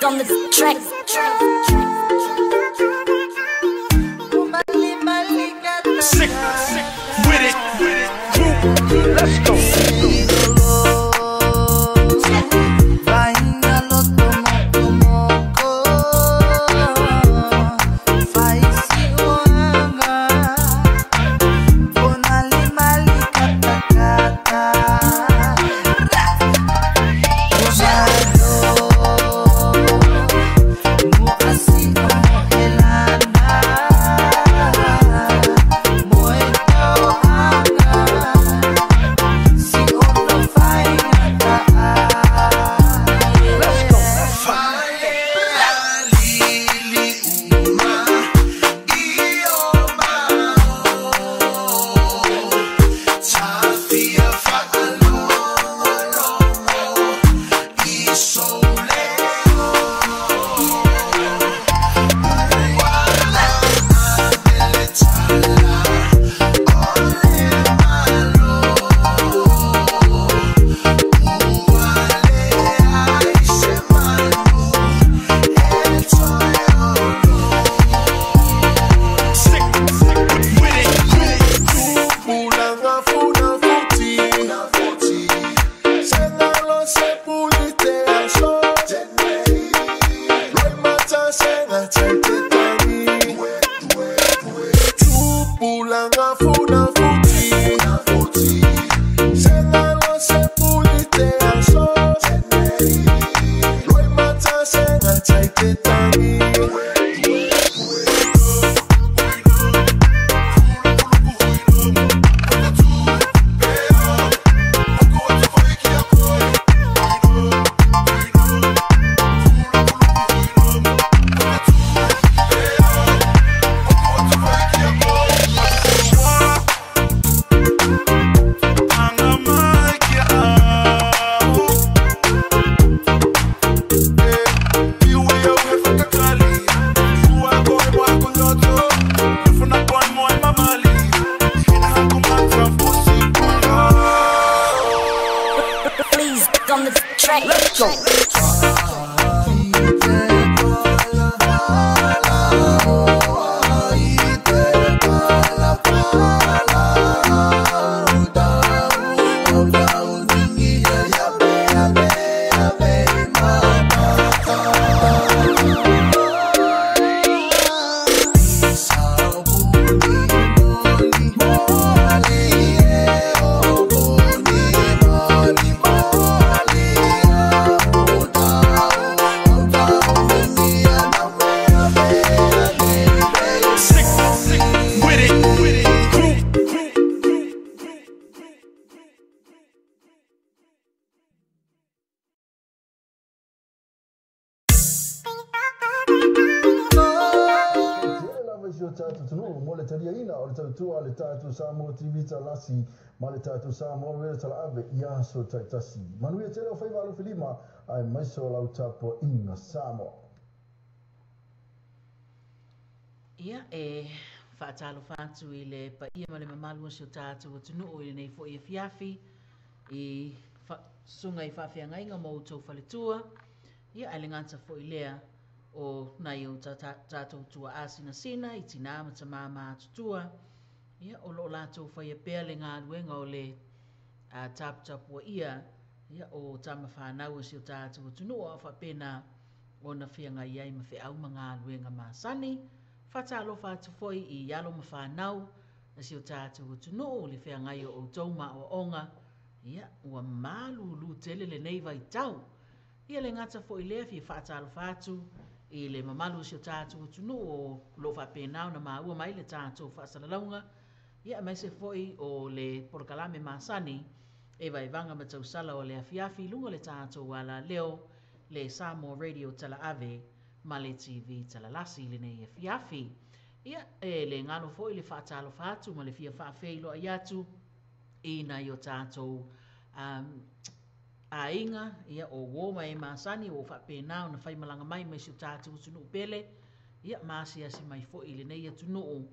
on the track. Sick with it. Let's go. Let's go. Le tatu Samoa TV talasi ma le tatu Samoa le tala ave ia so taitasi manuia tele o faiva lo filima ai mai so lau tapo inga Samoa ia faatalo fatu i le pa ia ma le mamalu so tatu tunu o nei fo ia fiafi i sunga i faafeagaiga mo outou faletua ia ai le gata foʻi lea o nai o tatou tuaasinasina i tinā ma tamā matutua ia o loo latou faia pea le galuega o le taputapua ia o tamafanau e si o tatou atunuu o faapena ona feagai ai ma feʻau ma galuega masani faatalofa atu foʻi i alo ma fanau e si o tatou atunuu o le feagai o outou maʻoaʻoga ia ua malūlū tele lenei vaitau ia le gata foʻi lea fia faatalofa atu i le mamalu si o tatou atunuu o loo faapena ona maua mai le tatou faasalalauga ia mai se foi o le porokalame masani e vaivaga ma tausala o le afiafi luga le tatou ala leo le Samoa Radio tala ave ma le TV tala lasi lenei afiafi ia le ngalo foi le faatalofa atu ma le fia faafeilo ai atu ina i o tatou ainga ia o woma e masani o faapena ona fai malanga mai mai si o tatou tunuu pele ia masiasi mai foi lenei atunuu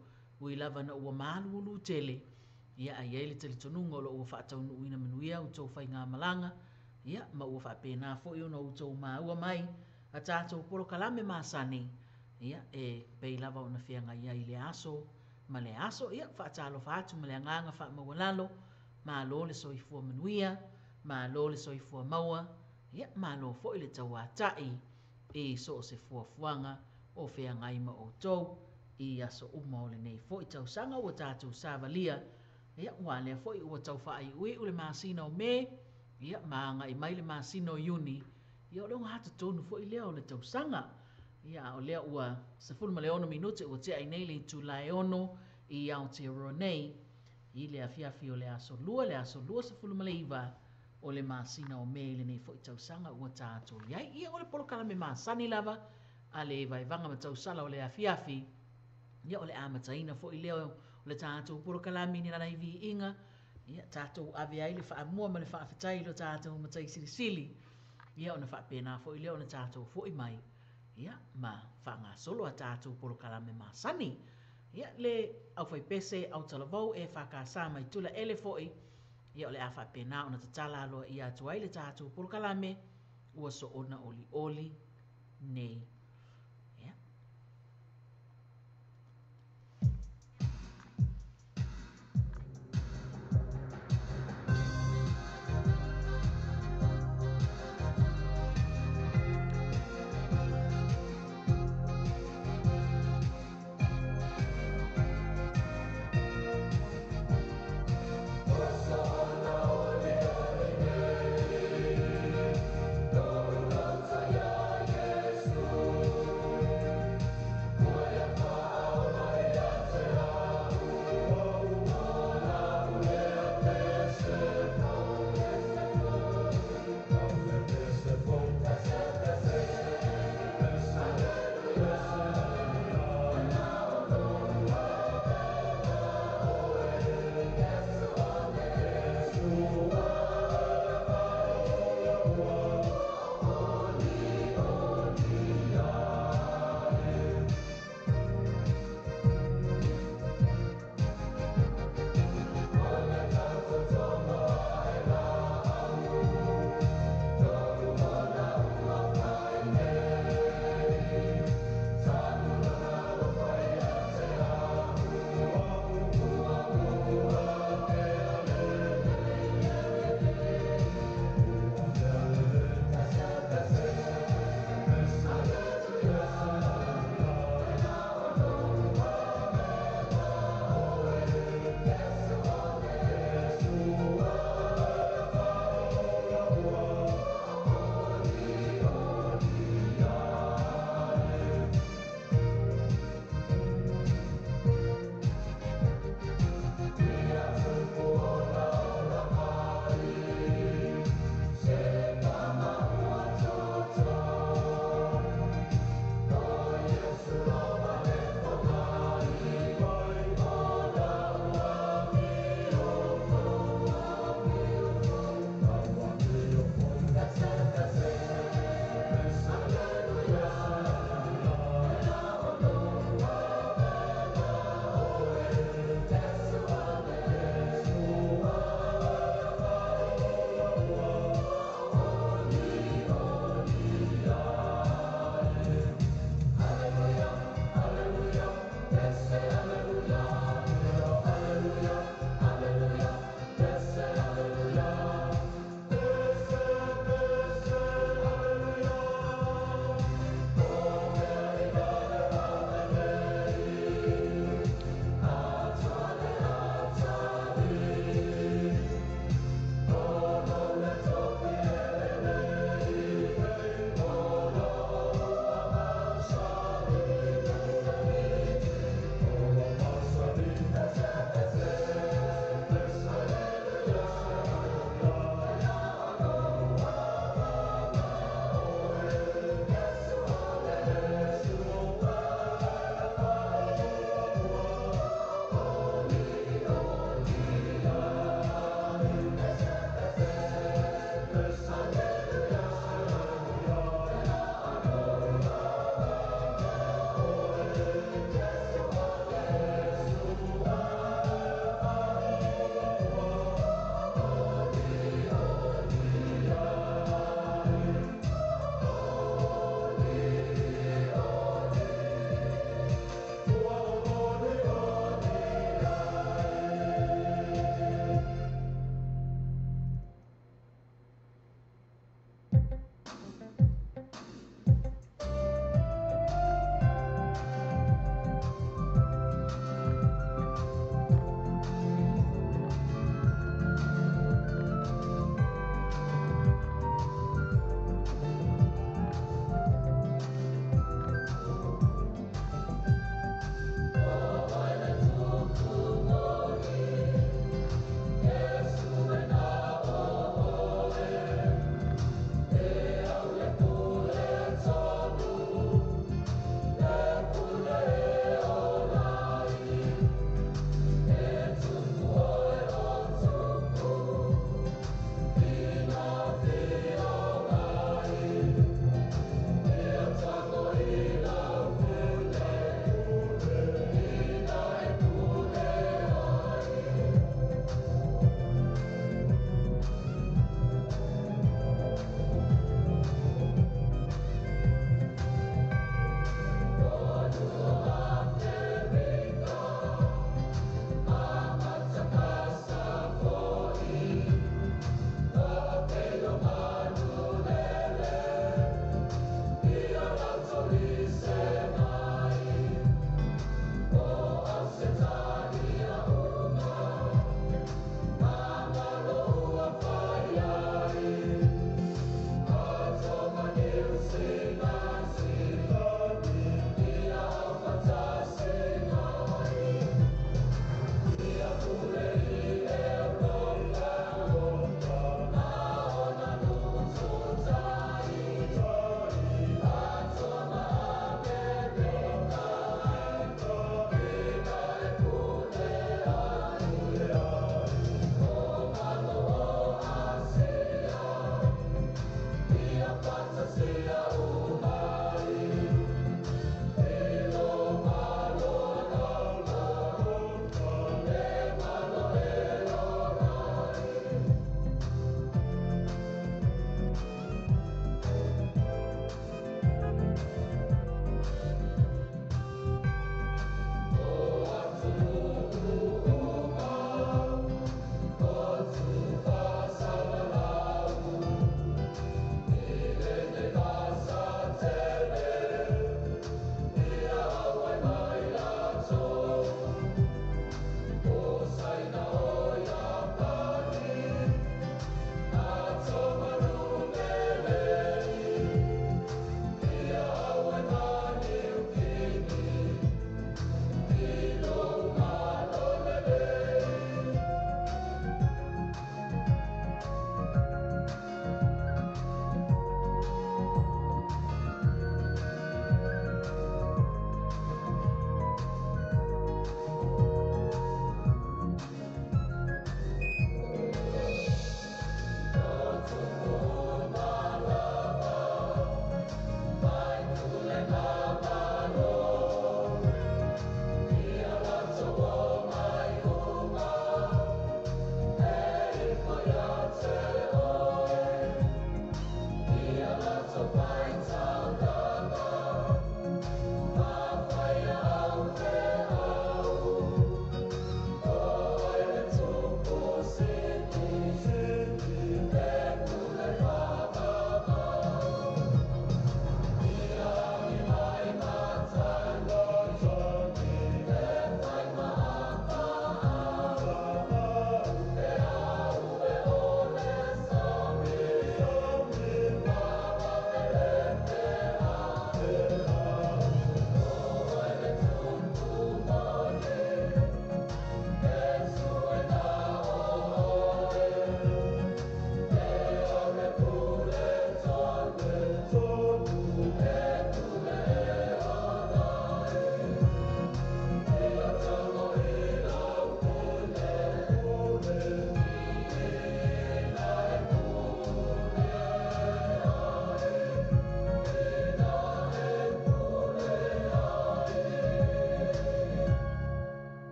ui lava na ua malulu tele ia ai ele tele tonunga o lo ua whaatau ina manuia o tau whai ngā malanga ia ma ua whaapena fo i ona o tau maa ua mai a tātou poro kalame māsani, ia, e pei lava o na whianga ia i le aso, ma le aso, ia, whaatalo whaatu, ma le anganga wha mawalalo, ma lo le soifua manuia, ma lo le soifua maua, ia, ma lo fo i le taua tai, e so se fuafuanga, o whianga ima o tau, i aso uma o le nei fo i tau sanga ua tātou sāvalia, ia, ua lea fo i ua tau whaai ui ule māsina o me, ia, maanga i mai le māsina o uni, ia o leo ngātu tonu fo i lea o le tau sanga, ia, o lea ua se fulu ma le ono minute ua tea i nei le tu lai ono, i Aotearoa nei, i le afiafi o le aso lua se fulu ma le iwa, o le māsina o me le nei fo i tau sanga ua tātou iai, ia o le polo kalame māsani lava, a le vai vanga ma tau sala o le afiafi, ia o le amataina fo i leo o le tātou polo kalame ni rana i vi inga, ia tātou ave ai le whaamua ma le whaafetai lo tātou matai sirisili, ia o na whaapena fo i leo na tātou fo i mai, ia ma whaanga solo a tātou polo kalame māsani, ia le au whai pese au talavau e whakasa mai tula ele fo i, ia o le a whaapena o na tatala aloa i atu ai le tātou polo kalame, ua so ona oli oli nei. Yesu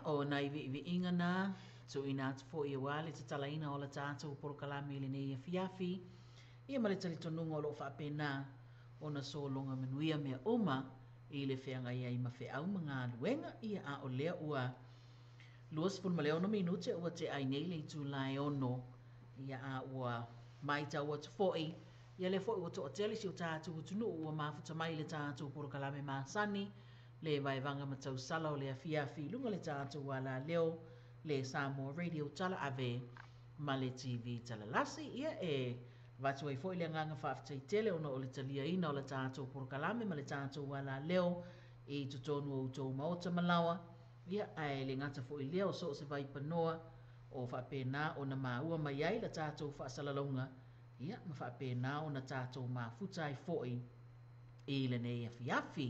o na iwi inga na, so ina atu fo ia wale te talaina o la tātou porokalame le nei fiafi. Ia male tali tonunga o lo whapena o na solonga manuia mea oma i le whenga ia i mawhi au mga luenga ia a o lea ua luas pun maleo no minute ua te ai nei le tu lai ono ia a ua mai tau atu foi ia le foi ua to atele si o tātou utunu ua mafuta mai le tātou porokalame māsani le vaevanga matau sala o le fiafi lunga le tātou wala leo le Samoa Radio tala ave ma le TV tala lasi ia Vatu ai foi le nganga whaafitai tele ona o le talia ina o le tātou porokalame ma le tātou wala leo i tutonu o utou maota malawa. Ia ai le ngata foi leo so se vai panoa o whapena o na maua mai ai le tātou whaasalalonga. Ia ma whapena o na tātou mafutai foi i le nei afiafi.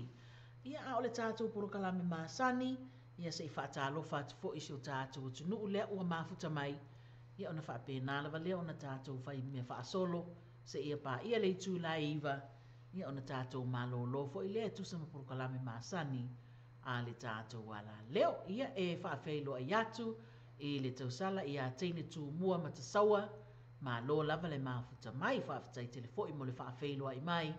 Ia a o le tātou porokalame māsani. Ia se i whaatalofa atu foi si o tātou tunu lea ua mafuta mai. Ia ona whapena lawa lea ona tātou whai mea whaasolo se ia pā ia le tū la iwa ia ona tātou malolo fo i lea tusa maporokalame māsani a le tātou wala leo ia whaafeilo ai atu i le tausala ia teine tū mua matasaua malo lava le mafuta mai whaafitai telefoi mo le whaafeilo ai mai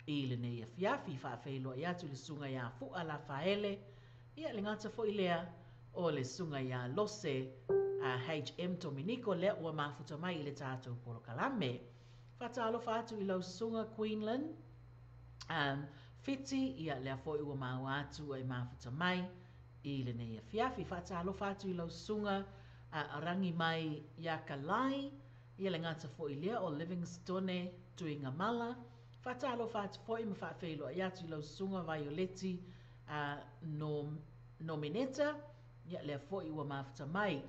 i le nei afiafi whaafeilo ai atu le sunga ia fua la whaele ia le ngata fo i lea o le sunga ia lose HM Dominico le ua mafuta mai i le tātou porokalame. Whatalo whātu i lau sunga Queensland. Whiti ia lea foi ua mau atu ai mafuta mai i le nei fiafi. Whatalo whātu i lau sunga rangi mai Yakalai. Ia le ngata foi lea o Livingstone Tuingamala. Whatalo whātu foi ma whaafeilo ai atu i lau sunga Violeti Nomineta. Ia lea foi ua mafuta mai.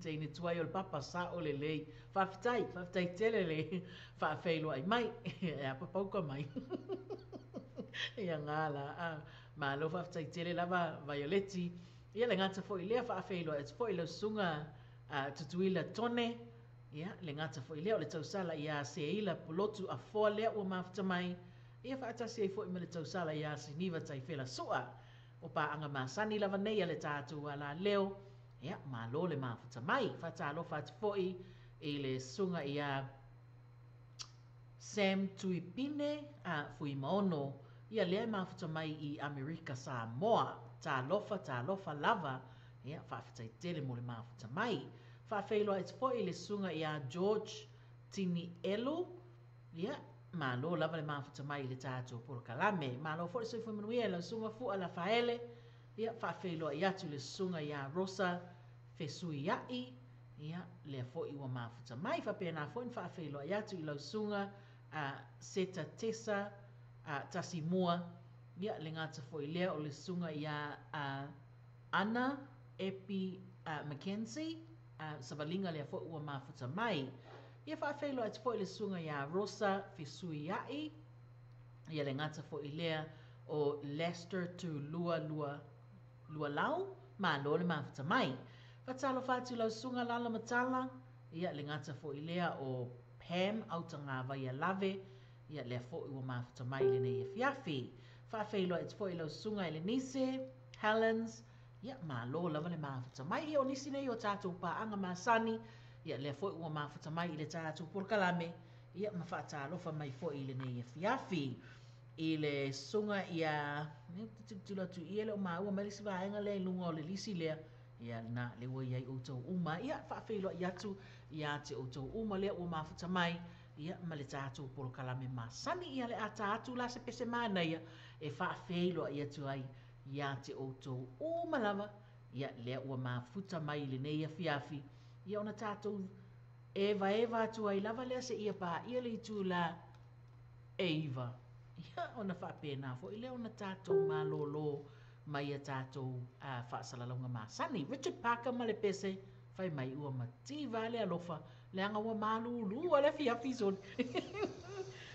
Teine tuai o le papa sa o le lei. Whaafitai tele le. Whaafeilo ai mai. Ea papauka mai. Ia ngala. Ma lo whaafitai tele lava Violeti. Ia le ngata foi lea whaafeilo. It's foi lo sunga tutuila tone. Ia le ngata foi lea o le tausala ia seila polotu a foa lea ua mafuta mai. Ia whaatasi ai foi me le tausala ia siniva tai whela sua. O pa anga masani lava nei ale tātou ala leo. Ia, malo le mafuta mai. Whatalo whatu foi i le sunga ia Sam Tuipine fui maono. Ia lea mafuta mai i Amerika Samoa. Tā lofa lava. Ia, whawhitai tele mo le mafuta mai. Whawhailoa it's foi i le sunga ia George Tini Elu. Ia, malo lava le mafuta mai le tātou porokalame. Malo fo se fu manuia la sunga fu ala faele. Ia whaafeilo i atu le sunga ia Rosa Fesuiai. Ia le fo i wa mafuta mai. Whapena fo in whaafeilo i atu i lau sunga Seta Tessa Tasimua. Ia le ngata fo i lea o le sunga ia Anna Epi Mackenzie. Savalinga le fo i wa mafuta mai. Ia whaafeilo atu fo i le sunga ia Rosa Fesuiai. Ia le ngata fo i lea o Lester tu Lua lau. Ma lo le mafuta mai. Whatalo whatu lau sunga lala matala. Ia le ngata fo i lea o Pam autanga vai lave. Ia le fo i wa mafuta mai le nei fiafi. Whaafeilo atu fo i lau sunga i le nise. Helens. Ia ma lo lava le mafuta mai. Ia o nisi nei o tātou paanga masani. Ia le foi ua mafuta mai i le tātou porokalame. Ia ma whaatalofa mai foi i le nei fiafi. I le sunga ia tulatu ia le o maua mai lisi vaenga le lunga o le lisi lea. Ia na le ua iai outou uma. Ia whaafeilo i atu ia te outou uma lea ua mafuta mai. Ia ma le tātou porokalame masani. Ia le ata atu la se pese mana ia. E whaafeilo i atu ai ia te outou uma lava. Ia lea ua mafuta mai le nei fiafi. Ia ona tātou eva atu ai lava lea se ia pā ia le itu la Eva. Ia ona whapena fo i lea ona tātou malolo mai a tātou whaasalalonga māsani. Richard Parker ma le pese whai mai ua mativa le alofa le anga ua malulu a le fiafi son.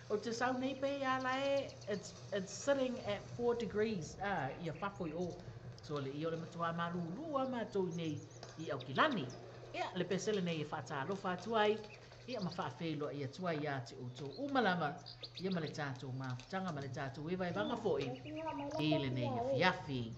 O te sau nei pe ia lae it's sitting at 4 degrees. Ia whapoi o. So le ia le matua malulu a mātou nei i au kilani. Ia le pesele nei e whaatalofa atu ai. Ia ma whaafeilo ia tua ia te outou umalama. Ia ma le tātou mafutanga ma le tātou ewa e vanga foi. I le nei e fiafi.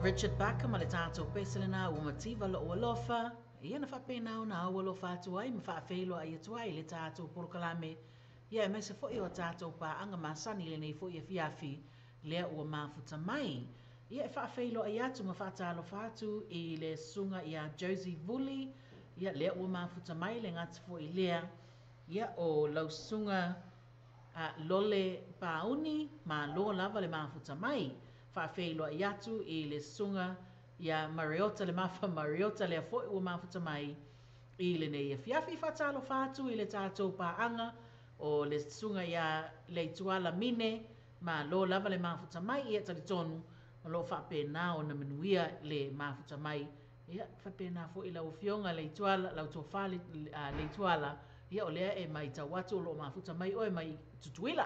Richard Baka ma le tātou pesele nā ua mativa lo ua lofa. Ia na whapena o nā ua lofa atu ai, ma whaafeilo ai atu ai le tātou porokalame. Ia e mese fo o tātou pa anga masani le nei fo i fiafi lea ua mafuta mai. Ia e whaafeilo ai atu ma whaatalo whatu i le sunga ia Josie Vuli. Ia lea ua mafuta mai le ngati fo i lea. Ia o lau sunga lole pauni ma loa lava le mafuta mai. Whaafeilo ai atu i le sunga ia Mariota le mafa Mariota le afoi ua mafuta mai i le nei e fiafi whaatalo whatu i le tātou paanga o le sunga ia le tuala mine ma lo lava le mafuta mai i e talitonu ma lo whapena o na menuia le mafuta mai ia whapena fo i lau fionga le tuala lau tofali le tuala Ia o lea e mai tau atu lo mafuta mai oe mai tutuila.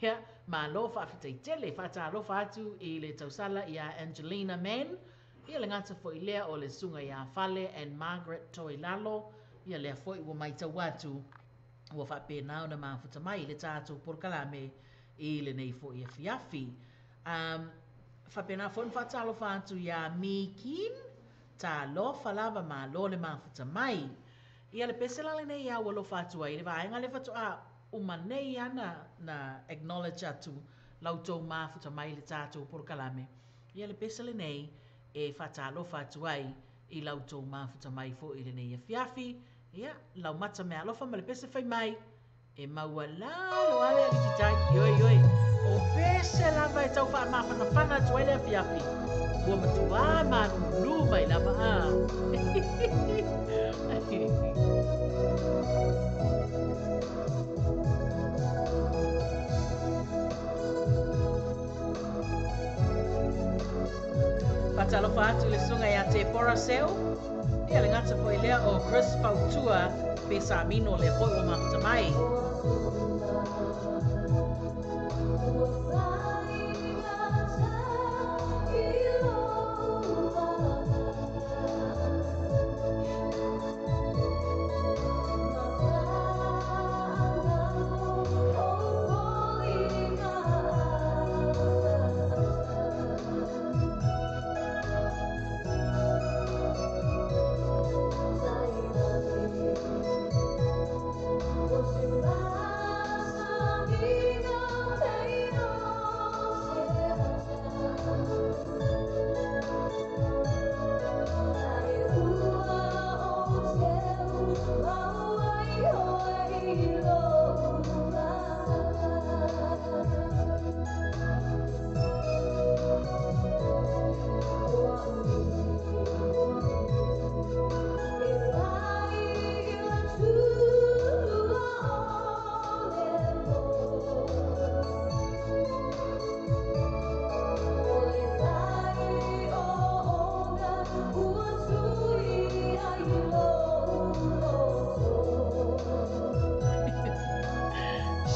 Ia, ma lo whawhitai tele, whata lo atu i le tausala ia Angelina Mann. Ia le ngata fo i lea o le sunga ia Fale and Margaret Toilalo. Ia lea fo i wa mai tau atu ua whapena o na mafuta mai le tātou porkalame i le nei fo i fiafi. Whapena fo i whatalo whatu ia Mikin, tā lo whalava ma lo le mafuta mai. Ia le pesela le nei ia walo whatu ai, le vaenga le whatu a umanei ana na acknowledge atu lautou mafuta mai le tātou porkalame. Ia le pesela nei e whatalo whatu ai i lautou mafuta mai fo i le nei fiafi. Ia, lau mata mea alofa ma le pese whai mai e maua lo ale a kititai, yoi. O pese lava e tau wha mawhana whana tu ele a fiafi. Ua matua ma lulu mai lava a. Patalo whaatu le sunga ia te pora seu. Ia le ngata po i lea o Chris Fautua pe sa amino le hoi o mafuta mai.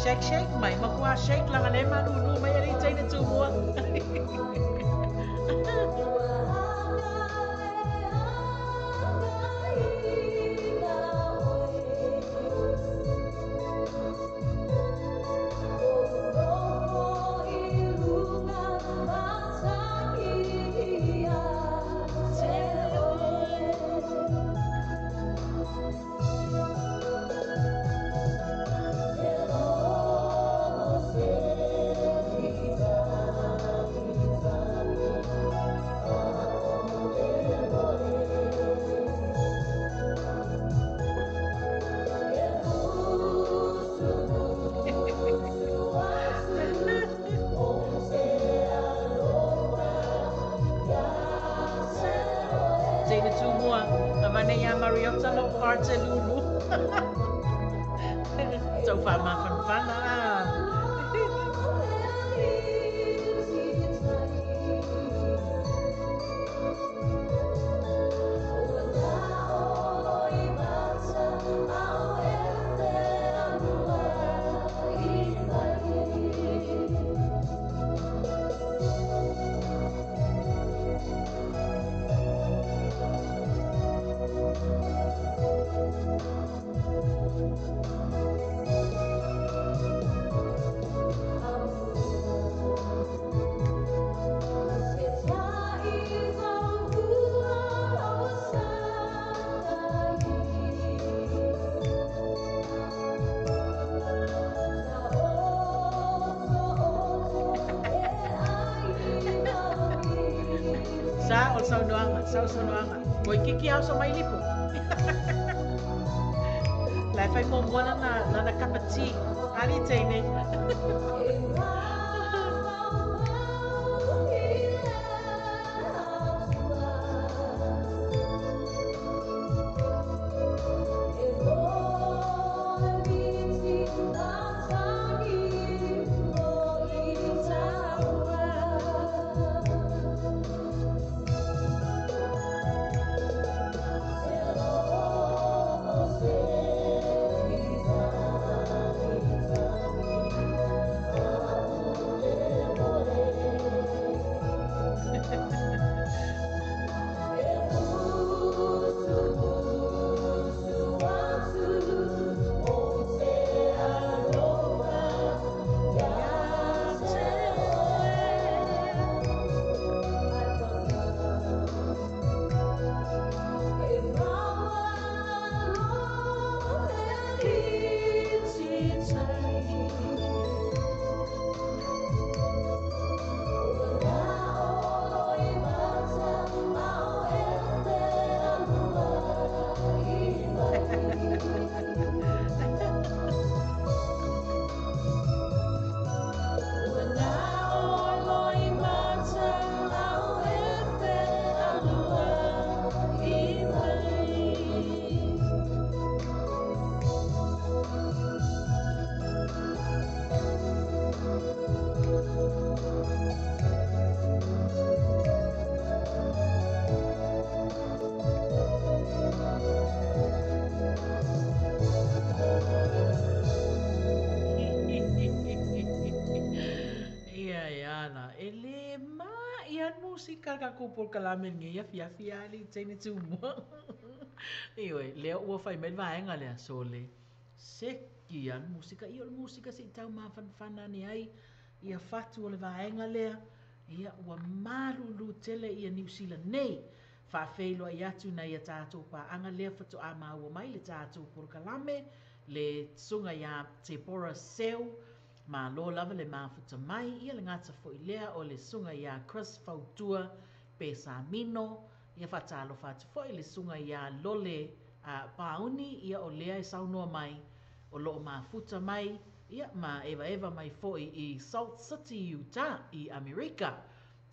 Shake, mai makua shake langa le manu mai ali taina tu mua. Mariota lo parte lulu. Tau wha mawhanwhana. Sao sonoanga. Koi kiki au sa mai lipo. Lai fai mo mwana na cup of tea. Ali teine. musika ka kupul kalame ngia fia ali tene tu mo. Ioi, leo ua fai mai vaenga lea sole. Sekian musika iyo musika si tau mafana ni ai ia fatu o le vaenga lea ia ua marulu tele ia New Zealand nei. Whawhelo ai atu na ia tātou pa anga lea fatu a maua mai le tātou purkalame le sunga ia Te Pora Seu ma lo lava le mafuta mai ia le ngata fo ilea o le sunga ia Chris Fautua Pesa Mino ia whatalo whatu fo le sunga ia Lole Pauni ia o lea e saunua mai o loo mafuta mai ia ma eva mai fo i Salt City, Utah i Amerika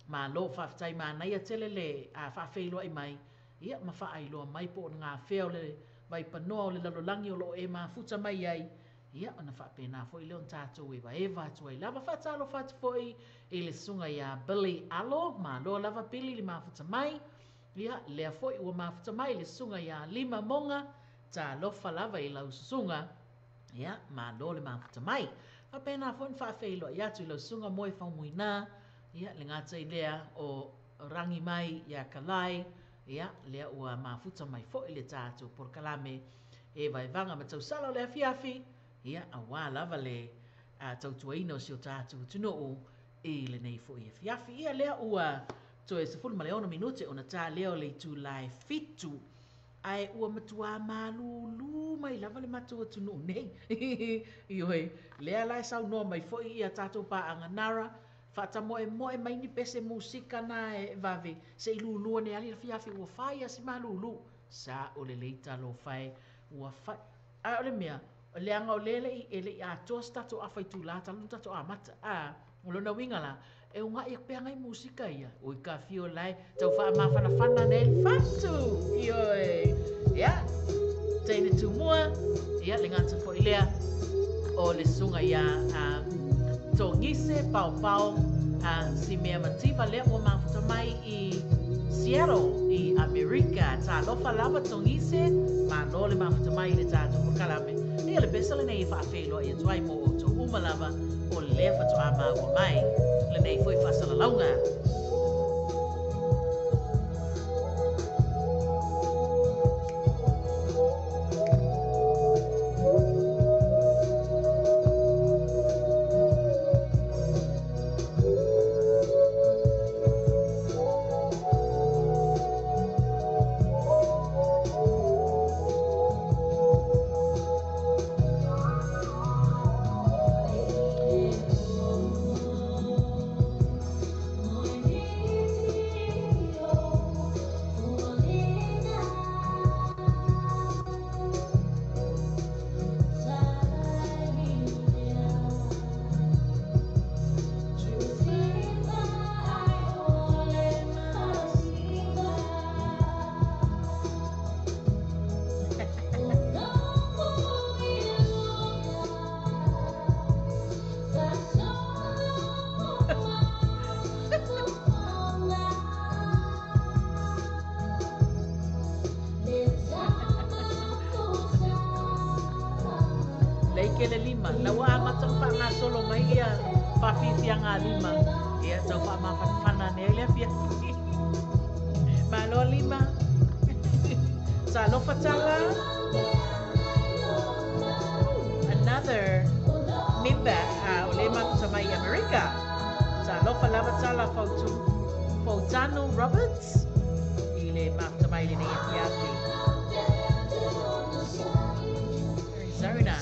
ma lo whaftai ma naia tele le whawhelo ai mai ia ma whaailoa mai po ngā wheo le vai panoa o le lalolangi o lo e mafuta mai ai ia ona whapena fo i leon tātou eva atu ai lava whatalo whatu fo i le sunga ia Billy Alo ma lo lava pili le mafuta mai ia lea fo i ua mafuta mai le sunga ia Lima Monga ta lofa lava i lau sunga ia ma lo le mafuta mai whapena fo i whawhelo i atu i lau sunga moe whaumuina ia le ngata i lea o rangi mai ia Kalai ia lea ua mafuta mai fo i le tātou por kalame e vai vanga ma tau sala o le afiafi ia awa lava le tau tuaina o si o tātou tunuu i le nei fo i afiafi ia lea ua to e sefulu ma leono minute ona tā leo le tu lai fitu ai ua matua malulu mai lava le matua tunuu nei ioi lea lai sau noa mai fo i a tātou pa anganara Fata moe mai ni pese musika na e vave se ilulua ne ali la fiafi ua fai asi malulu sa o le leita lo fai ua fai a ole mea le anga o lele i ele a tos tato a fai tulata lu tato a mata a o lona wingala e unga i pe ngai musika ia o i ka fio lai tau fa ma fana ne el fatu ioi ya teine tu mua ia le ngata fo ilea o le sunga ia Tongise pau si mea mativa lea ua mafuta mai i Seattle i Amerika ta lofa lava tongise ma lo le mafuta mai le tātou kalame ia le besa le nei whaafelo i atuai mo o tō umalava o le lea fatu a maua mai le nei foi whasala launga Kele lima, la wa mata pa nga solo mai ia pa fifia nga lima ia tau pa ma fana ne le fia ma lo lima sa lo fatala another member ole ma sa mai America sa lo fa fatala Fautano Roberts ile ma sa mai le ne ia Arizona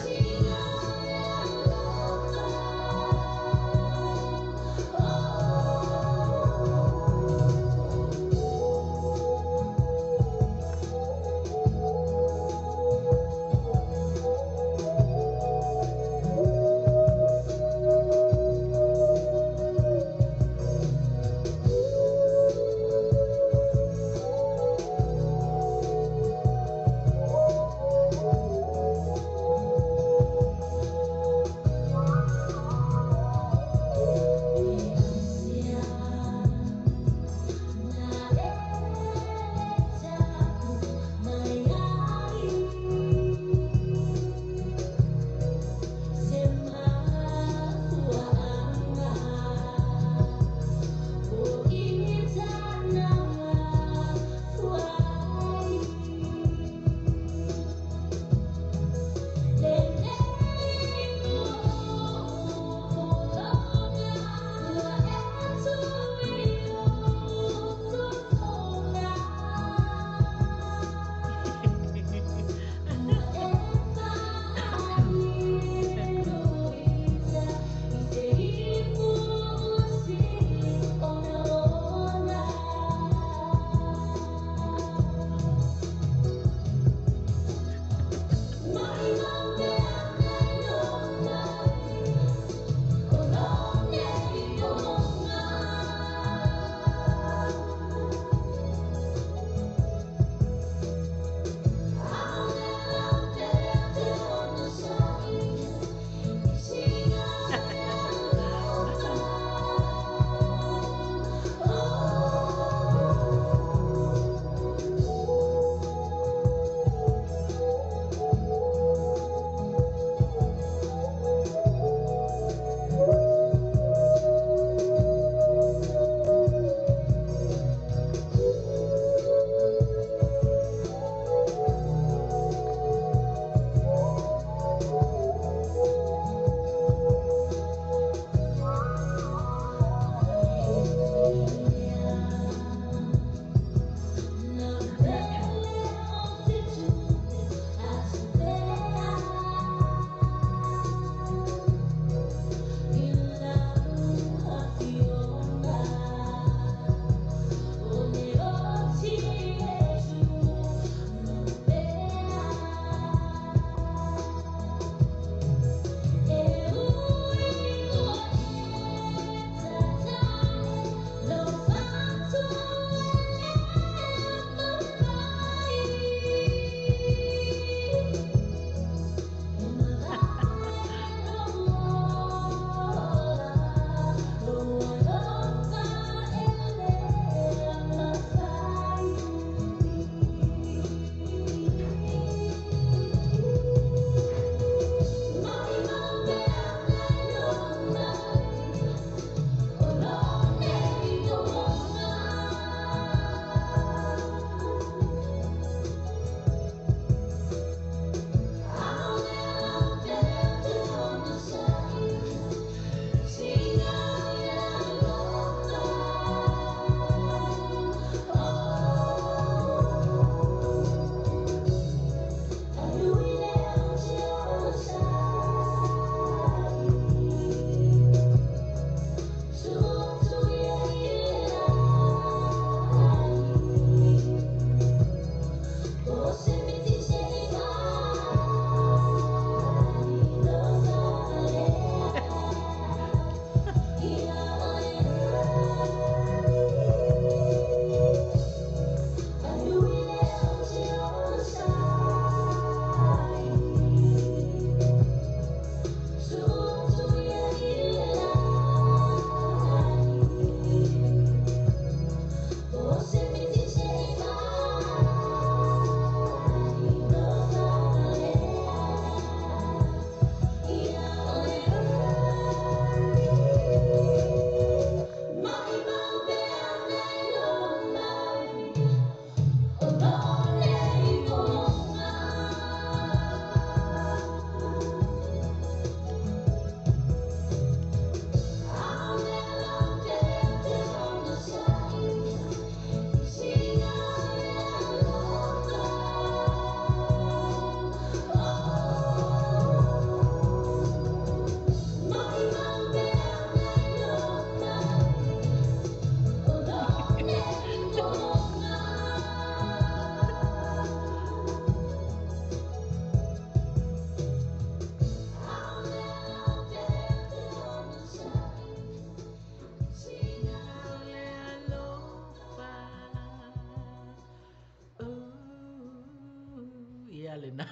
na.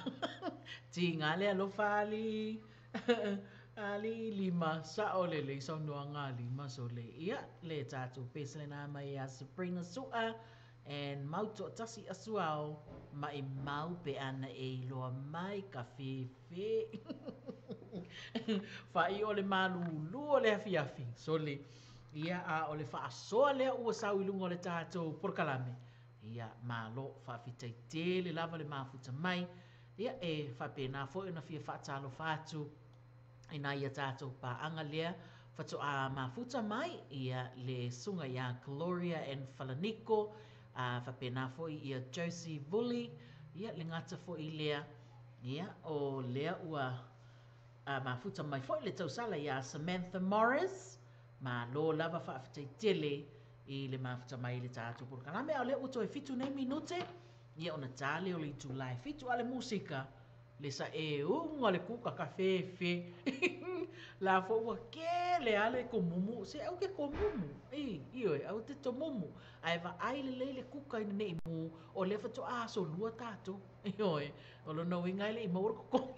Tinga le alo fali. Ali lima sa ole le so no nga lima so le ia le tatu pesle na mai a Sabrina Sua and mauto tasi asuao mai mau pe ana e loa mai ka fe. Fai ole malu lu ole afi so le ia a ole fa so le o sa ilunga le tatu por kalame. Ia malo fa fitai te le lava le mafuta mai ia e fa pena fo na fia fa talo fatu ina ia tātou pa anga lea whatu a mafuta mai ia le sunga ia Gloria and Falaniko whapena foi ia Josie Vuli ia le ngata foi lea ia o lea ua mafuta mai foi le tausala ia Samantha Morris ma lo lava whaafetai tele i le mafuta mai le tātou por kalame au le uto e fitu nei minute ia ona tale o le July fitu ale musika le sa e unga le kuka ka fe la fo wa ke le ale ko mumu se au ke ko mumu io au te to mumu ai va ai le kuka ina nei mu o le fa to a so lua tato io o lo no inga le mo ko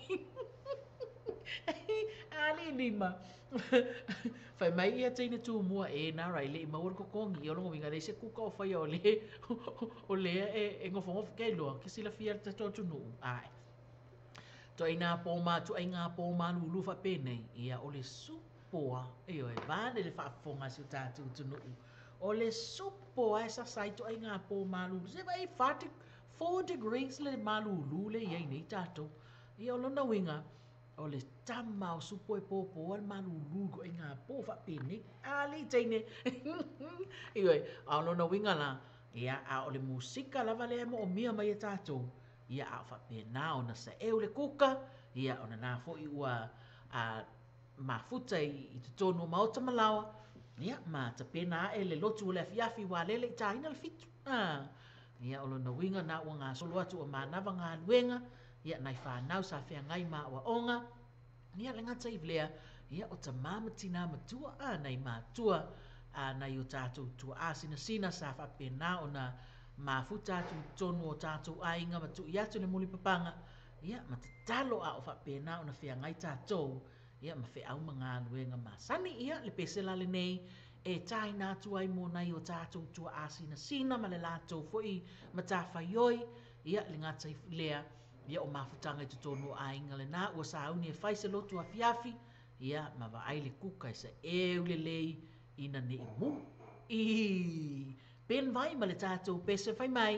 ali lima fai mai ia tine tu mua e na rai le mo ko kongi o lo inga le se kuka o fai o le e ngofo ke lo ke sila fia te to tu no ai to ina po ma tu inga po ma lulu fa pene ia ole supoa e vale le fa fonga si tatu tu no ole supoa esa sai to inga po ma lulu se vai 4 degrees le ma lulu le ia nei tatu ia lo na winga ole tama o supo e popo al ma lulu ko inga po fa pene ali tine ia a lo na winga la ia a ole musika la vale mo mia mai tatu ia a fa pena ona sa e le kuka ia ona na fo i ua mafuta i te tono maota malawa ia ma ta pena e le lotu le fiafi wa lele ta ina le fitu ia olo na winga na ua ngā solo atu o manawa ngā luenga ia nai whanau sa whea ngai ma ua onga ia le ngata i vlea ia o ta mamatina matua nai matua nai o tātou tua asina sina sa fa pena ona mafuta tu tonu o tātou ainga matu i atu le muli papanga ia ma te talo a o whapena o na whea ngai tātou ia ma whea au mga luenga ma sani ia le pesela le nei e tai nātu ai mo nai o tātou tua asina sina ma le lātou foi ma tā whaioi ia le ngata i lea ia o mafutanga i tu tonu o ainga le nā ua sa auni e whaise lotu a fiafi ia ma wa ai le kuka i sa e ule lei ina ne imu pen vai ma le tātou pese whai mai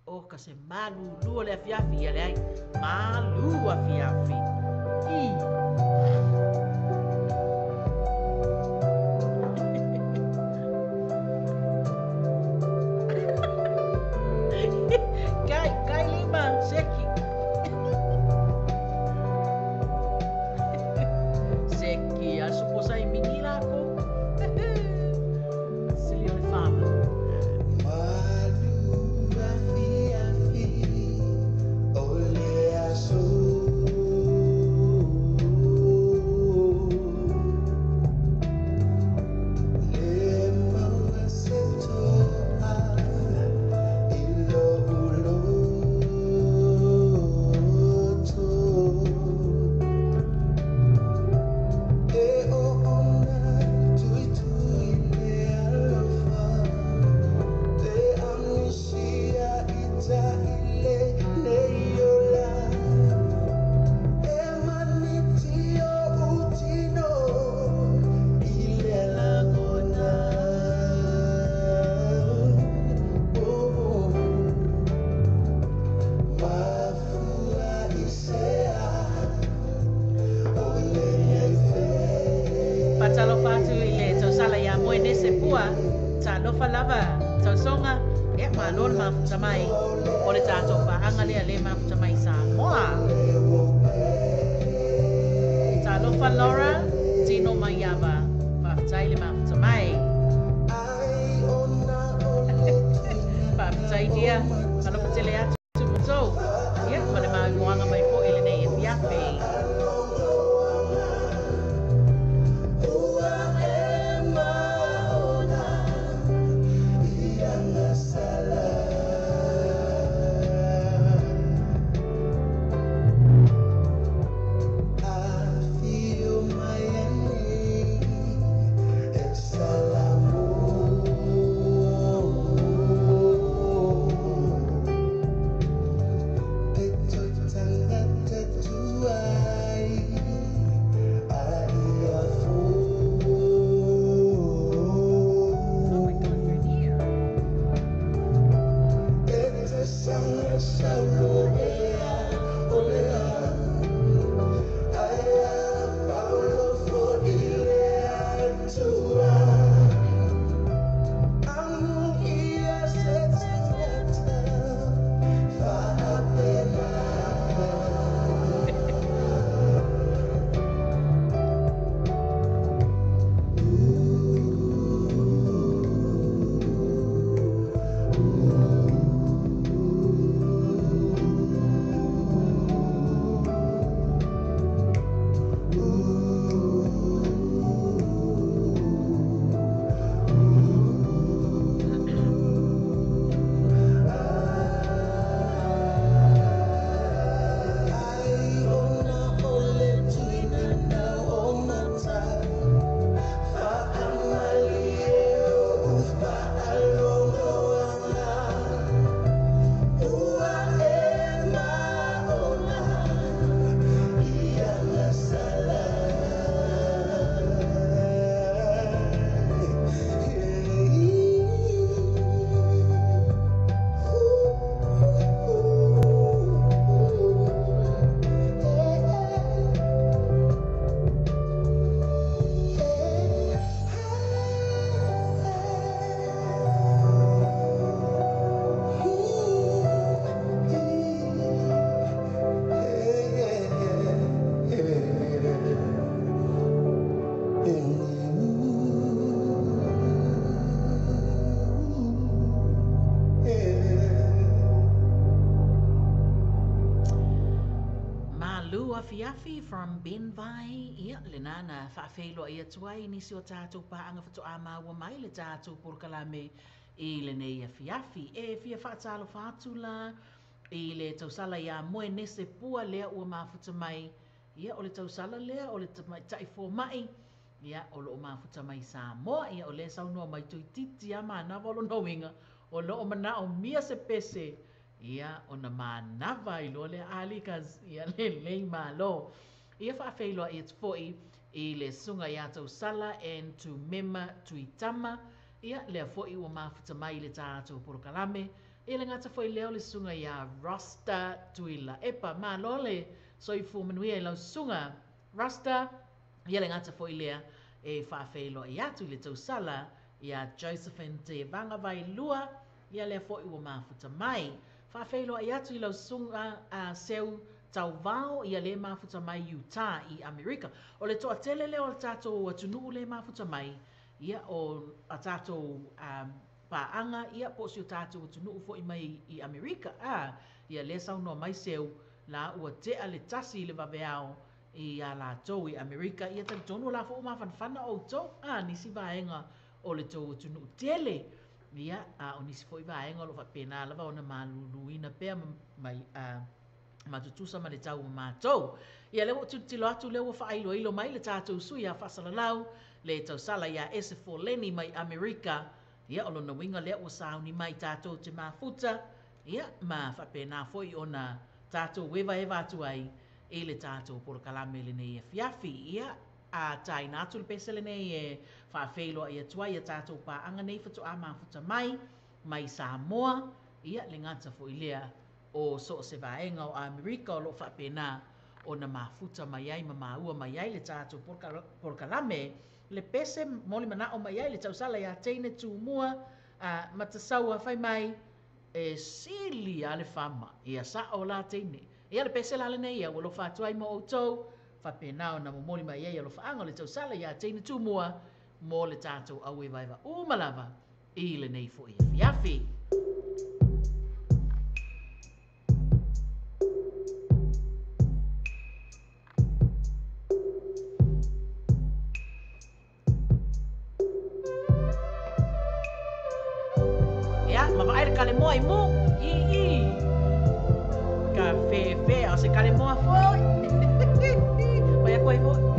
o ka se malu lua le afiafi ia le ai malu afiafi Kai lima seki seki a suposa i minila ko sili o le fama malol mafuta mai o le tātou whaanga lea le mafuta mai sa moa. Talofa Laura, tino mai awa, whaafitai le mafuta mai. Whaafitai dia, talofa te le atu mutou. Ia, wale mai moanga mai po ele nei e fiape. fiafi from Ben Vai, ia le nana whaafeilo ia tuai nisi o tātou paanga whatu a maua mai le tātou porkalame i le nei a fiafi. E fia whaatalo whaatula i le tausala ia moe nese pua lea ua mafuta mai, ia o le tausala lea o le tai fō mai, ia o lo mafuta mai Samoa, ia o le saunua mai tui titi a mana walo noinga, o lo o mana o mia se pese, ia o na manava i lo le alikas, ia le lei malo. Ia whaafeiloa i atu foi i le sunga ia tausala and to mema tuitama, ia lea foi ua mafuta mai le tātou porokalame, ia le ngata foi leo le sunga ia Rasta tuila. Epa, malo le soifu manuia i lau sunga Rasta, ia le ngata foi lea e whaafeiloa i atu le tausala, ia Josephine te vanga vai lua, ia lea foi ua mafuta mai. Whaafeiloa i atu i lau sunga seu tau vao ia le mafuta mai Utah i Amerika. O le toa tele leo le tātou atunuu le mafuta mai, ia o a tātou paanga, ia posi o tātou atunuu fo i mai i Amerika. Ia le saunoa mai seu la ua tea le tasi le vaveao i a lātou i Amerika. Ia tali tonu la fo o mawhanwhana o tau, nisi vaenga o le tau atunuu tele. Ia, o nisi fo i vaenga o lo whapena lava o na maluluina pea mai matutusa ma le tau mātou. Ia leo tilo atu leo wa whailo ilo mai le tātou sui a whasalalau le tau sala ia ese fo leni mai Amerika. Ia olo na winga leo wa sauni mai tātou te mafuta. Ia ma whapena foi o na tātou wewa ewa atu ai e le tātou porokalame le nei e fiafi. Ia a tai nātu le pese le nei e whaafeiloa ia tua ia tātou paanga nei whatu a mafuta mai Samoa. Ia le ngata fo ilea o so se vaenga o Amerika o lo whapena o na mafuta mai ai maua mai ai le tātou porokalame le pese moli mana o mai ai le tausala ia teine tu mua matasau a whai mai e sili a le whama ia sa o la teine ia le pese la le nei ia o lo whatuai mo o tau whapena o na moli mai ai o lo whaanga le tausala ia teine tu mua mo le tātou au e vaiva umalava i le nei fo ia fiafi. Kalemoa i mo, ka fe, o se kalemoa foi. Vai a koe foi.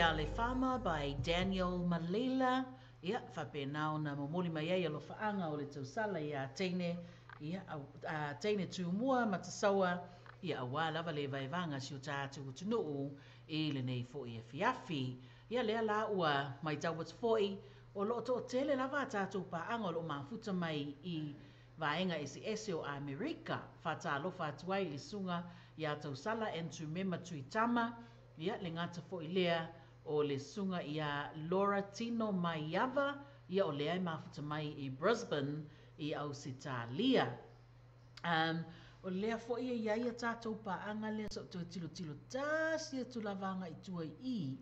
ia le fama by Daniel Malila. Ia, whapenao na momoli mai ai alo whaanga o le tausala ia teine. Ia, teine tuumua matasaua. Ia awa lava le vaivanga si o tātou utunuu i le nei fo ia fiafi. Ia lea la ua mai tau wats foi. O loo to tele lava tātou paanga o lo mafuta mai i vaenga ese o Amerika. Whata alofa atuai le sunga ia tausala and to mema tuitama. Ia le ngata foi lea o le sunga ia Laura Tino Maiava. Ia o lea i mafuta mai i Brisbane i Ausitalia. O lea fo ia tātou paanga lea so tilo tāsia tu lavanga i tua i.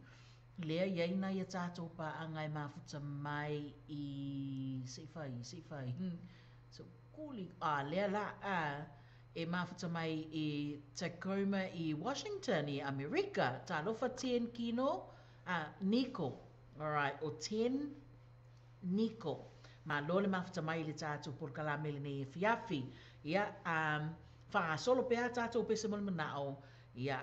Lea iaina ia tātou paanga i mafuta mai i seifai. So kuli, lea la e mafuta mai i Tacoma i Washington i Amerika. Tā lofa 10 kino, Nico. Alright, o 10 Nico. Ma lole mafuta mai le tātou por kalamele ne fiafi. Ia, wha solo pēa tātou pese malmanao. Ia,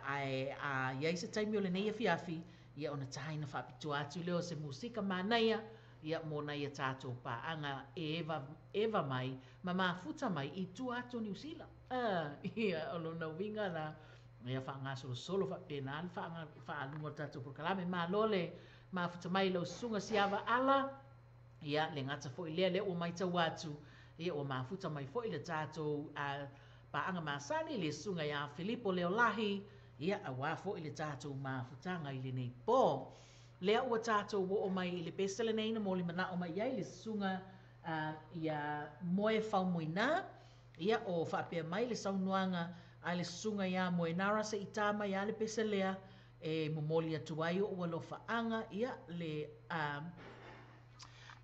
ia se taimi o le neia fiafi. Ia ona taina whapitu atu leo se musika manaia. Ia mōna ia tātou paanga eva mai. Ma mafuta mai i tu atu New Zealand. Ia, o lona winga la. Ia whaanga solo whapena. Whaalunga tātou por kalame. Ma lole mafuta mai lau sunga siava ala. Ia, le ngata fo i lea o mai tau atu. Ia o mafuta mai fo i le tātou paanga masani le sunga ia Filippo Leolahi. Ia awa fo i le tātou mafutanga i le nei pō. Lea ua tātou wo o mai i le pesele nei na mōli mana o mai iai le sunga ia moe whaumoina. Ia o whapea mai le saunuanga a le sunga ia moe nara se itama ia le peselea e momoli atuai o ua lo whaanga. Ia le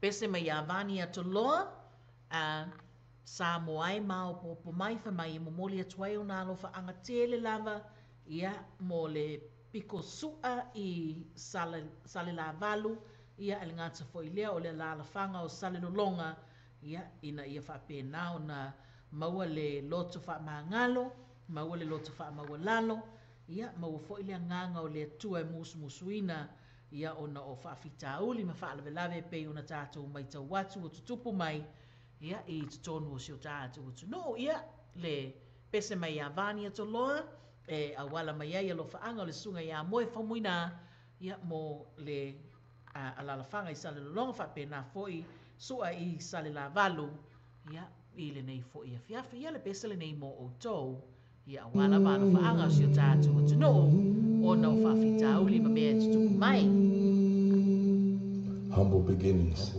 pese mai ia vani atoloa. Sa moai mao po mai whamai mo moli atuai o nā lofa anga tele lava ia mo le piko sua i sale la valu ia el ngata foi lea o le la whanga o sale lolonga ia ina ia whapena o na maua le loto wha maangalo, maua le loto wha mawalalo ia maua foi lea nganga o le tua musuina ia o na o whaafitauli ma whaalawelawe pe o na tātou mai tau watu o tutupu mai ia i tutonu o sio tātou o tuno ia le pese mai a vani ato loa e awala mai ai alo whaanga o le sunga ia moe whamuina ia mo le alala whanga i sale lolonga whapena foi sua i sale la valu ia i le nei foi a fiafi ia le pese le nei mo o tou ia awala vana whaanga o sio tātou o tuno o na o whaafita uli ma mea tutupu mai. Humble beginnings.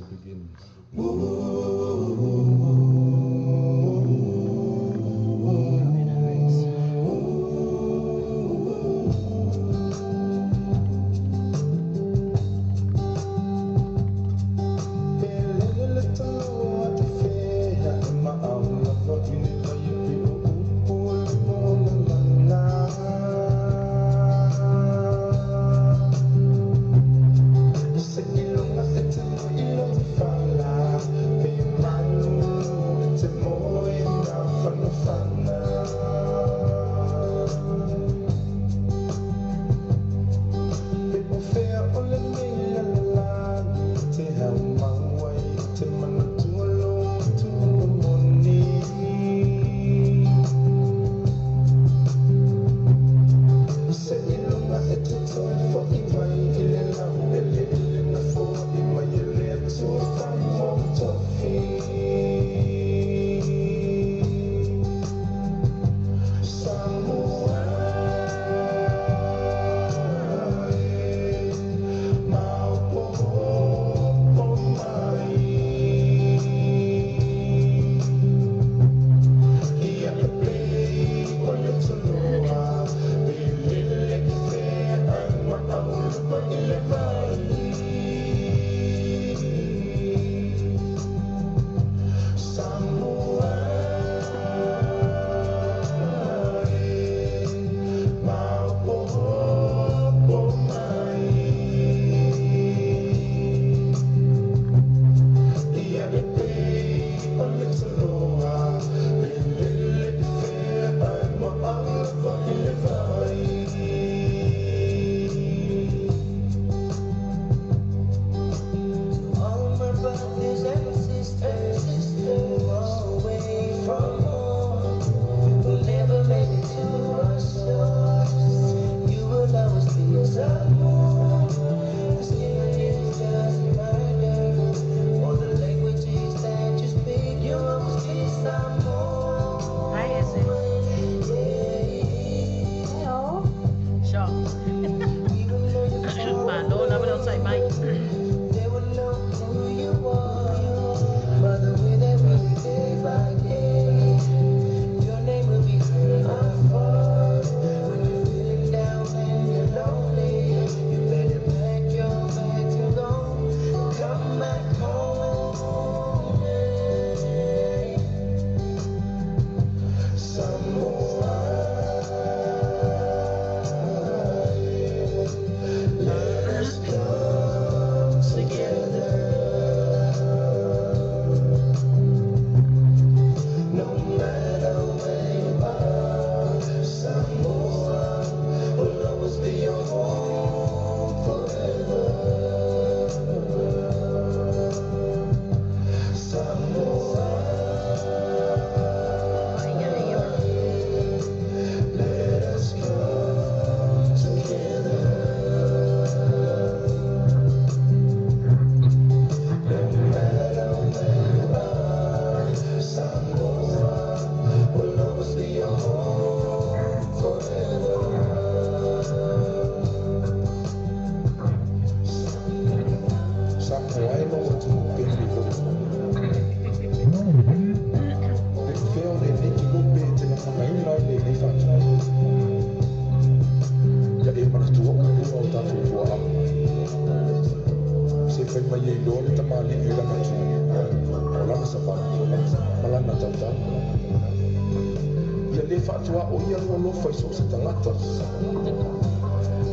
ia le faatua o ia lolofa i so se tagata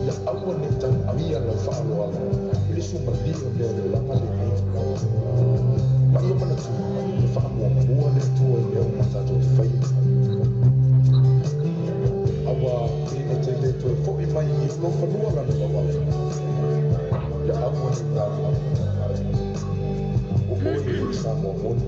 ia aua le tauaia lau faaloalo i le sumalia lea le olaga lenei ma ia manatu le faamuamua le atua i lea uma tatou te faia aua ina te le toe foʻi mai i olofanua lana lauau ia aua le tau o oe sa momoni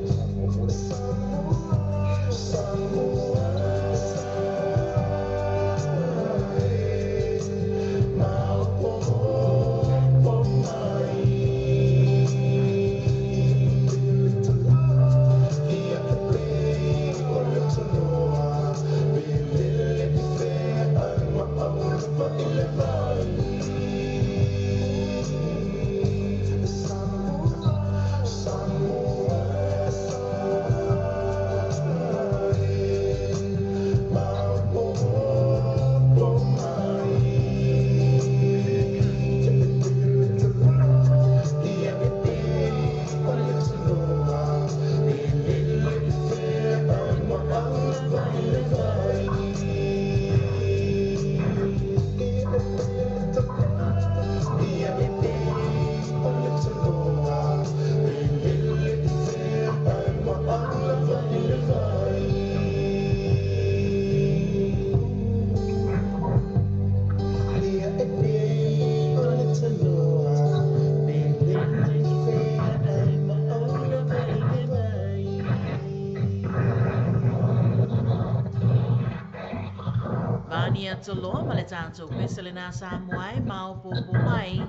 Mania tolo ma le tātou pese le nā Samoa e mau popo mai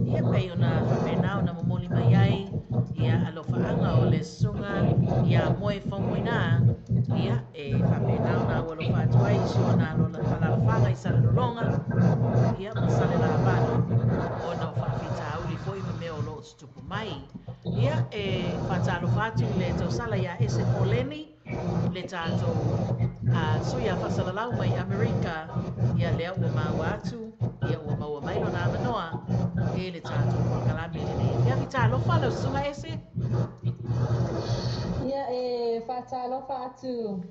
ia pei ona whapenau na momoli mai ai ia alofaanga o le sunga ia moe whamoina ia e whapenau na ua lofa atuai si o nā lalawhanga i sara lolonga ia masale la vano o na whawhita auli foi me meo lo tutupu mai ia e whatalo whatu le tausala ia ese poleni le tātou suia whasalalau mai Amerika ia lea ua mau atu ia ua maua mai lo nā manoa e le tātou wakalami le nei ia whita alofa lau sunga ese ia e whatalofa atu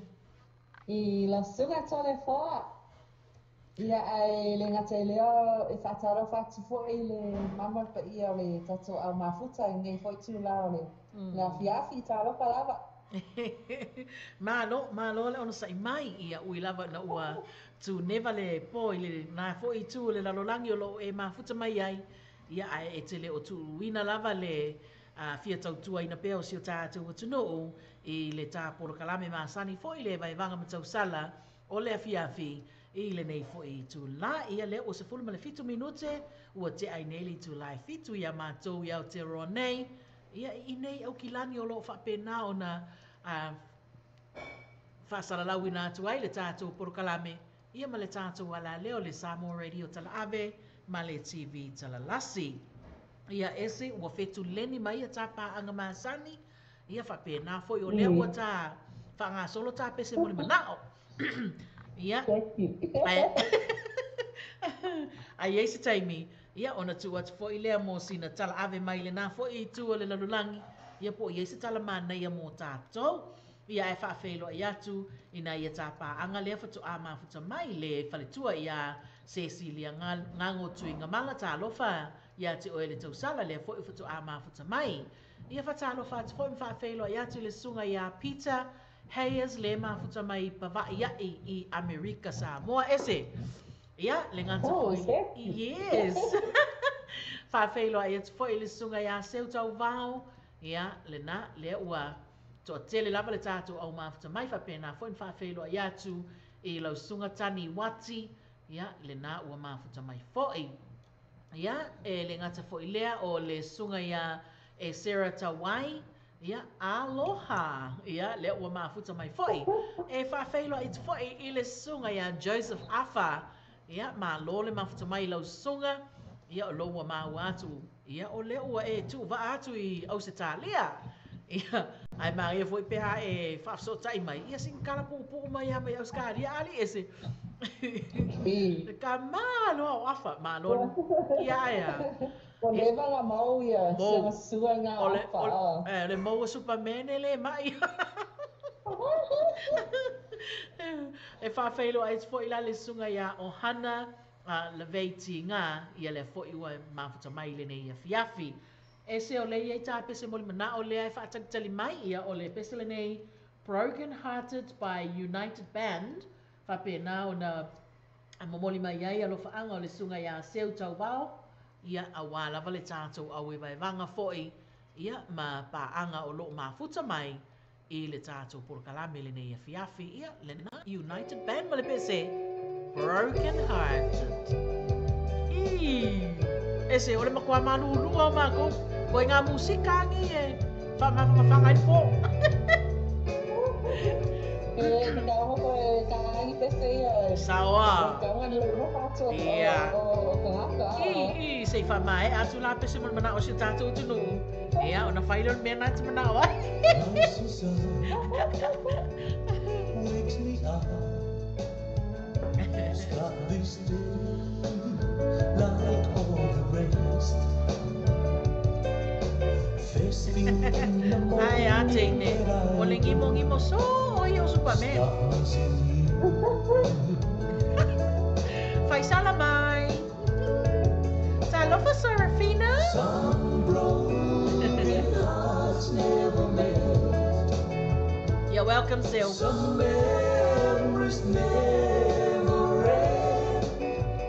i la sunga tole foa ia ai le ngata leo e whatalofa atu fo i le mama pa ia o le tātou au mafuta i ngei fo i tū lao le ngā fiafi talofa lava malo le ona sai mai ia ui lava na ua tu neva le po i le na fo i tu le lalolangi o lo e mafuta mai ai ia ai e tele o tu wina lava le fia tautua ina peo si o tātou o tuno i le tā porokalame masani fo i le vai vanga matau sala o le afiafi i le nei fo i tu la ia le o se fulu ma le fitu minute ua te ai neli tu la fitu ia mātou ia o te roa nei ia i nei au kilani o lo whapena o na whasalalau ina atu ai le tātou porokalame ia ma le tātou ala leo le Samoa Radio tala ave ma le TV tala lasi ia ese ua fetu leni mai a tāpā anga masani ia whapena foi o lea ua tā whanga solo tā pese moni manao ia ai eisi taimi ia ona tu atu fo i lea mo sina tala ave mai le nā fo i tu le lalulangi ia po i eisi tala mana ia mo tātou ia e whaafeilo i atu ina ia tāpā anga lea fatu a mafuta mai le whaletua ia Cecilia ngango tui ngamanga tā lofa ia te oe le tausala lea fo i fatu a mafuta mai ia whata lofa atu fo i whaafeilo i atu le sunga ia Peter Hayes le mafuta mai pava ia i Amerika Samoa ese ia le ngata yes whaafeilo i atu fo i le sunga ia Seutau Vau ia le na le ua to tele lava le tātou au mafuta mai whapena fo in whaafeilo i atu i lau sunga tani wati ia le na ua mafuta mai foi ia e le ngata foi lea o le sunga ia e Sarah Tawai ia aloha ia le ua mafuta mai foi e whaafeilo i tu foi i le sunga ia Joseph Afa ia ma lo le mafuta mai lau sunga ia o lo ua mau atu ia o le ua e tu va atu i Ausitalia ia ai Maria foi peha e whafso tai mai ia sin kala pupu mai ha mai Auskari ali ese ka malo afa malo ia ia o le vanga mau ia sua nga afa le mau Superman le mai E whawhaelo ai fo ila le sunga ia o hana le veiti ngā ia le fo iwa mafuta mai le nei ia fiafi. E se o le ia i tā pese moli mana o le ai whaatagitali mai ia o le pese le nei Broken Hearted by United Band. Whape nā o na momoli mai ai alo whaanga o le sunga ia seu tau wao. Ia a wālawa le tātou au e vai vanga foi. Ia ma paanga o loo mafuta mai. I le tātou porokalame le nei a fiafi ia le na United Band ma le pese Broken Hearted. E se ole makua manu lua o mako koe ngā musika angi e whangai po. E ni ka mo ko ka ngi pese ia. Sawa. Ka ngan lu mo ka Ia. o ka. I se whamae atu la pese mo mana o se tātou tunu. Ia ona whailon mena te mana o ai. Wakes me up. Stop this day like all the rest. First thing in the morning. Ai a teine. O le ngimo so o i o Superman. Fai sala mai. Talofa Serafina. Some broken hearts never made. You're welcome, Sil. Some memories never end.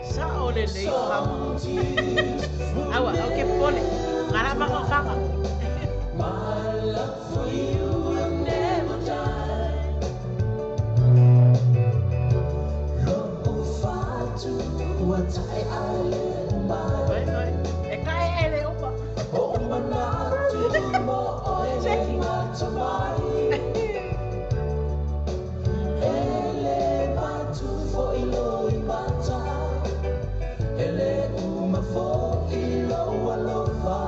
Sa o le lei o hama. Some tears Awa, okay, pole. Ngara maka whanga. my love for you will never die. Love will fight to what I am Oi, oi. E kai e le upa. Oh, my love to more Seki. to my ele matu fo ilo I mata ele uma fo ilo alofa.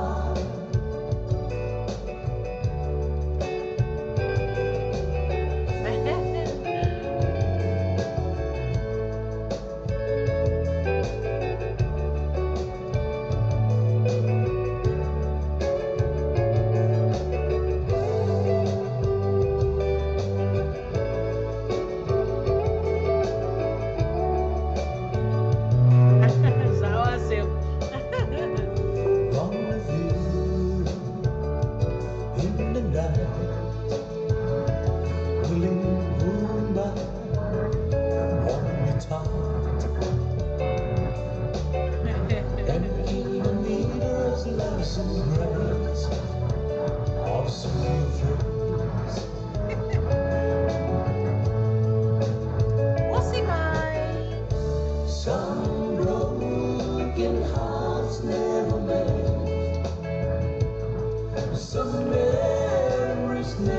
Sawa, Sil. Long with you in the night, willing moving by, want me tight, and even meters love's embrace, I'll see your face. What's it mine? Some broken hearts never made. Some memories never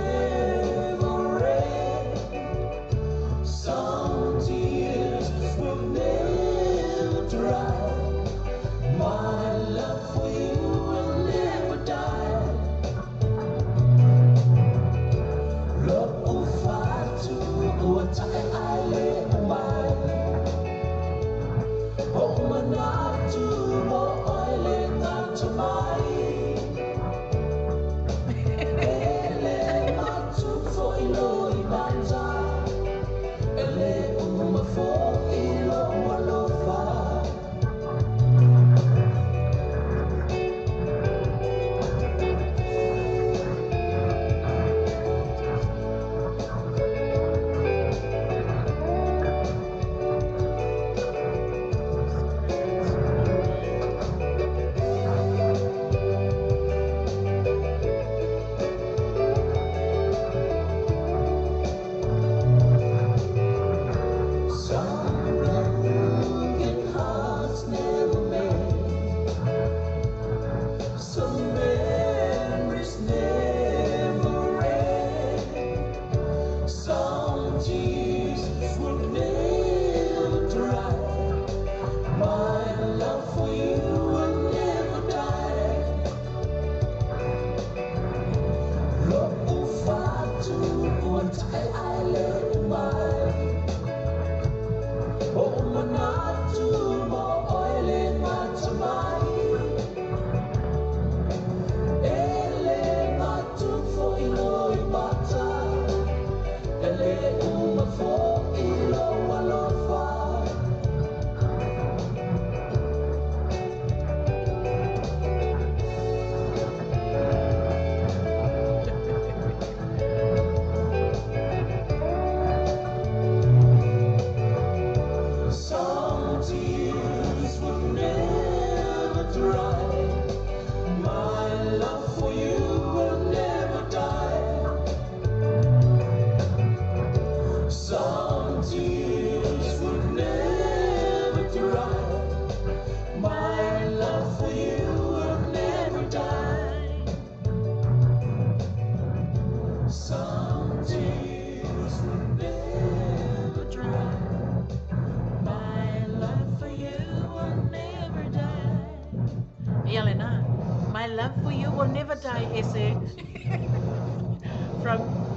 tai ese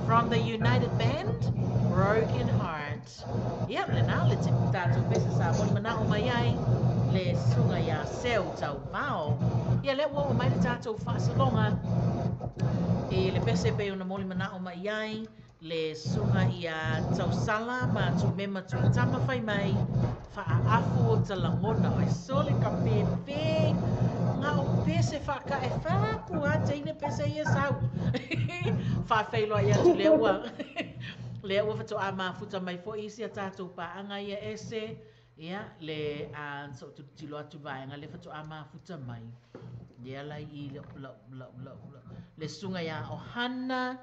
from the United Band, Broken Heart. Yep, le nā le te tātou pese sa moli mana o mai ai, le sunga ia seu tau vao. Ia le ua o mai le tātou whaasalonga, e le pese pe una moli mana o mai ai, le sunga ia tau sala ma tu mema tu tama whai mai, wha afu o talangona o e sole ka pepe, ngā o pese whaka e whaku a teine pese ia sau. Wha whailoa ia tu lea ua. Lea ua whato a mafuta mai fo isi a tātou paanga ia ese, ia le a so tu tilo atu vaenga le whato a mafuta mai. Ia lai I le sunga ia o hana,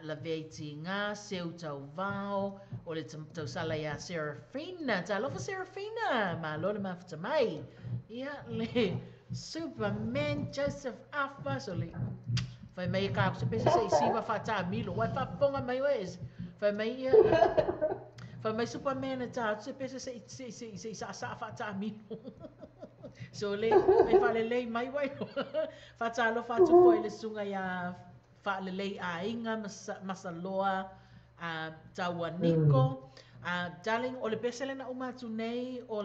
la veiti ngā seu tau vao, o le tau sala ia Serafina, ta lofa Serafina, ma lo le mafuta mai. Ia le Superman Joseph Alpha, so le fai mai ka se pese se siwa fata milo, wai fa ponga mai wes. Fai mai fai mai Superman ta se pese se sa fata milo. So le mai fa le mai wai. Fata lo fatu foi le sunga ya fa le a inga masaloa tawaniko. Darling, o le pese le na umatu nei o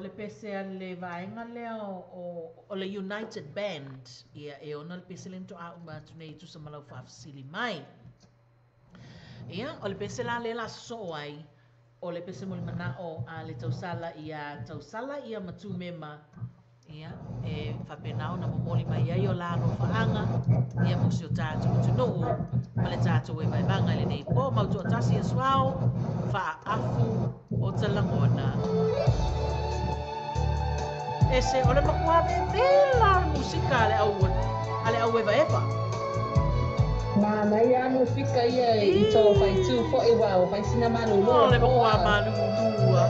le pese le vaenga lea o le United Band. Ia e ona le pese le nto a umatu nei tu sa malau whaafasili mai. Ia, o le pese la le la so ai, o le pese moli mana o a le tausala ia matu mema. Ia, e whapenao na momoli mai ai o la no whaanga. Ia mosi o tātu o tunuu, ma le tātu e vaivanga le nei po, mautu o tasi e swao, wha afu o talangona. Ese ole makua vela musika ale au eva. Ma mai ya musika ia I to fai tu fo e wa fai sina manu lo. Ole makua manu dua.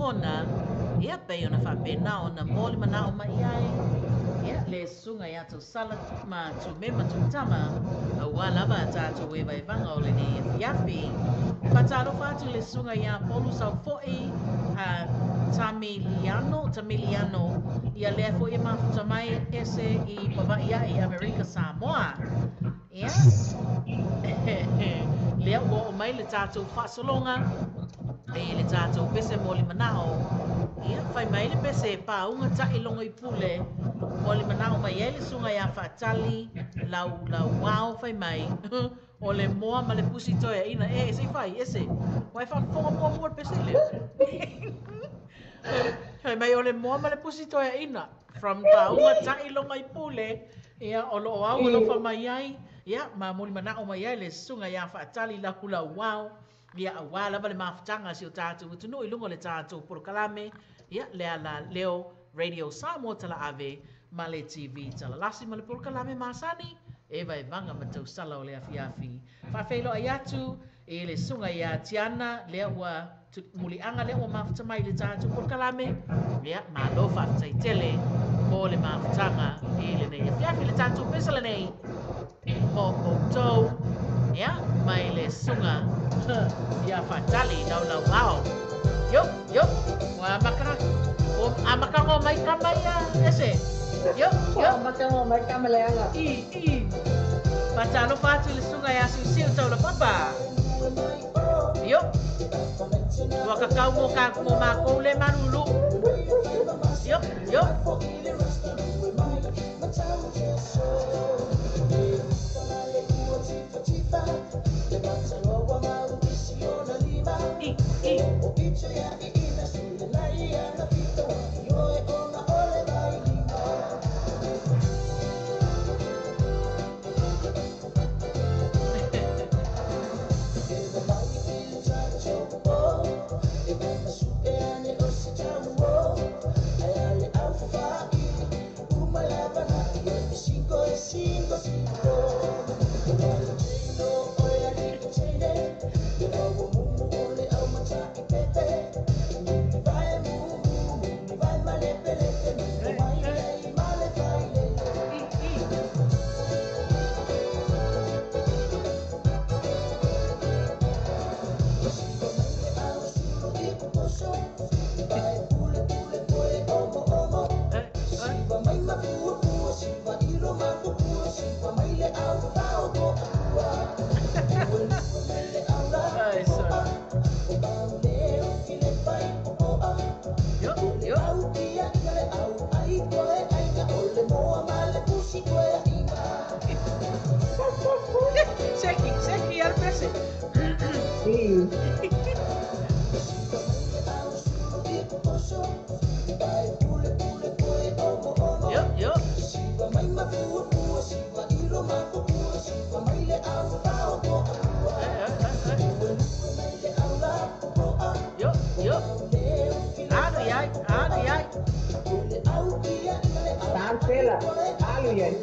ona, ia pe ona whapena ona mōli mana o mai ai. Ia le sunga ia tau sala ma tu me ma tu tama, a wala tātou e vai vanga o le ne fiafi. Whataro whātu le sunga ia polu sau fo'i a Tamiliano, ia lea fo'i mafuta mai ese I pawai ai Amerika Samoa. Ia, lea ua o mai le tātou whasolonga, e le tātou pese mōli manao. Ia, whai mai le pese pāunga tai longa I pule, mōli manao mai e le sunga ia whaatali, lau wao whai mai. O le moa ma le pusi toia ina ese fai ese wai fa fonga mo pese le hai mai o le moa ma le pusi toia ina from taunga tai longa I pule ia o lo au lo fa mai ai ia ma moli mana o mai ai le sunga ia fa tali la kula wow ia awala vale mafutanga si o tatu tunu I lungo le tatu por kalame ia le ala leo radio Samoa tala ave ma le TV tala lasi ma le por kalame masani e vai vanga matau sala o le afiafi. Whawhelo ai atu e le sunga ia tiana lea ua mulianga lea ua mafuta mai le tātu por kalame lea malo whaftai tele mo le mafutanga e le nei afiafi le tātu pesala nei mo koutou ia mai le sunga ia whatali lau wao. Yo, wa makara o amakango mai kamaya ese. Yo, Makango mai kamaleanga. Patalo fatu le sunga ya siu tau la papa. Yo. Wa kakau mo ka mo ma ko le manulu. Yo. Seki ar pese. Yo. Yo. Anu yai. Tantela, alu yai.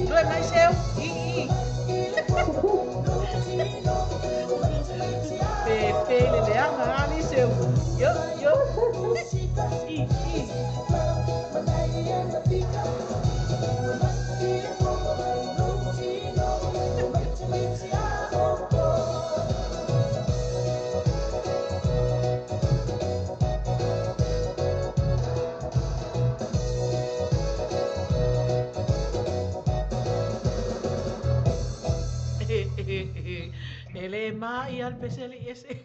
Rồi mai sale. Pepe le leanga ani sale. Yo. mai al peseli ese.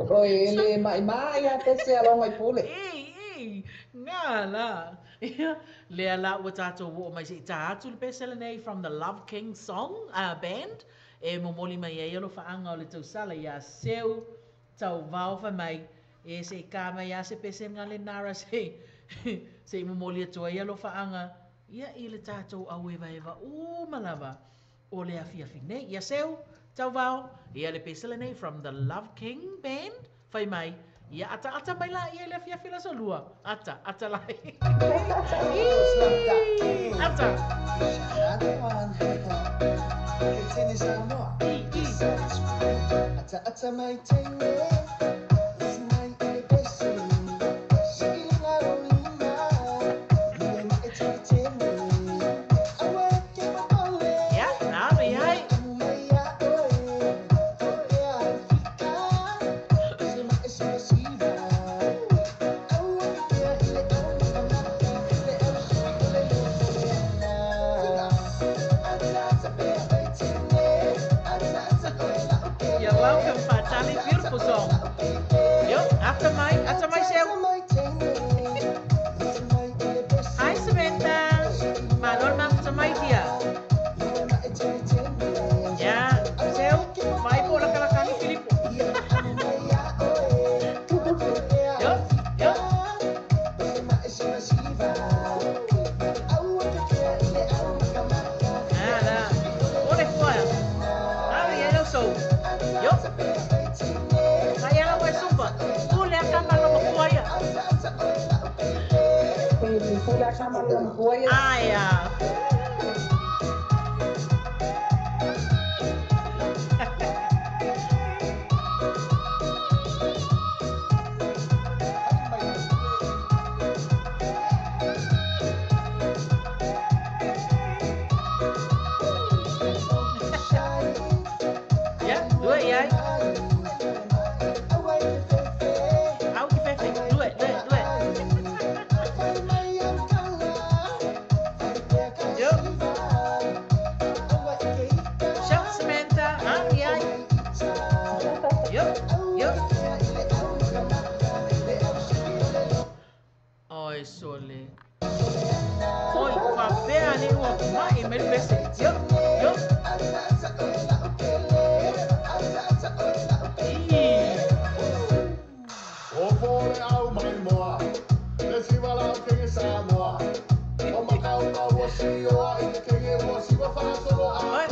Oi, ele mai a pese along ai pule. Ngala. Le ala wa tato wo mai si tato le pesele nei from the Love King song band. E momoli mai e lo faanga o le tau sala ia seu tau vau fa mai e se ka mai ia se pese ngale nara se se momoli atua ia lo faanga ia i le tato au eva eva malava o le afiafi nei ia seu tau vau ia le pesele nei from the Love King band fai mai ia ata mai la ia le afiafi la solua ata lai ata Ata mai tene, mai ele pese, shiki la rolina, le mai tene, awe ke mole. Ya, na me ai. You're welcome, Fatali. Beautiful song. Yo, after my show. Hi, Samantha. Malon after my dia. Ya, show. Mai po la kala kali Filipo. Yo. Ala. Ore kuya. Ari yelo so. Yo. Kaya la wa sumba. Ule akama lo kuya. Pula kama lang kuya. Aya. Ya, dua ya. Au ki fefe. Dua. Yo. Shout Samantha. Ya. Yo. Oi, sole. Oi, papel ali o mai me pese. Yo. O pole au mai moa, le siwa la ke Samoa. O makau ma wasi o ai ke wasi wa fa solo a. Oi.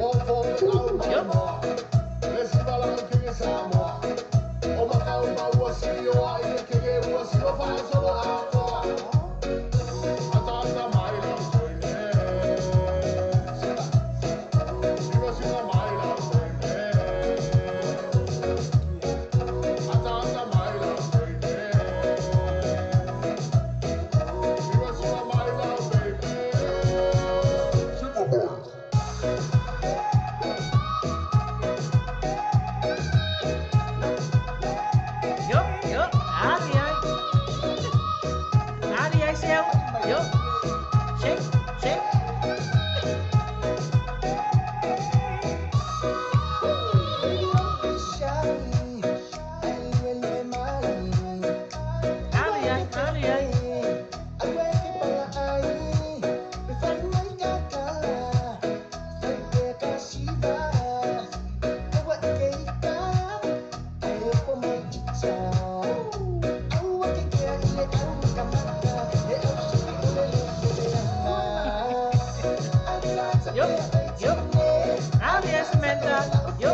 O pole au mai moa, le siwa la ke Samoa. O makau ma wasi o ai ke wasi wa fa solo a. Atasa mai la koine. Siwa mai la koine. Atasa mai la koine. Siwa mai la baby. Superboy. Yo. Ari ai seu. Yo. Shake. Ari ai. Yo. Ari ai Samantha. Yo.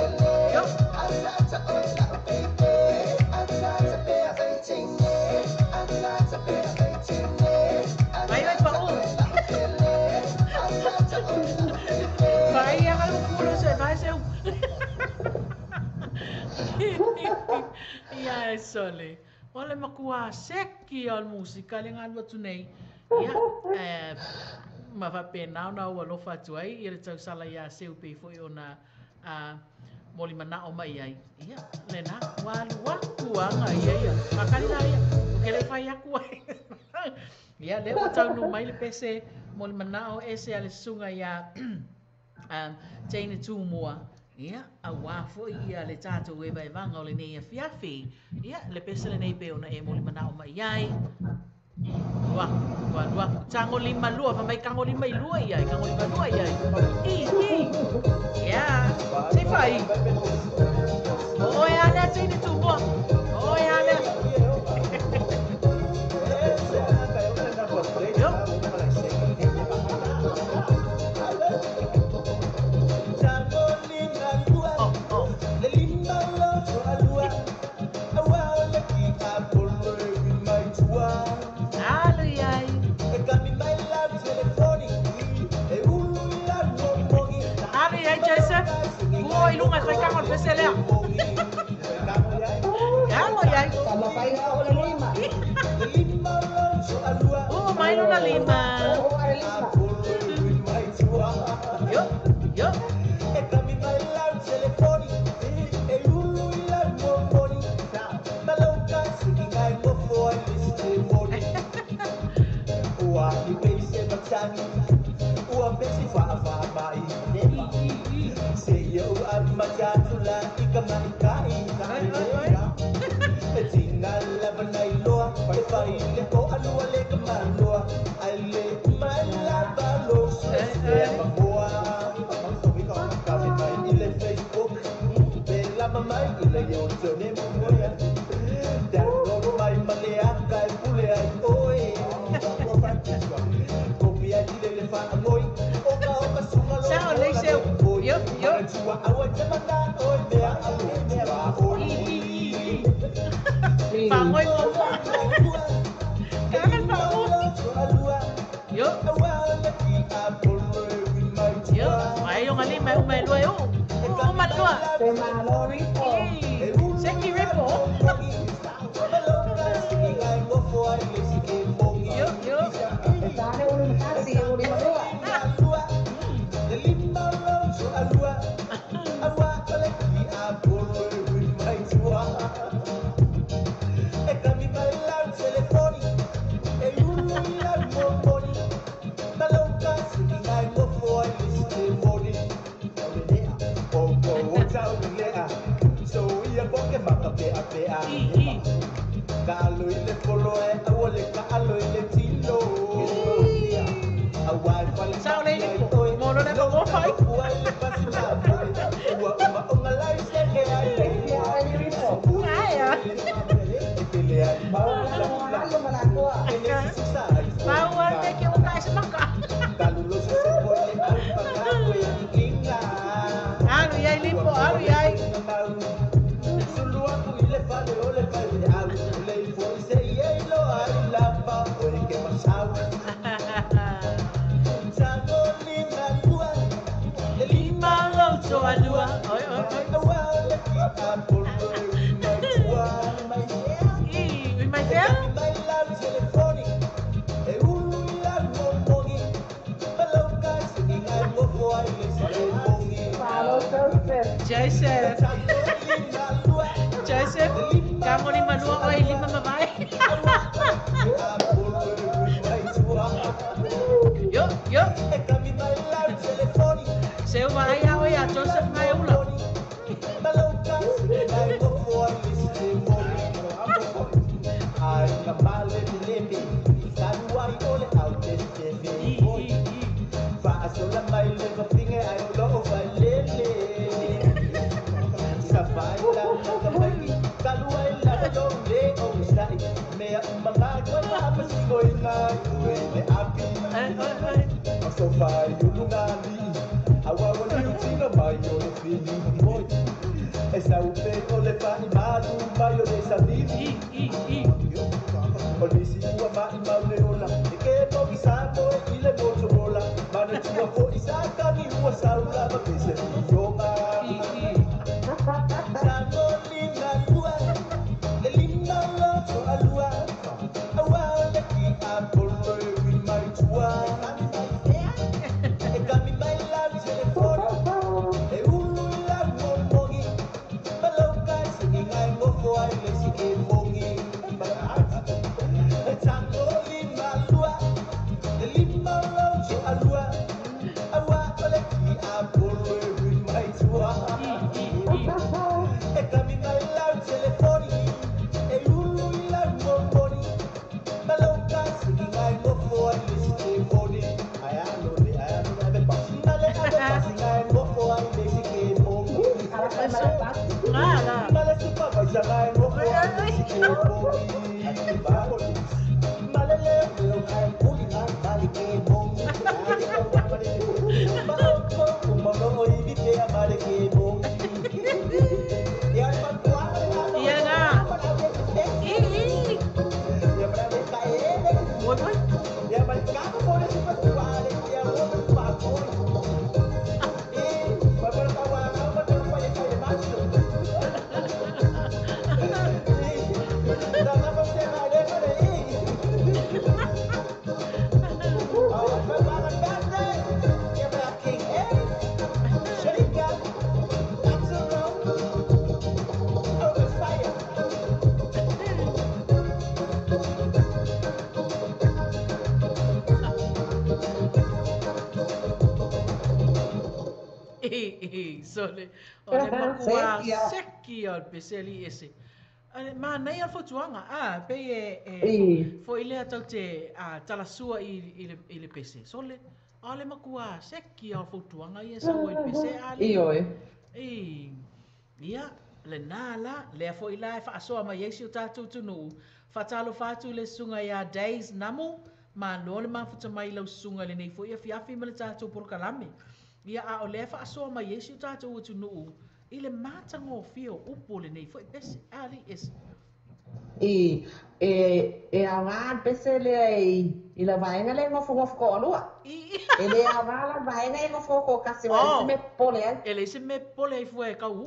Vai pa un. Vai yang kalau pulo sa vai seu. Ya sole. Ole makua seki al musika le ngal watu nei. Ya ma fa pena na wa lo fa tuai i tau sala ya seu pe fo ona moli mana o mai ai. Ya lena wa kuanga ia. Makali na ia. O le fa ya kuai. Ya le o tau no mai le pese moli mana o ese ale sunga ya Taina tu mua Ia, a wafo ia le tātou e vai vanga o le nei a fiafi. Ia, le pesa le nei peo na e mo lima nao mai ai. Lua, lua, tango lima lua, pa mai kango lima i lua iai, kango lima lua iai. Ia, sei fai. O e ale a teine tūpua. O e ale. Oi, lunga kai kangon peselea. Kango yai. Kalau kaya oleh lima. Oh, main na lima. Oh, ada lima. Yo, yo. Pangoy mo po. Kangen pa mo. Yo. Yo. Ay, yung alin, may umaylwa yun. Umatlwa. Pemalo rico. Seki ripo. Yo, yo. Sana ulo makasi, ulo madua. Sao đây đi? Ngồi nó đang có phải. Ai à? Mau anh kêu tay sẽ mắc cả. Anu yai limpo, anu yai. Alua, oi, oi, oi. Ih, mas é? Joseph, Joseph, kamu ni malua oi lima mamai. Yo, yo. Seu vai oi a Joseph mai ulo. So far, you look at me. I want you to think about your feeling, boy. Esa upe ole pa imadu mayo de sabibi. Polisi wa ma imaude ola. Ike no bisamo ile moto ola. Mana tua fo isaka ni wa saula ba pese yoma. Sango linda tua. Le linda lo to alua. Awa le ki apolo with my tua. Alua, awa, oleki, apolo, with my tua. Ngala. Mala supervisor ay mo ko si Kefo at ibago. Mala level ay puli ang balikebo. Ay ko mali. Maloko kumalo ibig kaya balikebo. Yan pagkuha na. Iya nga. Ya para tayo. Boy. Ya magkano mo na si pagkuha ya mo pagkuha. Sole. Ole makua seki al peseli ese. Ale ma nei al fotuanga pe fo ile ataute tala sua i le pese. Sole. Ale makua seki al fotuanga ia sa o pese ale. Ia le nala le fo ila fa so ma yesu tatu tunu. Fatalo fatu le sunga ya days namu ma lole ma futa mai lo sunga le nei fo ia fiafi ma le tatu por kalame. Ia a o lefa asoa mai Yesu tātou atu nuu. I le mātango fio upo le nei. Foi pese ali esi. E a ngā pese le i la vaenga le ngofu ko alua. E le a ngā la vaenga e ngofu ko kasi wa isi me pole ai. E le isi me pole ai fue ka u.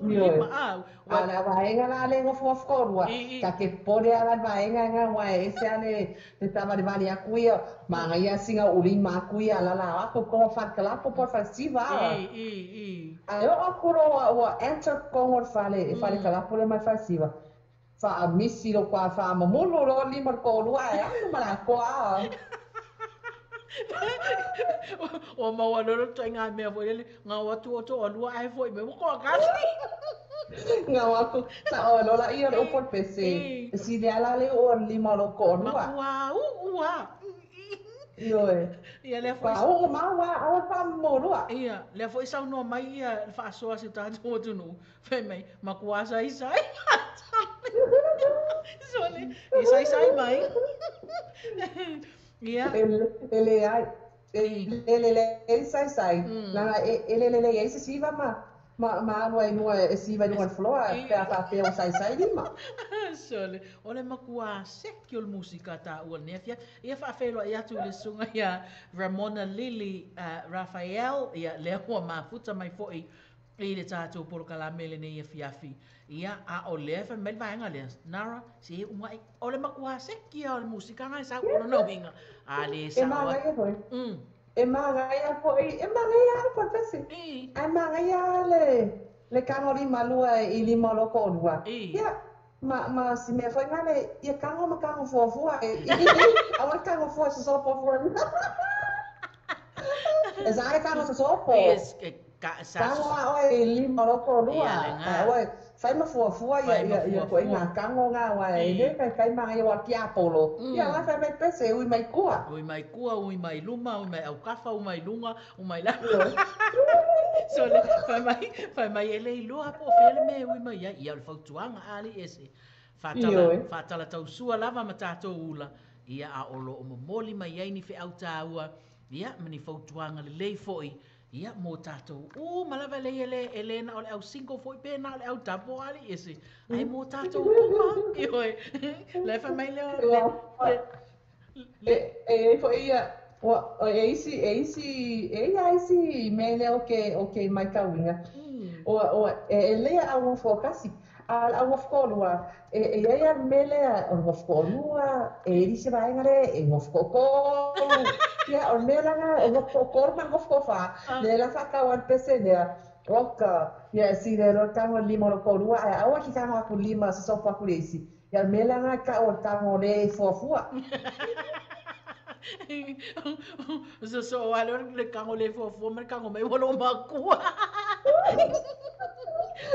A la vaenga la le ngofu ko alua. Ka ke pole a la vaenga ngā wai ese ane te tamari vali a kuia. Ma ngai a singa uri ma kuia la la ako ko whakalapo por festival. Ai o akuro wa enter kongor fale kalapo le mai festival. Fa a misi lo kwa fa mamulo lo lima ko lua e anu mala ko a. O ma wa lo to nga me vo le nga wa tu o lua ai foi me ko ka. Nga wa ko sa o lo la i o por pese. Si de ala le o lima lo ko lua. Wa. Yo e. Ia le foi. O ma wa o fa mo lua. Ia le foi sa no mai ia fa so si ta tu tu no. Fe mai ma kwa sai. Sole, sai mai. Ia. Ele ai. Ele sai. Na ele esse si va ma no si va no floa pe sai lima. Sole, ole makua sekio musika ta o nefia. Ia fa felo ia tu le sunga ia Ramona Lily Rafael ia le ho ma futa mai foi. I le tātou porokala mele nei e fiafi. Ia a o lea fa mele vaenga lea. Nara, se ungai. O le makua seki a o le musika ngai sa uro no hinga. A le sa ua. E maa ngai a foi. E maa ngai a foi. E maa ngai a foi pesi. E maa ngai a le kango lima lua i lima loko o lua. Ia, ma si mea foi ngale, ia kango ma kango fuafua. Awa kango fua sa sopo fua. E zare kango sa sopo. Kango a oi lima loko lua. Oi, fai ma fuafua ia koe ngā kango ngā wai. Ele kai maa ia wa kia polo. Ia la fai mai pese ui mai kua. Ui mai kua, ui mai luma, ui mai au kafa, ui mai lunga, ui mai la. So le fai mai ele i loa po fele me ui mai ia le fautuanga ali ese. Fatala tau sua lava ma tātou ula. Ia a olo o momoli mai ai ni fe au tāua. Ia mani fautuanga le lei foi. Ia mo tātou. Malawa le ele na ole au single foi pe na ole au tapo ali ese. Ai mo tātou uma. Ioi. Le fa mai le. E foi ia. O eisi mele o mai kauinga. O ele au focasi. Au fkolua. Ia mele au fkolua. Se vai ngare e fkoko. Ia o mele nga o korma ngofa. Le la fa kawan pese dea. Roka. Ia si le ro kango lima lo kolua. Au ki kango aku lima se sofa ku leisi. Ia mele nga ka o kango le fofua. So alor le kango le fofo mer kango mai wolo makua.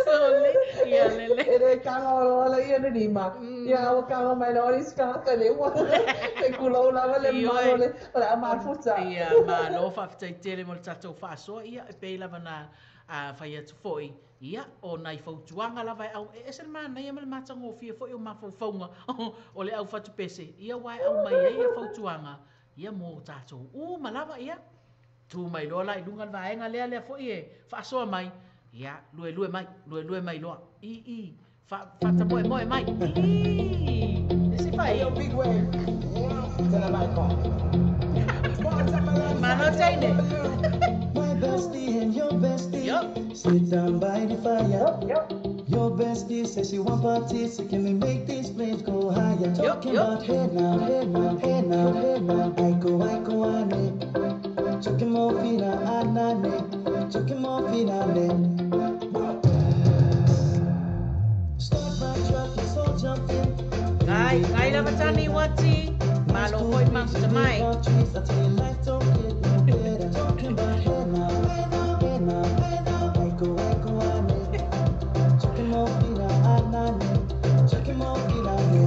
So ia le ele kango lo ia ni ma. Ia o kango mai lo is ka le wa. Te kulo la le ma le para ma futa. Ia ma lo fa tele mo tato fa so ia pe la bana a fa ia tu foi. ia o nai fautuanga lava au e se mana ia mal matango fia fo eu mafaufaunga o le au fatu pese ia wai au mai ia fautuanga ia mo tato malava ia tu mai lola i lunga vaenga lea fo ie fa so mai ia lue mai loa i fa moe mai i se fai Yo, big wave. Tell him I come. Mano taine My bestie and your bestie Yup. sit down by the fire. Yup. Your bestie says she want parties, so can we make this place go higher? Talking yup. about hey now, hey now, hey now, hey now. I go, ane. Talking more fina, anane. Talking more fina, ne. Start my truck, let's all jump in. Ngai lava tani wati malo koi mang sa mai I tell you life don't get no better. Talking about hey now, hey now, hey now, hey now. I go, ane. Talking more fina, anane. Talking more fina, ne.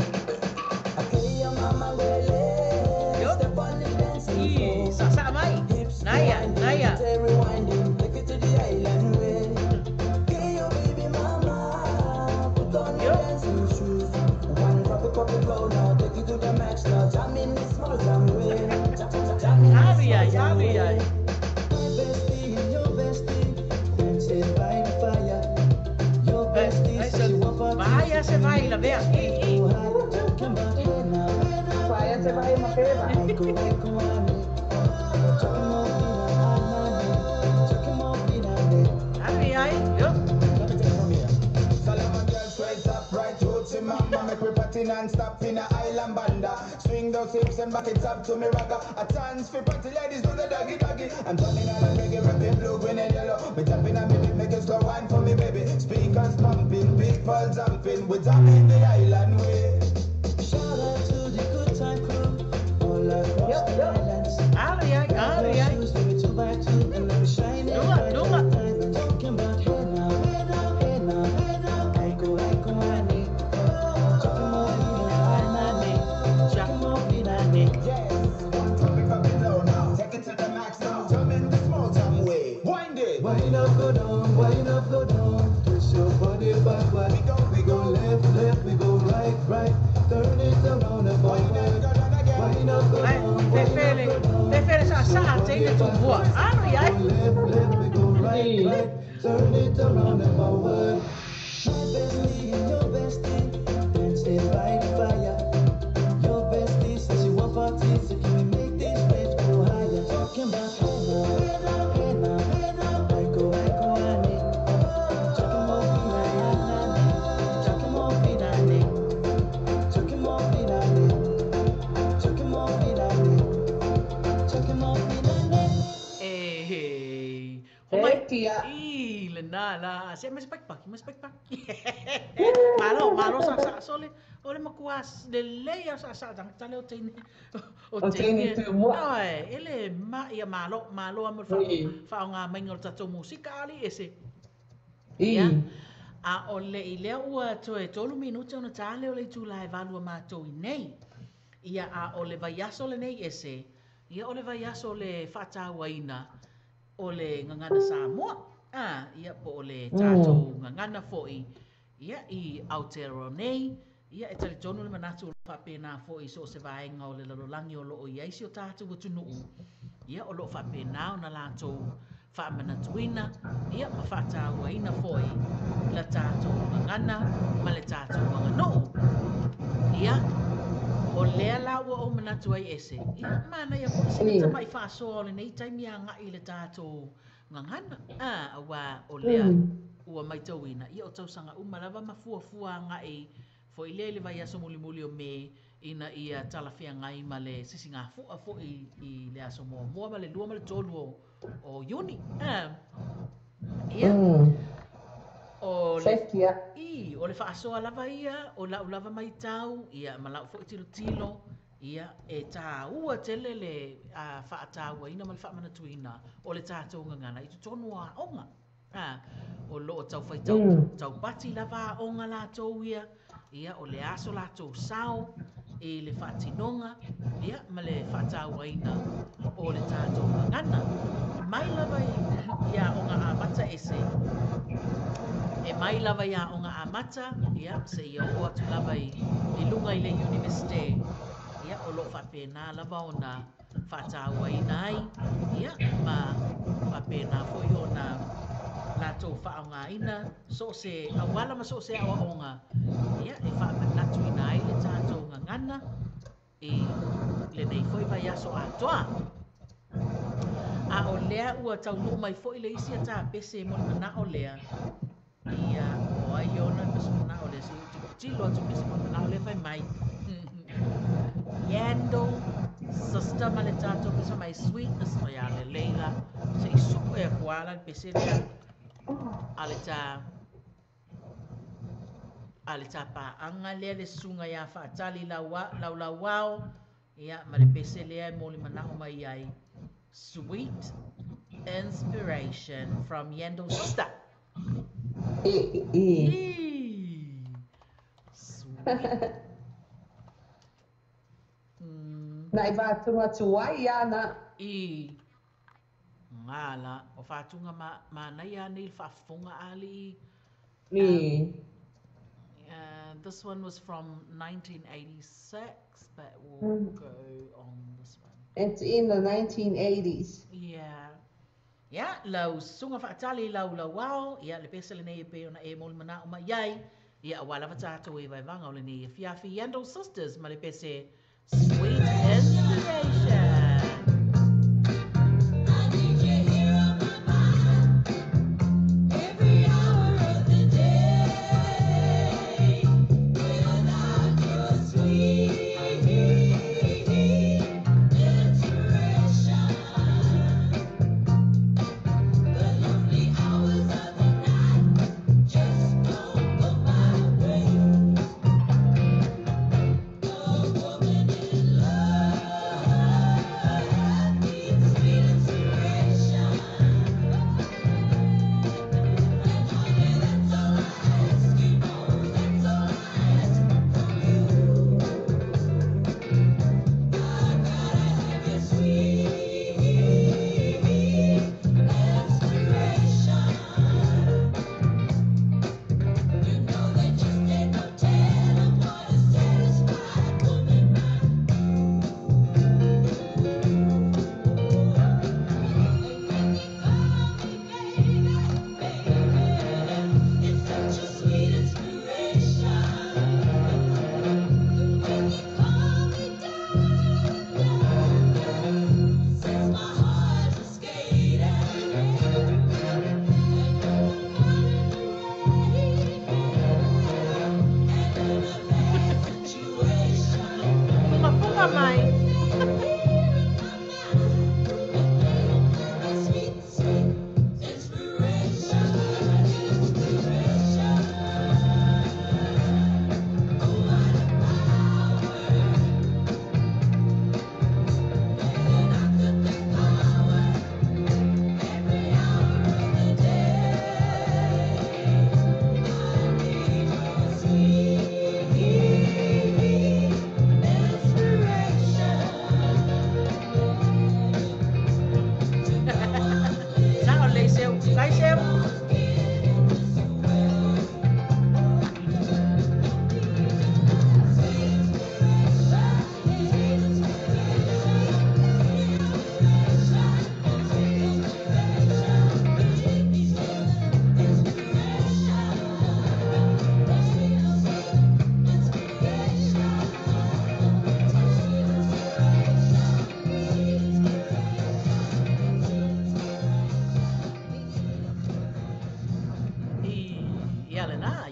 I tell your mama, Yup. step on the dancing i floor. sa mai naya Rewinding, take it to the island way. Get your baby mama, put on your Yup. dancing shoes. One drop it low now, take it to the max now. Jam in the small jam way. Jam in the Abi ai small jam way. ai My bestie and your bestie, dancing by the fire. Your bestie ai says you want parties. vai se vai la ver Go higher, talking about hey now, hey now. Vaya se vai mapeva. I go, ane. Talking more fina, anane. Talking more fina, ne. abi ai yo Let me take it from here. Salama girl, straight up, right roots in mama. Make we party non-stop in a island banda. Swing those hips and back it up to me ragga. A dance for party ladies do the doggy doggy. I'm turning on a reggae, rapping blue, green and yellow. Me tapping on me beat, make it slow wine for me baby. Speakers pumping, people jumping. We jumping the island way. Shout out to the good time crew all across Yup, the yup. islands. abi ai Shoes, give me 2x2 and let me shine it Dunga, right dunga. all the time. I'm talking about hey now, hey now, hey now, hey now. I go, ane. Talking more fina, anane. Talking more fina, ne. Yes, one drop it up and low now. Take it to the max now. Jump in the small jam way. Wind it. Wind up, go down, wind up, go down. Twist your body backward. We go left, we go right. Turn it around and forward. Wind up, go ai down, te wind up, go down. fele sa te tu bua abi ai Left, we go right. Turn it around and forward. My bestie and your bestie dancing by the fire. Your bestie says you want parties, so can we make this place go higher? Talking about hey now, hey now, hey now, hey now. I go, ane. Talking more fina, anane. Talking more fina, ne. Talking more fina, ne. Talking more fina, ne. Talking more fina, ne. Homai Kia. i le la se mas pak malo sa sole ole makuas le leia sa dang tale o teine O teine tu mua. ai ele ia malo am fa nga mai ngol tato musika ali ese I. a ole i lea ua toe tolu minuta ona tale ole tu lai valua matou i nei ia a ole vaiaso le nei ese ia ole vaiaso le fatawaina ole ngangana Samoa ia po ole tatou ngangana foi ia i Aotearoa nei ia e tali tonu le manatu o whapena foi so se vaenga o le lalolangi o loo ia isi o tatou o tunuu ia o loo whapena o na latou whaamanatuina ia ma whatawaina foi la tatou ngangana ma le tatou ngangano ia o lea la ua o manatu ai ese ia mana ia po sina mai whaasoa o le nei taimi a ngai le tatou ngangana awa o lea ua mai tauina ia o tausanga umalava mafuafua ngai fo i lea le vai aso muli o me ina ia talawhia ngai ma le sisinga fua fo i le aso mua ma le lua ma le tolu o Iuni ia o le Safety. I, o le whaasoa lava ia, o lau lava mai tau, ia ma lau fo i tilo, ia e tā ua tele le whaataua ina ma le whaamana tuina, o le tātou ngangana, i tu tonu a onga. O loo tau whai tau pati lava a onga la tau ia o le aso la tau sao, e le whātinonga, ia, ma le whātāwaina o le tātou ngana. Mai lava ia o ngā amata ese. E mai lava ia o ngā amata, ia, se ia o atu lava i lunga i le universite, ia, o lo whapena lava o nā whātāwaina ai, ia, ma whapena foi o nā lātou whaongaina, so se awala ma so se awaonga, ia, e whamanatu ina ai le tātou ngana, e le nei foi vai aso atoa. A o lea ua tau nuu mai foi le isi a tā pese mo mana o lea, ia, o ai ona pese mana o lea, si tilo atu pese mo mana o lea fai mai. Yandel, sister ma le tātou pese mai sweetness o ia le leila, se i suko e kuala pese lea, ale tā paanga lea le sunga ia whaatali lau wao, ia ma le pese lea mo le mana o mai ai. Sweet inspiration from Yandel sister. Sweet. Nai wātunga tuai ana. Ngala, o whātunga mānai ani whafunga ali. This one was from 1986, but we'll go on this one. It's in the 1980s. Yeah. Yeah, lau sunga whaatali lau wao, ia le pesa le nei pe ona e mol mana o mai iai, ia wala watato e vai vanga o le nei fiafi Yandel sisters ma le pese Sweet Inspiration.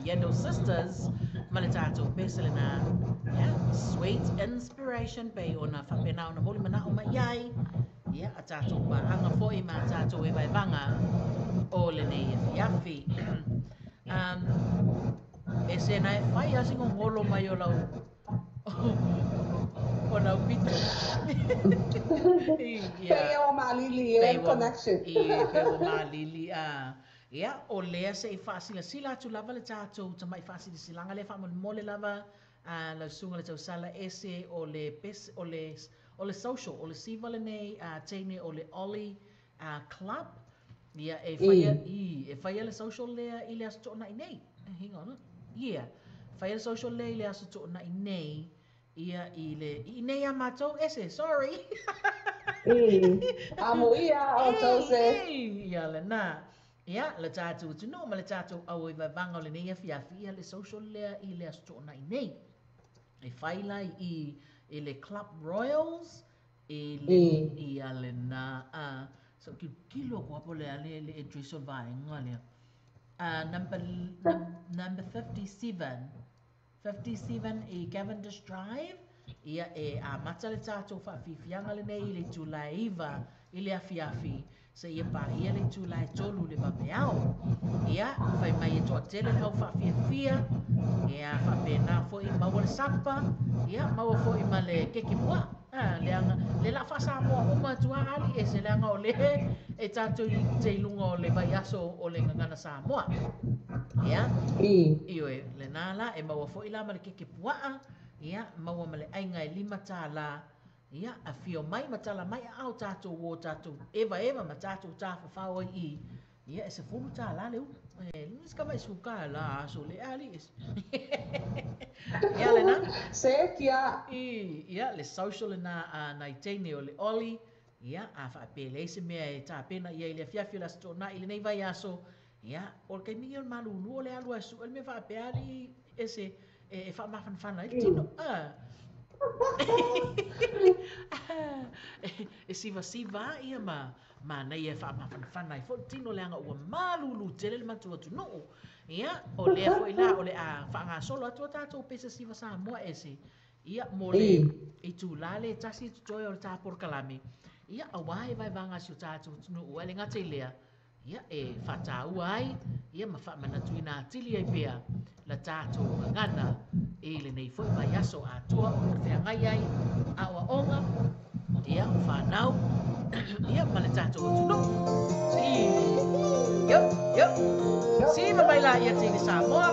Yandel sisters malatato peselena Sweet Inspiration pe ona whapena ona moli mana o mai iai ia a tātou pa anga foi ma tātou e vai vanga o le nei e fiafi e se nai whai asingo ngolo mai o lau o nau pita Pei o malili e connection Pei o malili ia o lea se i whaasila sila atu lava le tātou ta mai whaasila silanga le whamole mole lava la sunga le tau sala ese o le pes o le social o le siva le nei teine o le Oli club ia e whaia le social lea I le aso tōna I nei hang on ia whaia le social lea I le aso tōna I nei ia I nei a mātou ese sorry amo ia o tau se ia le nā ia le tātou tunu ma le tātou au I vanga o le nei a fiafi ia le social lea I le aso tōna I nei e whailai I le Club Royals ia le nā so kilo guapo le ale le Idris Vaenga le number 57 e Cavendish Drive ia e a mata le tātou whaafifianga le nei I le tulaiva I le afiafi sa ia pa ia le tulai tolu le mameao ia whai mai e toa tele le au whaafiafia ia whapena fo I maua le sapa ia maua fo I ma le keke mua le la whasa moa uma tua ali e se leanga o le e tātou I te ilunga o le vai aso o le ngangana Samoa ia Iyo e le nala e maua fo I la ma le keke pua ia maua ma le ainga e 5 tāla ia a fio mai matala mai au tātou o tātou eva ma tātou tāwha whaua I ia e se fulu tāla leu Nis ka mai suka la so le ali ia le na se kia ia le social na na teine o le Oli ia a fa pele se me e ta pena ia ile fiafi la sto na ile nei vai aso ia o ke mi el malu no le alu asu el me fa pe ali ese e fa ma fan il tino e si va ia ma nei e fa ma fan ai fo tino le anga o malu lu tele le matu tu no ia o le fo ila o le a fa nga solo atu tato pese si va sa mo ese ia mo le e tu la le tasi tu toi o ta por kalami ia a wai vai vanga si tato tu no le ngate lea ia e fa ta uai ia ma fa mana tuina tili ai pea la tato ngana e le nei fo vai aso a tua o fe ngai ai a wa onga ia fa nau ia ma le tato tu no yo si ma baila ia tini Samoa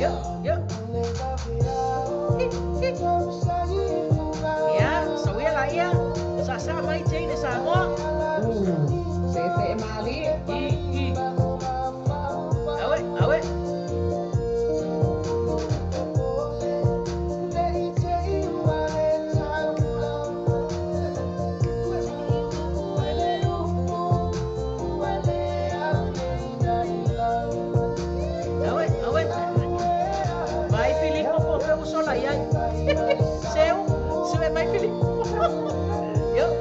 yo ia so ia la ia sa mai tini Samoa se mali awe vai Filippo po sola ia seu mai Filippo yo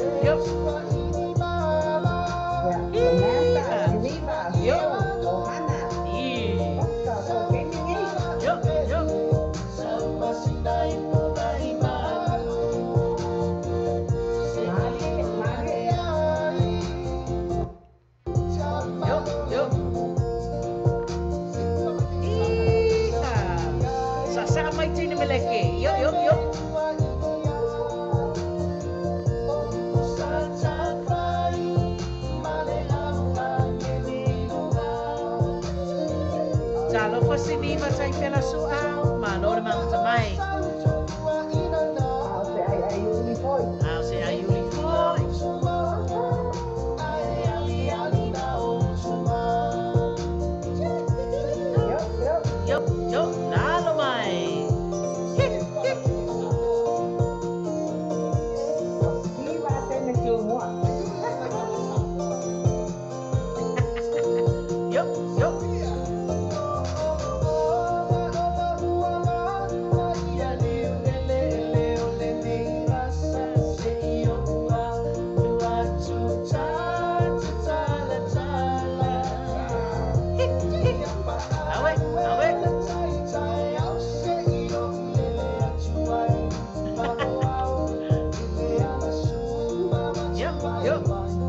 sa mai tini meleke yo Jalo pa sini masay pela suaw malor mang tamay Ao se ayuli foy yo lalo mai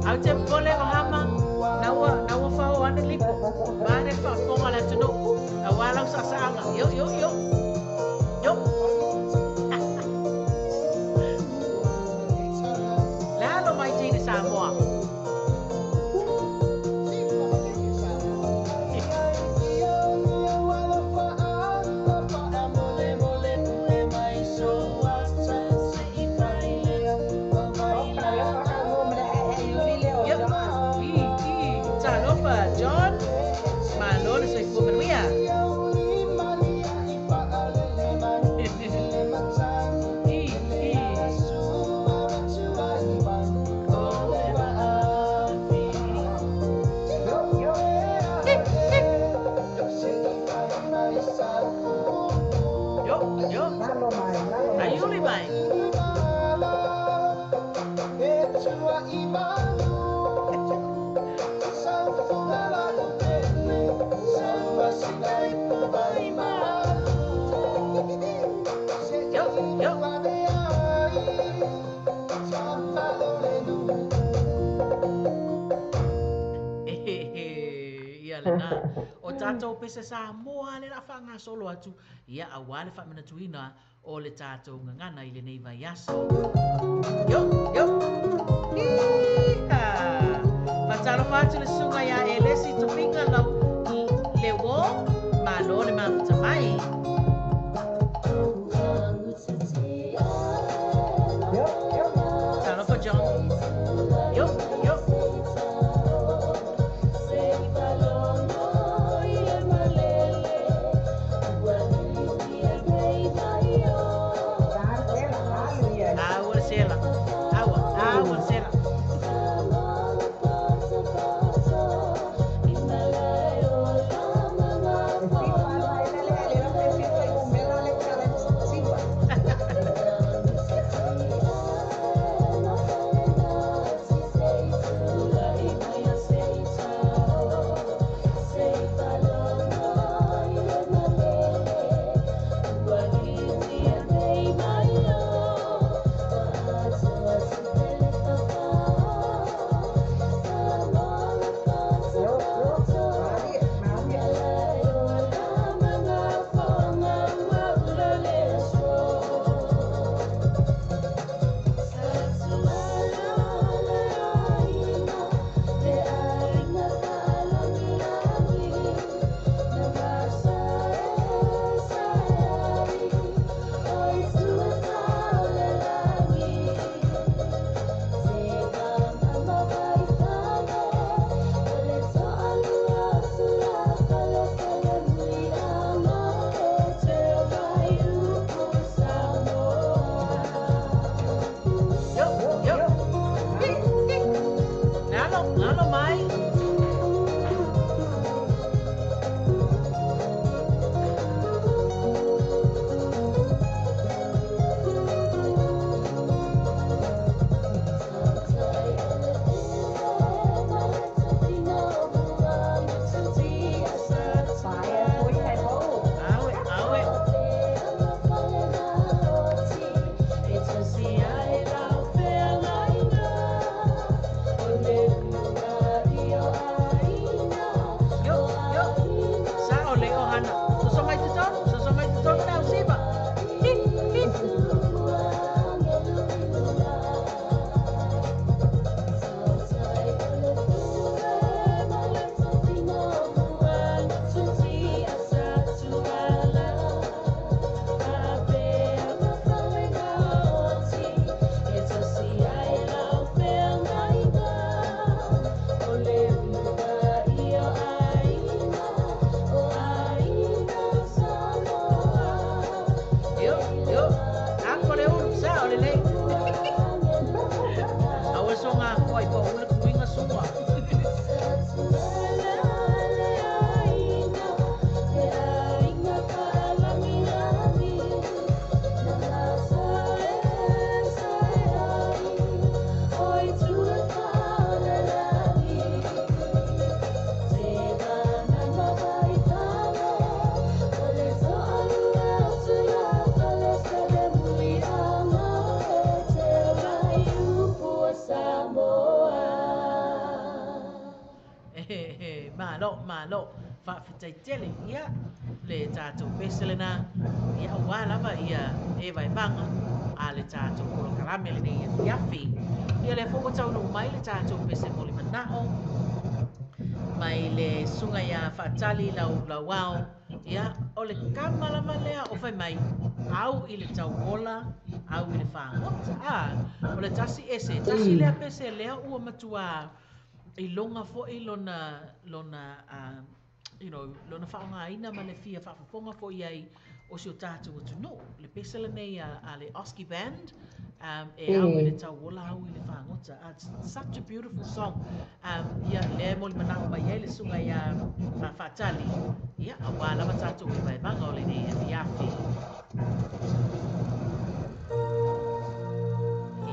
Au te pole o hama naua fao ane lipo mane fa fonga la tunu awalau sa saanga yo lalo mai tini Samoa John. Malo le soifua manuia. O tātou pese sa moa le la whanga solo atu ia a wale wha mana tuina o le tātou ngangana i le nei vai aso. Yo, yo! Iha! Pataro whātu le sunga ia e lesi tupinga lau le wo ma lo le mafuta mai. Taro for John. Yo, yo! Malo whawhitai tele ia le tātou peselena ia wālawa ia e vai panga a le tātou koro karame le nei e whiawhi ia le whokotau no mai le tātou pese moli manao mai le sunga ia whaatali lau wao ia o le kamalawa lea o whai mai au i le tau ola au i le whangota o le tasi ese tasi lea pese lea ua matua I longa fo'i lona lona whaongaina ma le fia whaafafonga fo'i ai o si o tātou atu no. Le pesela nei a le Oski Band, e au e le tau wola au i le whaangota. It's such a beautiful song. Ia le mo le manao mai ai le sunga ia whaatali. Ia, a wālama tātou i mai vanga o le nei e fiafi.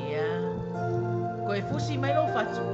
Ia, koe fusi mai lo fatu.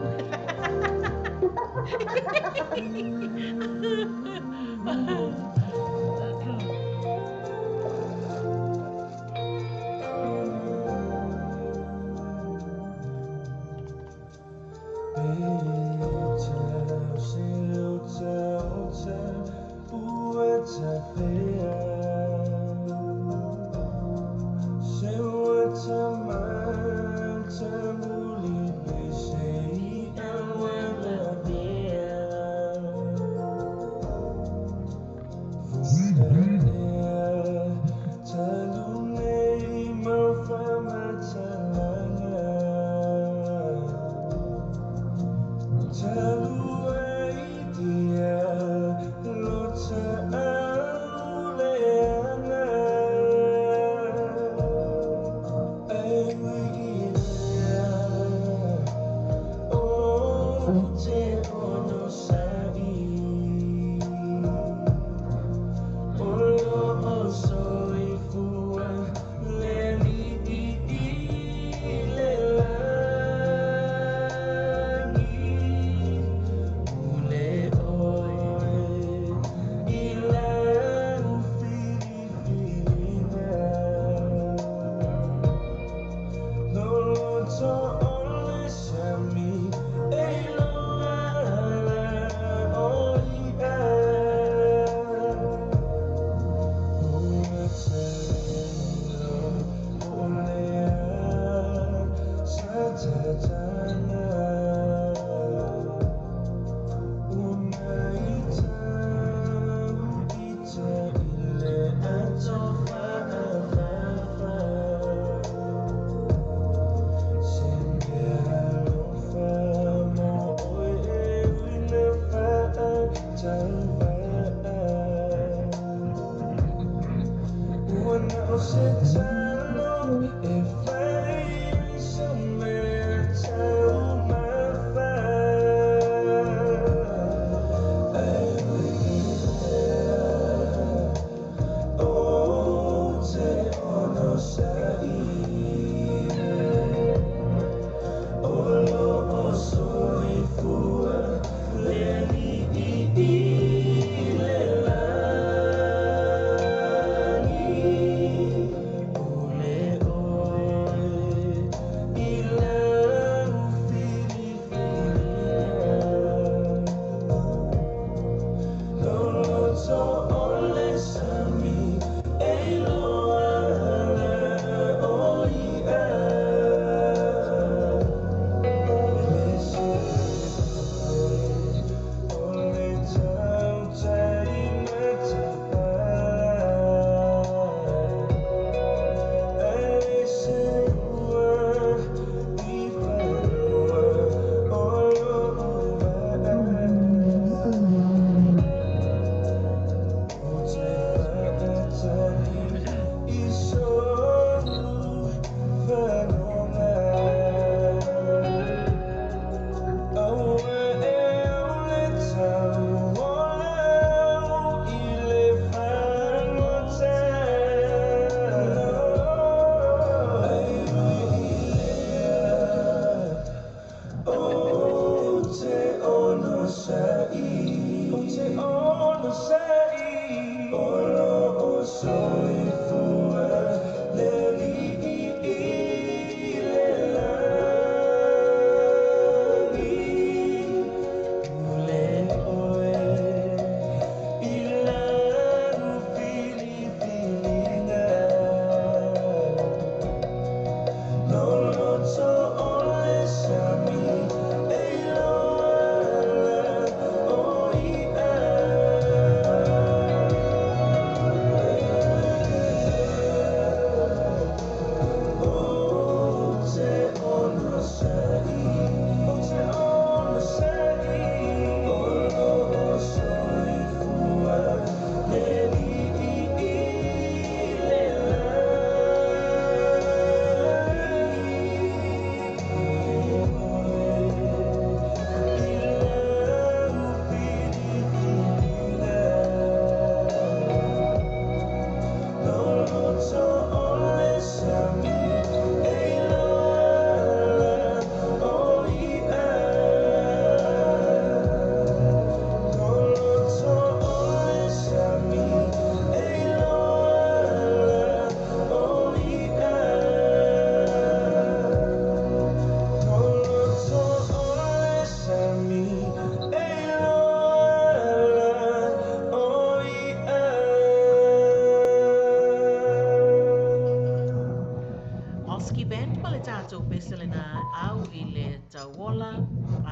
pesele na au i le tauola,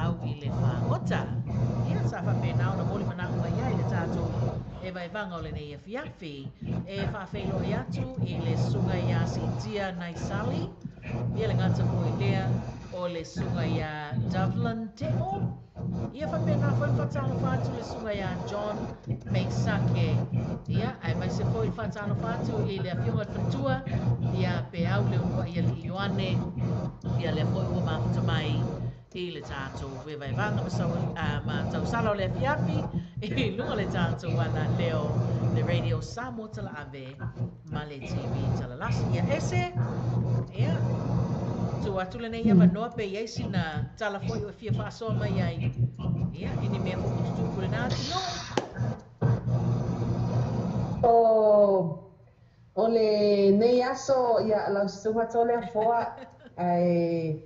au i le whangota. Ia sa whapena o na moli mana ua ia i le tātou e vai vanga o le nei fiafi. E whawhelo i atu i le sunga ia si tia nai sali. Ia le ngata ko i lea o le sunga ia Dublin Teo. Ia whapena foi whatalo whatu le sunga ia John Meisake. Ia, ai mai se foi whatalo whatu i le awhionga whatua. Ia pe au le unua ia li Ioane. Ia le foi ua mafuta mai i le tātou. We vai vanga ma tau sala o le fiafi. I lunga le tātou ana leo le radio Samoa tala ave. Ma le TV tala lasi. Ia ese. Ia. Tu atu le nei ama noa pe iei sina tala foi o fia whaasoa mai ai. Ia, ini mea fukututu kule nā tino. O le nei aso ia lau sunga tole foa ai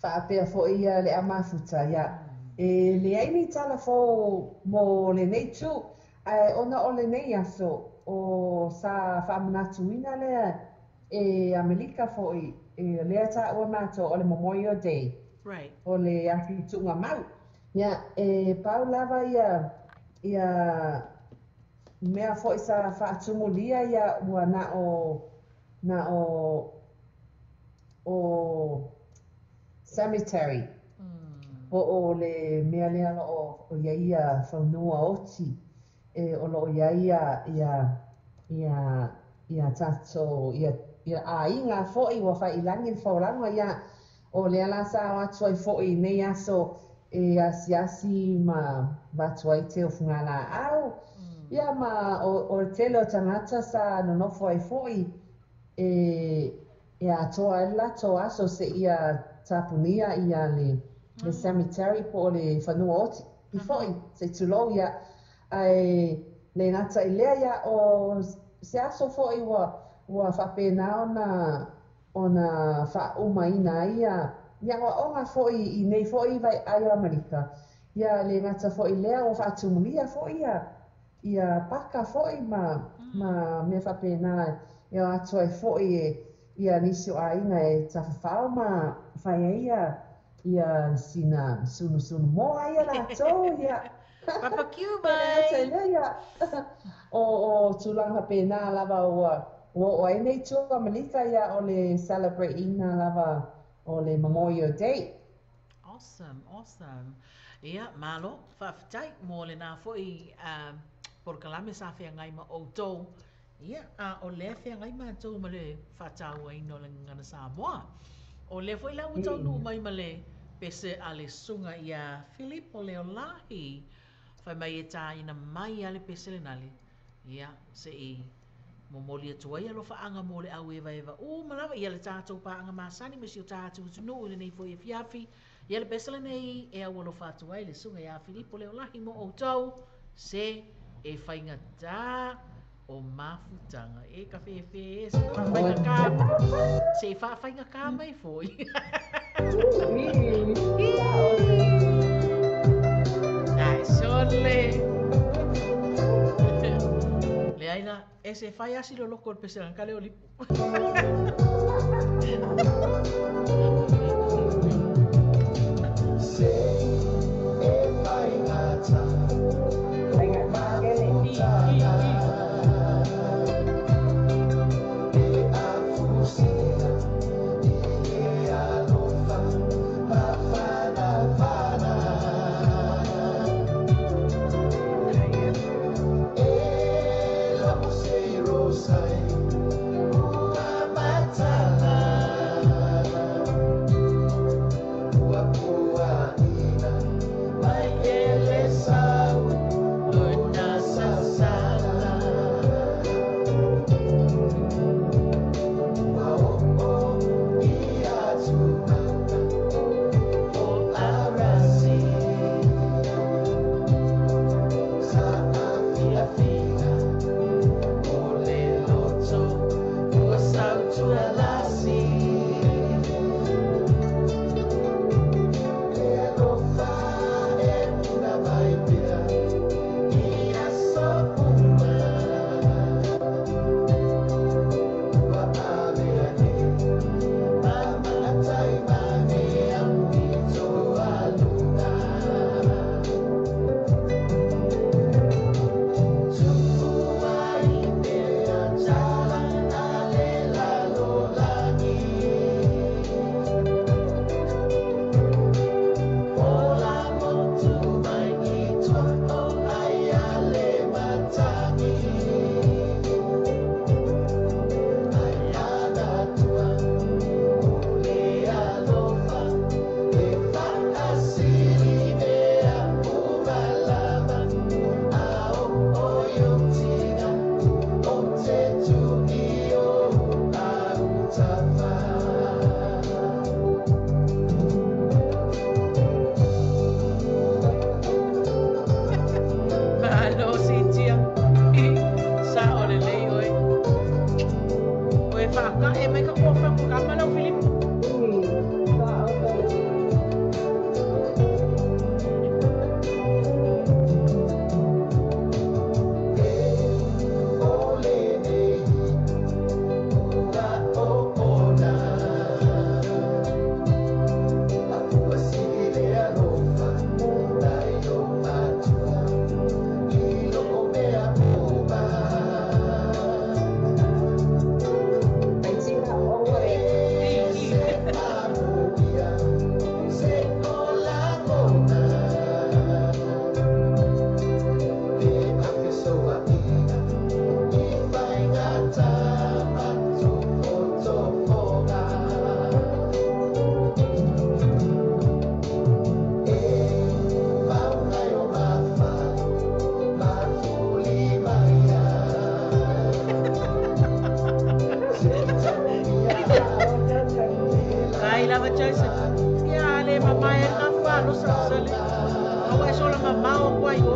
whaapea fo ia le amafuta ia. E le aini tala fo mo le nei tu ai ona o le nei aso o sa whaamanatuina lea e Amerika fo i e lea ta ua mātou o le Memorial Day. Right. O le ahi tunga mau. Ia, e pau lava ia mea fo i sa whaatumulia ia ua na o cemetery. O le mea lea o ia whaunua oti. E o lo ia tato ia a inga fo'i wa fa ilangi faulanga ia o le ala sa wa toi fo'i nei aso e asiasi ma batwai te o fungala au ia ma o tele o tangata sa no no fo'i ia toa la toa aso se ia tapunia ia le cemetery po le whanua oti i fo'i se tulo ia ai le nata ilea ia o se aso fo'i ua whapena ona whaumaina ia wa onga fo'i i nei fo'i vai ai o Amerika. Ia le ngata fo'i lea o whaatumulia fo'i ia paka fo'i ma me whapena ia atoe fo'i ia nisi o ainga e tawhawhao ma whai ia sina sunu moa ia la tō ia. Papa Cuba! O tulanga pena lava o ai nei tu Amerika ia o le celebrate ina lava o le Memorial Day. Awesome. Ia, malo, whawhitai mō le nā fwoi por kalame sa whengai ma outou. Ia, o le whengai ma tau ma le whatau ai no le ngana Samoa. O le fwoi lau tau nu mai ma le pese a le sunga ia Filipo Leolahi. Whai mai e tā ina mai a le pese le nali. Ia, se i momoli atu ai alo whaanga mō le au ewa. Malawa ia le tātou paanga māsani me si o tātou tunu i nei fwoi e fiafi. Ia le pese le nei e au alo whātu ai le sunga ia Filipo Leolahi mo outou. Se e whainga tā o mafutanga. E ka whewhe se whainga kā. Se whainga kā mai fwoi. Ai, sole. Le aina, e se whai asi lo loko o pese ka leo lipu. Se e whainga tā, whainga tā, Ua Joseph. Ia le mama e nga whalo sa sale. Awa e sola mama o kwai o.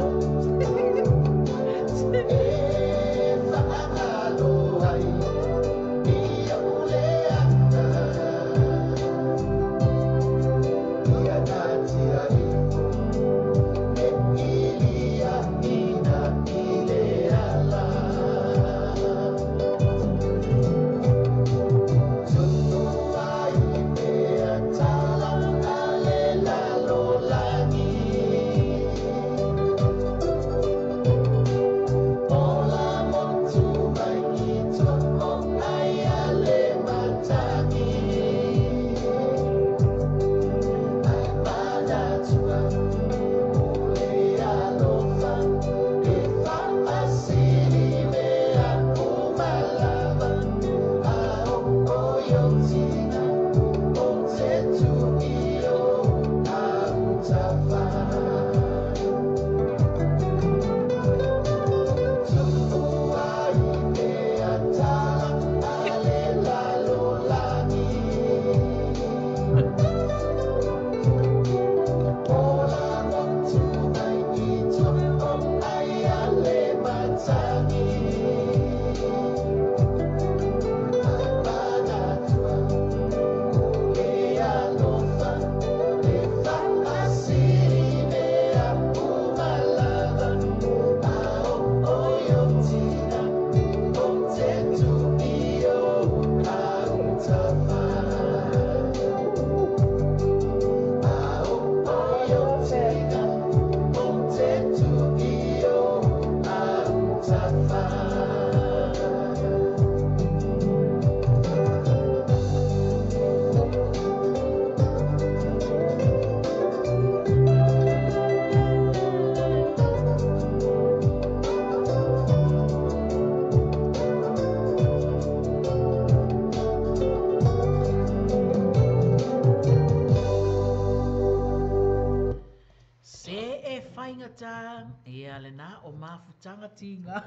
Ia le na o mafutanga tinga.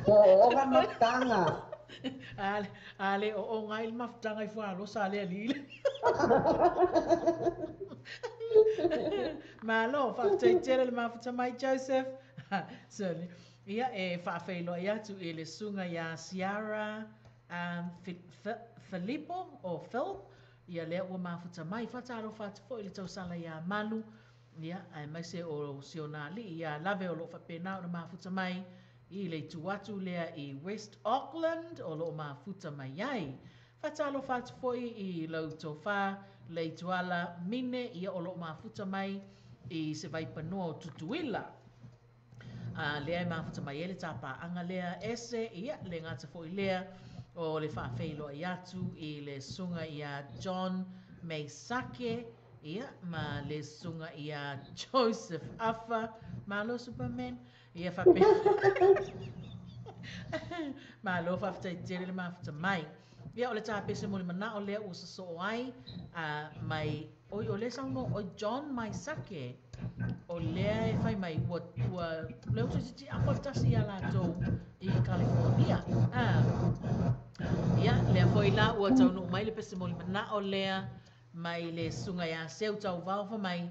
O ka mafutanga. Ale o ngai mafutanga I whalo sa le alile. Malo, whakateitere le mafuta mai Joseph. Sorry. Ia e whawhailo ia tu e le sunga ia Ciara Filippo o Phil. Ia lea ua mafuta mai whataro whatafo I le tausala ia Malu. Ia, ai mai se o sionali ia lave o lo whapena o na mafuta mai I le tuatu lea I West Auckland o lo mafuta mai ai. Whatalo whatafoi I lau tofa le tuala mine ia o lo mafuta mai I se vaipanoa o Tutuila. Lea I mafuta mai ele tapa anga lea ese ia le ngata foi lea o le whawhailo I atu I le sunga ia John Meisake ia ma le sunga ia Joseph Afa ma lo Superman ia whape ma lo whawhaitere le mafuta mai ia o le tāpese mo le mana o lea usa so ai mai o le sauno o John Meisake o lea e whai mai ua leo titi a whatasi a lātou I California ia lea foi la ua taunu mai le pese mo le mana o lea mai le sunga ia seu tau vau mai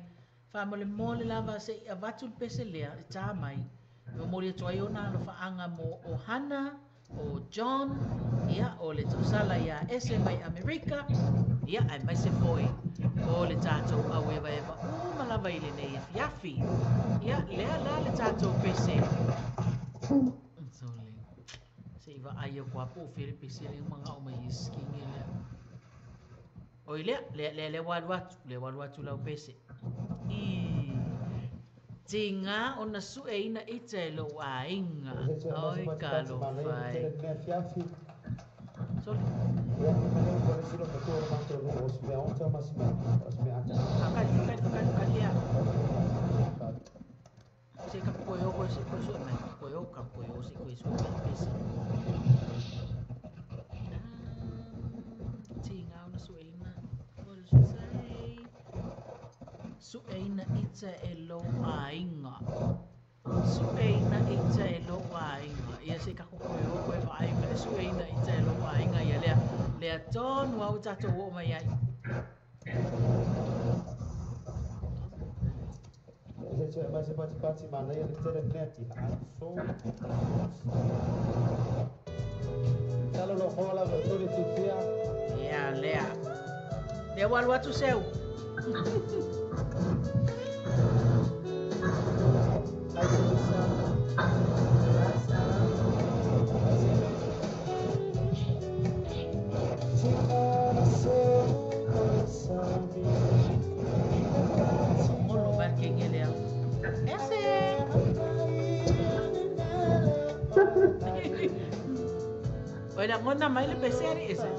fa mole lava se avatu pese lea ta mai mo mole toi ona lo fa anga mo o Hana o John ia o le tosala ia ese mai America ia ai mai se foi o le tatou awe vai o malava ile nei fiafi ia lea la le tatou pese sole se iva ai ko apo fere pese le manga o mai skinge le Oi le walu atu lau pese. Tinga ona sueina I te lo ainga. Oi ka lo fai. Soli. Se ka poyo ko se ko su mai. Poyo ka poyo se ko su pese. Tinga ona sueina. Sueina ita e lo ainga. Sueina ita e lo ainga. Ia se ka koe o koe vai me sueina ita e lo ainga ia lea. Le aton wa utato wo mai ai. Saya masih pati mana yang kita lihat di so. Kalau lo hola betul itu dia. Ya, lea. Le wal watu seu. Molo barking ele. Ese. Olha, ngona mai le peseri ese.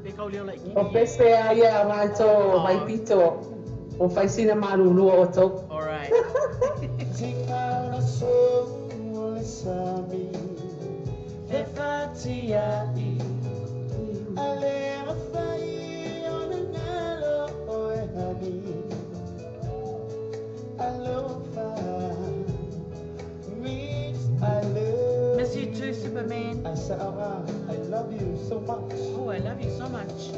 Pe kaulio lai. O pese ai a rato mai pito. O fai sina marulu o to. All right. Miss you too, Superman. Sarah, I love you so much. Oh, I love you so much.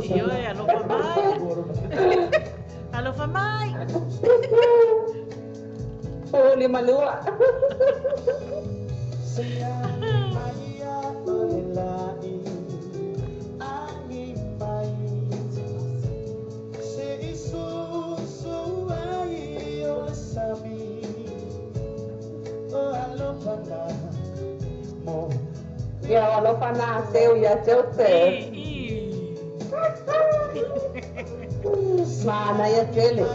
Io allo fa mai. Allo fa mai. Oh, lima lua. Ya, allo fa na seu ya seu seu. Mana ya tele.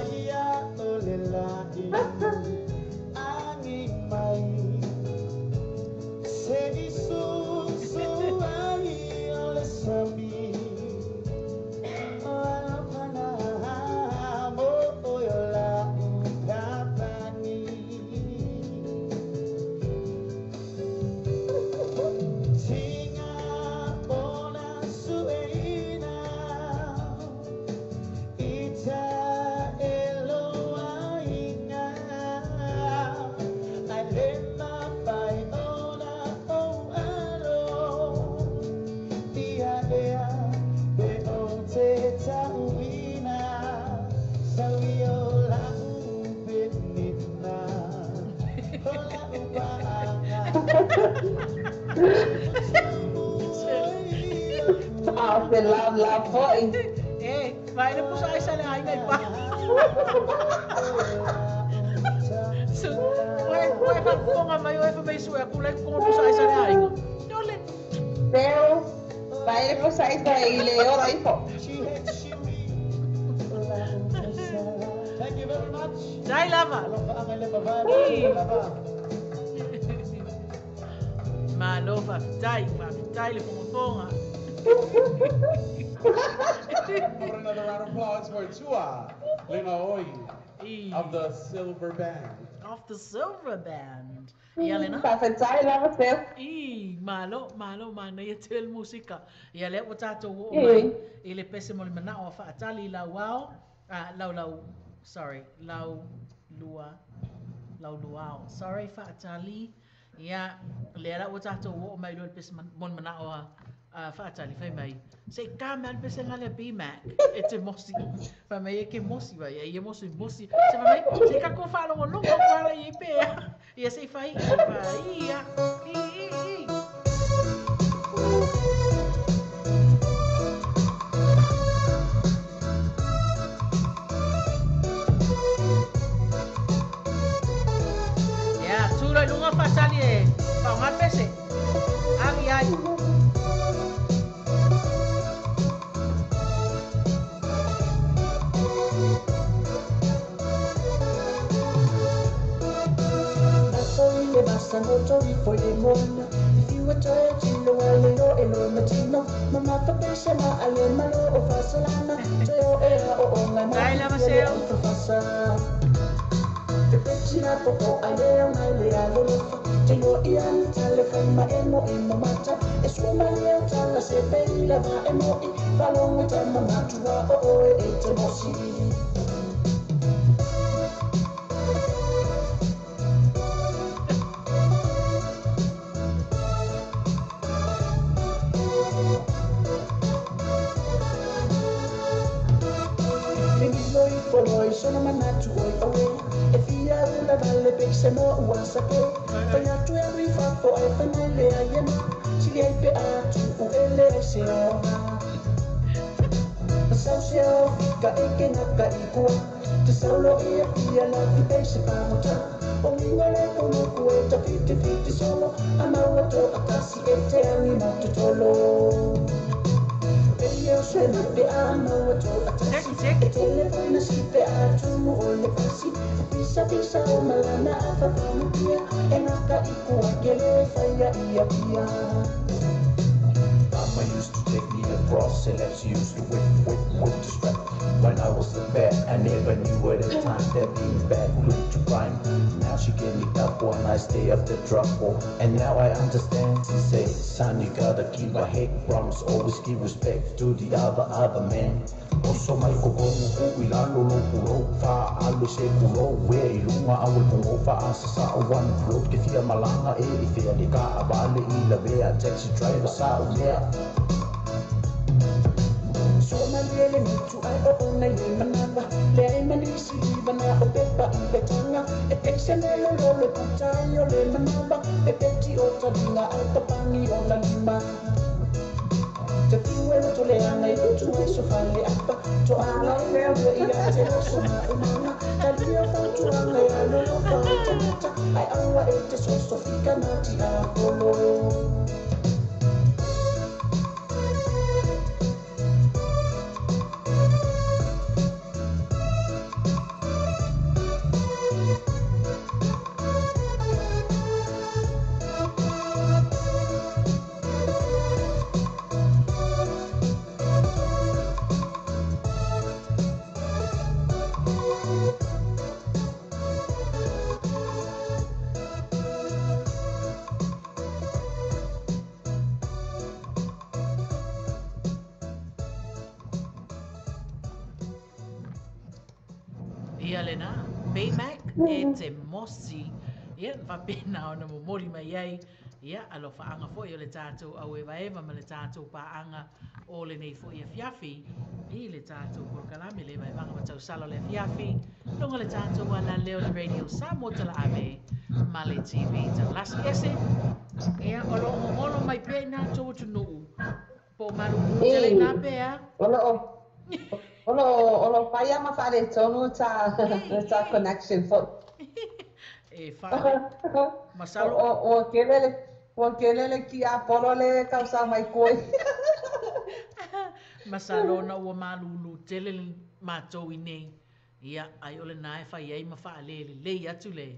Love boy. Vai na pusa ay sa lang ay pa. So, why pa ko nga may suya kulay ko pusa ay sa lang. Dole. Pero vai na pusa ay sa ileo ay po. Thank you very much. Dai lava. Malofa, dai le ponga. For another round of applause for Tua Linaoi of the Silver Band. Of the Silver Band. Yalena. Pasensya lang ako sir. Malo mana yetel musika. Yale watato wo. Ile pese mo mana o fa atali la wow. Luau. Sorry fa atali. Ya lera watato wo mai lo pese mon mana o fa atali fa mai. Say kaman pese ngale Mac. It's mosi. Fa mai ke mosi ba ye mosi. Sa fa mai se ka ko fa lo lo ko para ye pe. Ya say fa ya. Ya, sulo lunga fa sali pa nga pese. Ai. tangoto i foi e mona. If you were tired, tino alero e lo matino. Mama papesha na ale malo o fasalana. Teo e a o ngai Dai, la mo Marcel. o fasa. Te petina popo ale ngai le alo. Tino ian tale kaima emo emo mata. E suma leo tala se peila va emo i. Falonga tama matua o e te mosi. Sono manatu oi awe e fia una valle pekse no uasake fanya tu ya rifa fo e fanya le ayem si le pe atu u ele se ona sa se ka e ke na ka i ku te solo e fia la vi pekse pa mota o ngale ko no ku e ta fiti solo ama wato akasi e te ani matu tolo Io sono pe amo wato akasi e telefona si pe atu o le pasi pisa o malana fa pamukia e naka iku akele faya ia pia Mama used to take me across and she used to whip the strap. When I was a bad, I never knew at the time that being bad looked to crime. Now she gave me that one nice day after trouble, and now I understand. She said, son, you gotta keep a head promise, always give respect to the other man. Also mai kokono ku ilalo lo kulo fa alo se kulo we ilunga awal pungo fa asa sa one road ke fia malanga e fia de ka abale I la vea taxi driver sa umea. So malele mitu ai o na le manaba le ai manisi bana o pepa I betanga e exenelo lo putayo le manaba e peti o tabina ai tapangi o la lima te piuelo to le ana I tu ai so fale apa to ala le I a te so ma umana ta dio fa tu ana ya lo fa te ai awa e te so fika na ti a polo Ia lena, Baymac e te mosi. Ia, whapena o na momori mai ai. Ia, alo whaanga fo i o le tātou au e waewa ma le tātou paanga o le nei fo i a fiafi. I le tātou porkalame le waewanga matau salo le fiafi. Longa le tātou ala leo le radio sa motala ame. Ma le TV ta lasi ese. Ia, olo mai pe na tō tu nuu. Po maru tele na pea. Olo faya ma fare tonu ta connection fo. E fare. Masalo. O kelele ki a polole kausa mai koi. Masalo na ua malulu tele matou I nei. Ia ai ole nae fai ai ma faa le atu le.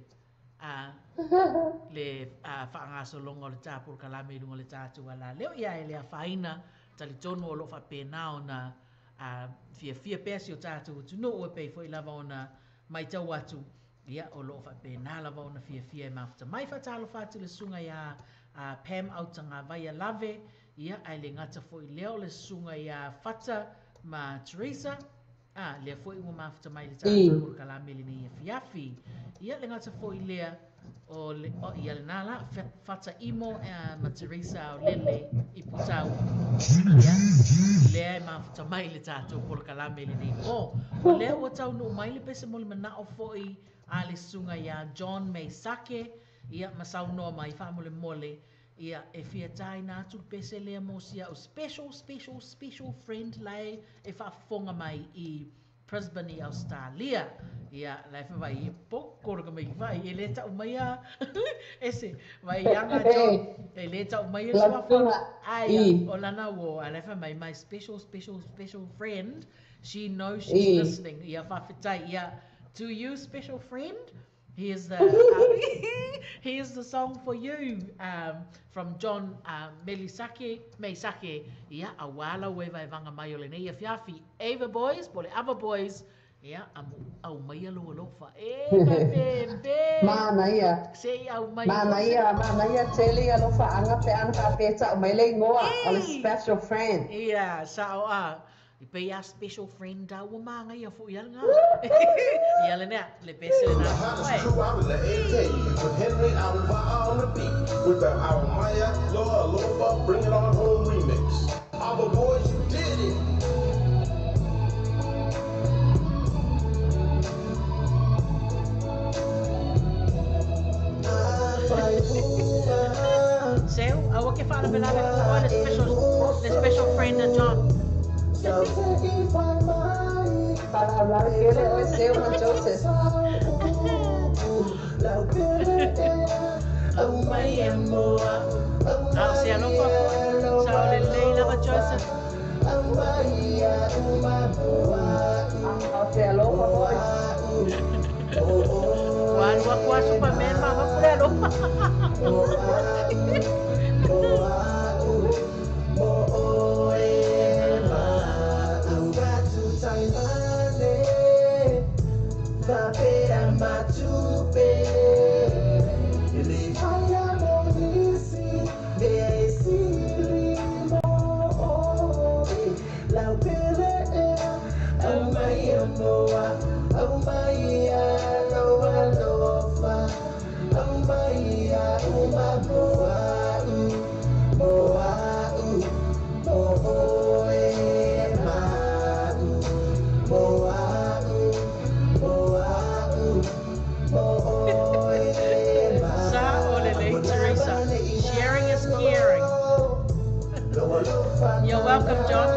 Le whaangaso longa o le tāpuru kalame lunga le tātou ala. Leo ia e lea whaina tali tonu o lo wha pēnao na fia pēsi o tātou tunu o pei fo I lava ona mai tau atu. Ia o lo wha pēnā lava ona fia e mawhata. Mai whatalo whatu le sunga ia Pam Autanga vai a lave. Ia ai le ngata fo I leo le sunga ia whata ma Teresa. Lea fo I ua mawhata mai le tātou kalame le nei fiafi. Ia le ngata fo I lea o ia le nala whata imo ma Teresa o lele I putau. Ia lea e mawhata mai le tātou kalame le nei. O lea ua tau no mai le pese mo le mana o fo I le sunga ia John May Sake. Ia masau noa mai whamole mole. Ia e fia tai nā tu pese lea mo sia o special friend lai e whafonga mai I Brisbane I Australia. Ia lai whawai I pokoro mai vai e le tau mai a ese vai yanga John e le tau mai e swafona ai o lana wo a lai whawai my special friend she knows she's listening. Ia whawhitai ia to you special friend Here's the here's the song for you from John Meisake. Ia awala we vai vanga mai o le nei fiafi. Ava boys, pole other boys. Ia au mai alo lofa. Mana ia. Sei au mai. Mana ia tele alo fa anga pe anga pe ta mai le ngoa o special friend. Ia sa I pay a special friend da wa manga ia fu ia nga. Ia le nea le pese na. Hottest crew out in the AK with Henry Alva on the beat with the Our Maya Loa Lofa Bring It On Home remix. Our boys, you did it. Seu, awa ke fala pela le special friend da John. Para hablar que le seu uma Joseph. Se ano pa po, sa ole Leila ba Joseph? Se alo pa po. Wan wa Superman mama pulelo. You're welcome, John.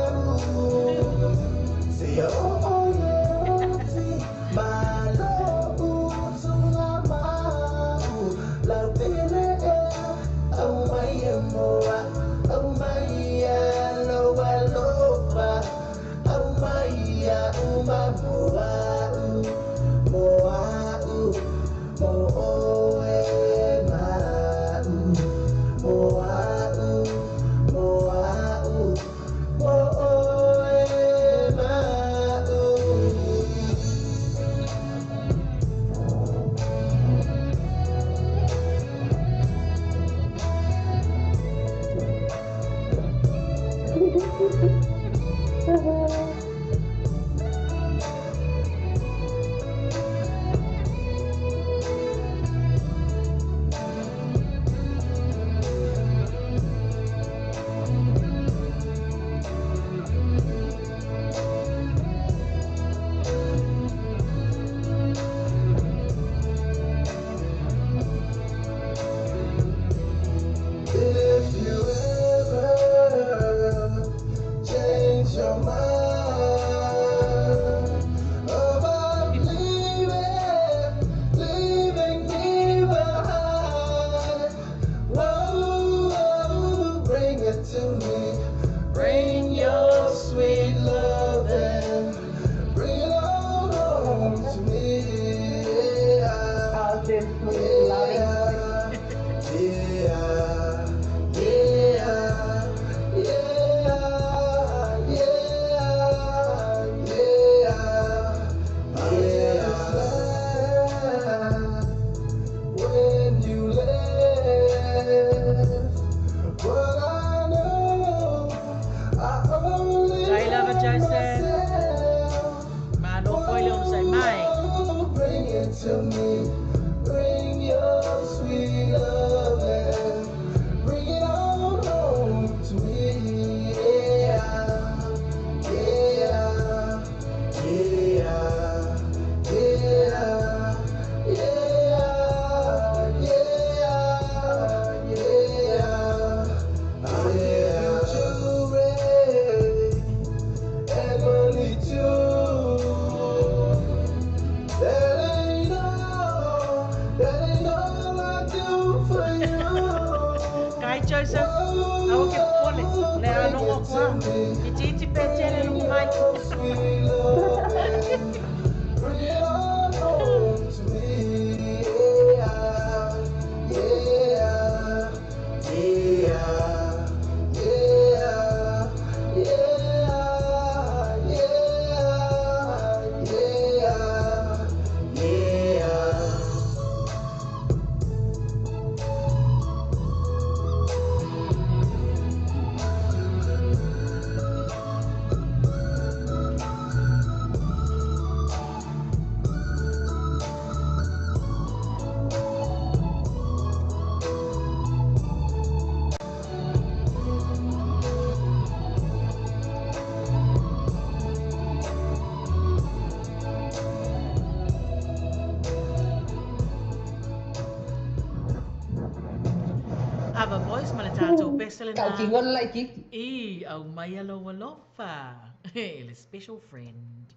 Yes, ma le tātou pesele Kau nā. kingon lai kiki. I, au mai aloha lofa. Le special friend.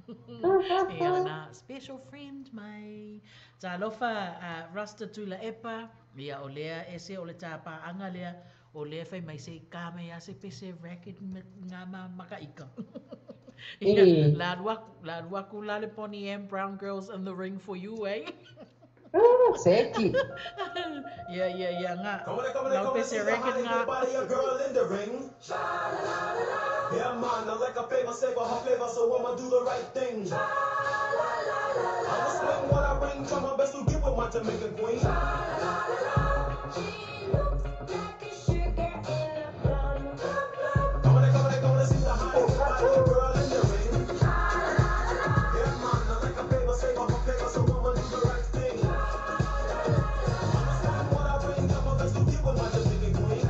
Ia na special friend mai. Tā lofa rasta tula epa. Ia o lea ese o le tāpā anga lea. O lea whai mai se kāme a se pese racket ngā maka ika. Ia, la ruaku la le Bonnie M Brown Girls in the Ring for you, eh? Seki. Yeah, nga. Lau pese racket nga. Body a girl in the ring. Yeah, man, I like a favor, savor her flavor, so I'ma do the right thing. I'ma swing what I bring, try my best to get with my Jamaican queen. Come on, see the hottest body a girl in the ring. Yeah, man, I like a favor, savor her flavor, so I'ma do the right thing. I'ma swing what I bring, try my best to get with my Jamaican queen.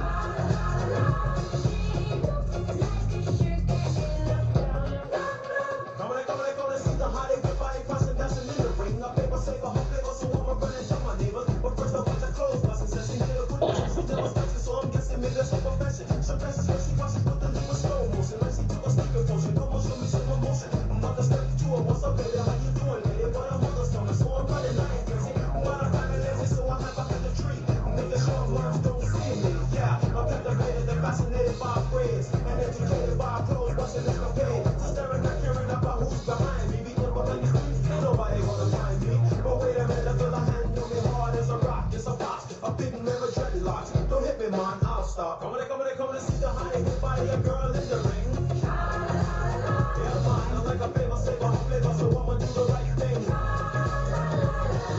Come on, see the hottest body passing, dancing in the ring. I favor, savor her flavor, so I'ma run and tell my neighbors. But first I want your clothes, bustin' says she hit a good dance. She never starts, so I'm guessing maybe that's her profession. Some dances when she watches, but the leave a slow motion. Like she do a sleeping potion, come on, show me some emotion. I'm about to step to her, what's up, baby? How you doing, lady? But I'm on the stomach, so I'm running, I ain't crazy. But I'm kinda lazy, so I hide behind the tree. Making sure worms don't see me. Yeah, I'm captivated and fascinated by praise. And educated by clothes, busting this cocaine. So staring, not caring about who's behind me. Beating up on these streets, ain't nobody gonna find me. But wait a minute, I feel a hand on me hard as a rock. It's a box, a big mirror dreadlocks. Don't hit me, man, I'll stop. Come on, see the hottest body a girl in the ring. Yeah, man, I like a favor, savor her flavor, so I'ma do the right thing.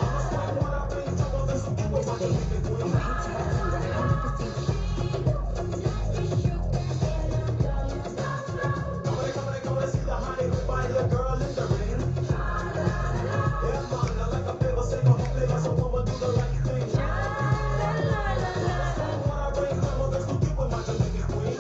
I'ma swing what I bring, try my best to get with my Jamaican queen. Come on, see the hottest body a girl in the ring. Yeah, man, I like a favor, savor her flavor, so I'ma do the right thing. I'ma swing what I bring, try my best to get with my Jamaican queen.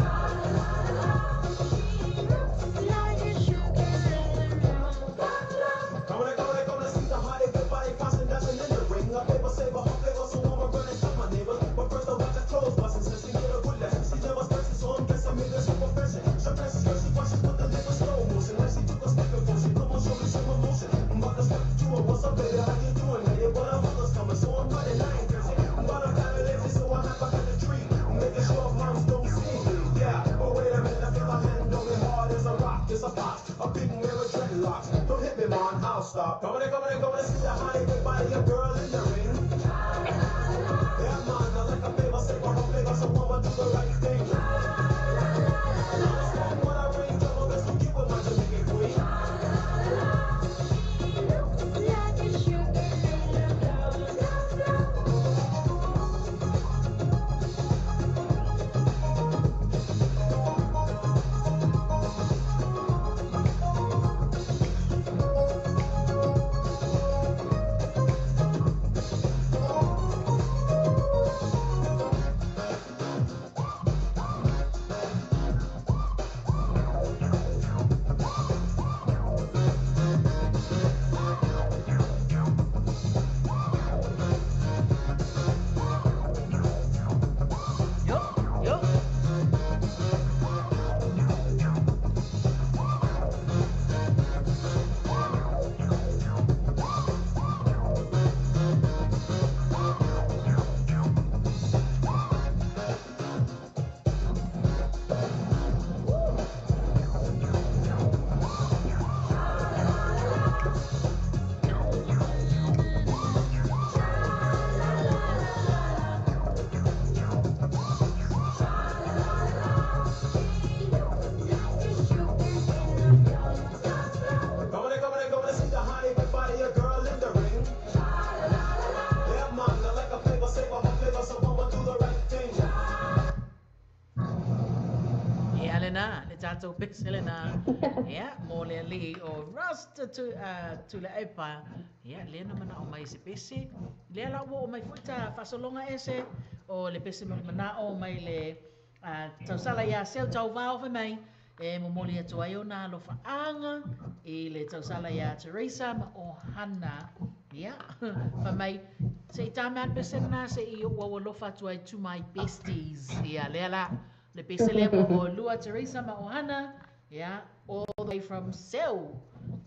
Come on, see the hottest body passing, dancing in the ring. I favor, savor her flavor, so I'ma run and tell my neighbors. But first I watch her clothes bustin', since she get a good lesson. She never starts, so I'm guessing maybe that's her profession. Some dances when she watches, but the live a slow motion. Like she took a sleeping potion, come on, show me some emotion. I'm about to step to her, what's up, baby? How you doing, lady? But I'm others coming, so I'm running, I ain't crazy. But I'm kinda lazy, so I hide behind the tree. Making sure moms don't see me. Yeah, but wait a minute, I feel a hand on me hard as a rock. It's a box, a big mirror dreadlocks. Don't hit me, man, I'll stop. Come on, see the hottest body a girl in the ring. Yeah, man, I like a favor, savor her flavor, so I'ma do the right thing. I'ma swing what I bring, try my best to get with my Jamaican queen. Yo. Come on, see the hottest body a girl in the ring. Yeah, man, I like a favor, savor her flavor, so I'ma do the right thing. Ia lena, le tātou pesele nā. Ia, mō le li o rasta tula epa. Ia, lena mana o mai se pese. Lea la o mai fuita whasolonga ese. O le pese mana o mai le tausala ia seu tau vāo whai mai. E momoli atu ai o nā lo whaanga. I le tausala ia Teresa ma o Hana. Ia, whamai Se taman besena se I o lofa tu ai to my besties. Ia lela le pesele mo Lua Teresa ma Ohana. Ia all the way from Sel.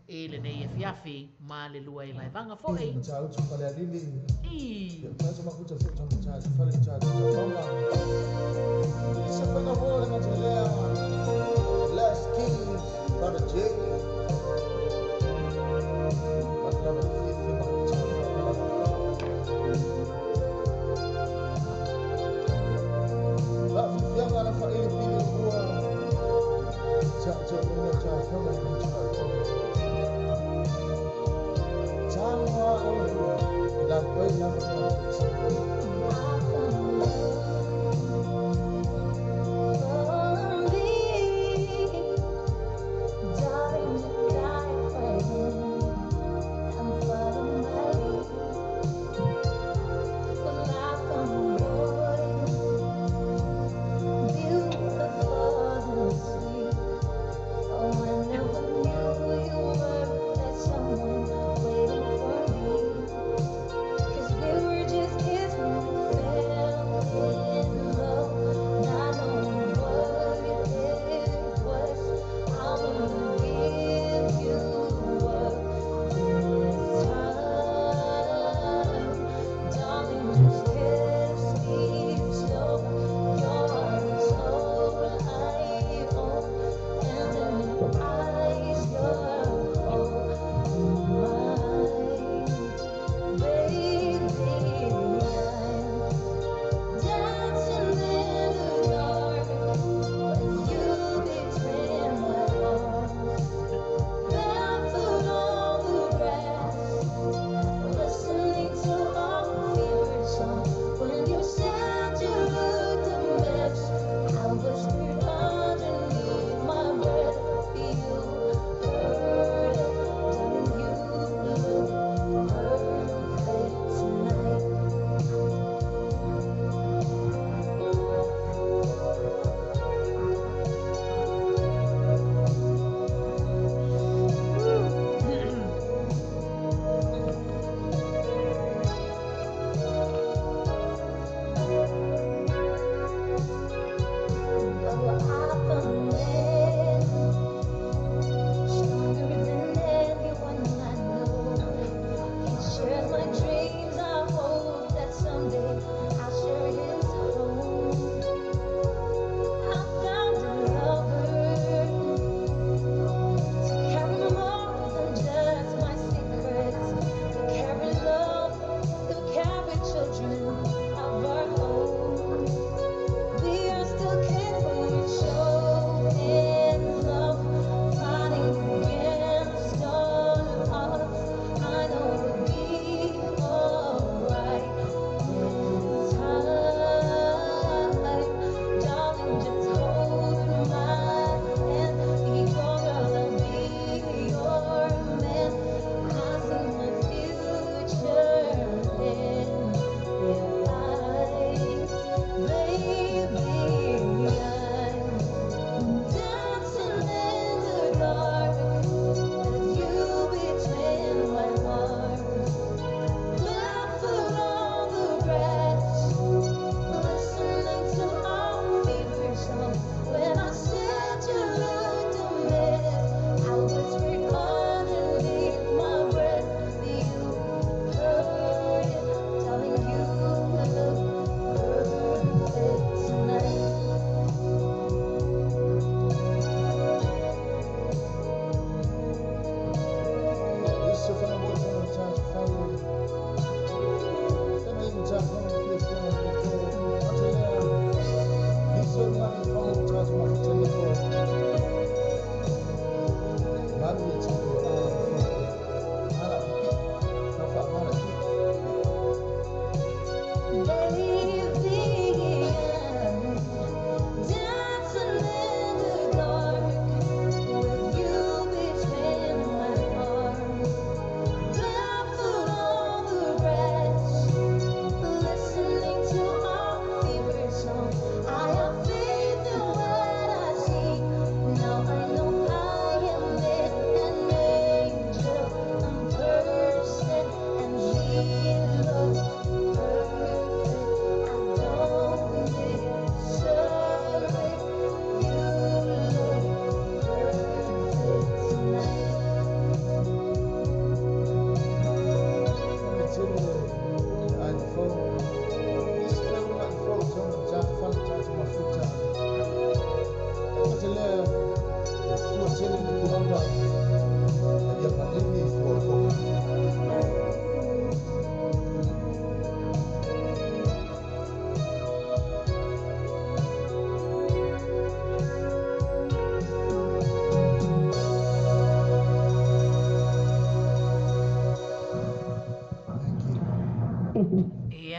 E le nei fiafi ma le lua I lai vanga foi. Machado tu fale alili. I Mas uma coisa foi tão machado, fale machado, mama. Isso foi na bola na telea. Last King, Brother J. Matava fifi machado. La fifi agora fa ele pili rua. Cha mina cha kama machado. Chama la buena Someone waiting for me. 'Cause we were just kids when we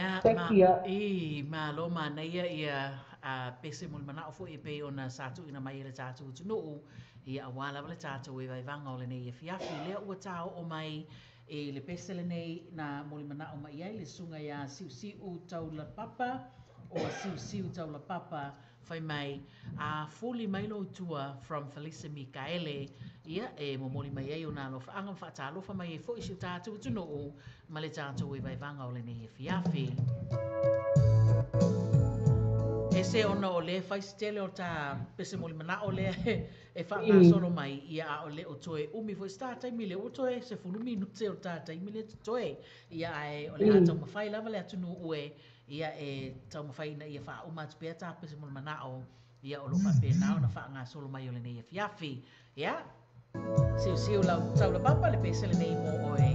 Ia, Tekia. malo mana ia pese mul mana o e pe ona satu ina mai le tatu tunu ia awala le tatu e vai vanga o le nei fiafi le ua tau o mai e le pese le nei na mul mana o mai ai le sunga ia siu tau la papa o siu tau la papa fai mai a fuli mai lo tua from Felisa Mikaele ia e momoli mai ai ona lo faanga fatalo fa mai e fo isi tatu tunu ma le tatu e vai vanga o le nei fiafi e se ona o le fai stele o ta pese moli mana o le e fa nga solo mai ia o le o toe umi fo sta tai mile o toe se fulu minute o ta tai mile toe ia e o le ata ma fai lava le atunu ue ia e tau ma fai na ia fa o mat pe ta pese moli mana o ia o lo fa pe na ona fa nga solo mai o le nei fiafi ia siu la tau la papa le pese le nei mo o e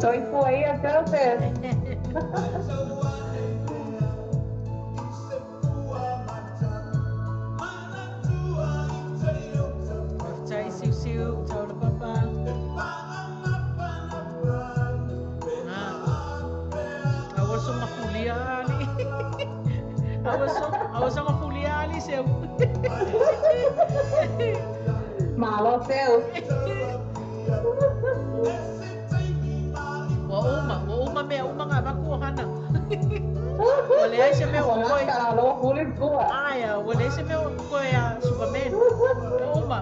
Tôi foi a Joseph. Chai siu tau la papa. Awas ang mafulia ali. Awas ang mafulia ali seu. Malo seu. Wa uma nga makuha na. Wala ay siya may ukoy. Wala kulit ko. Aya, wala siya may ukoy Superman. Uma.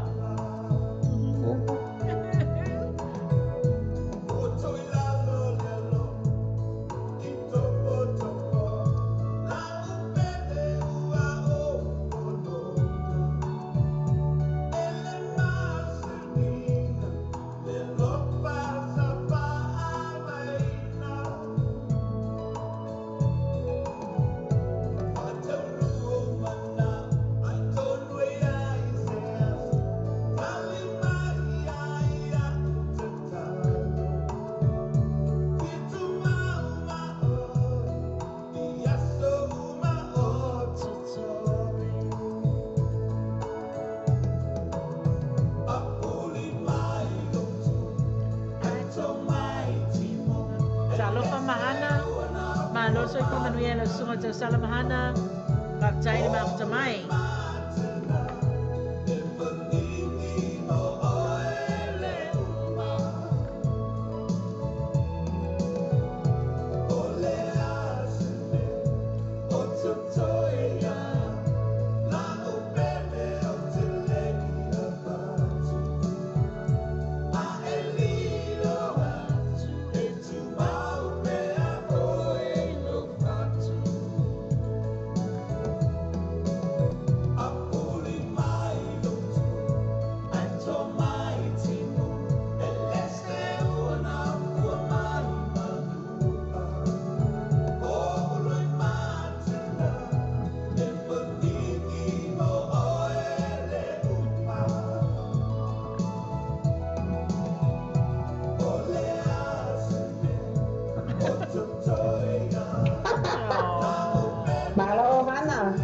mahana. Malo so ko Manuela sunga tau sala mahana. Baktai ni mak tamai. Malo mana?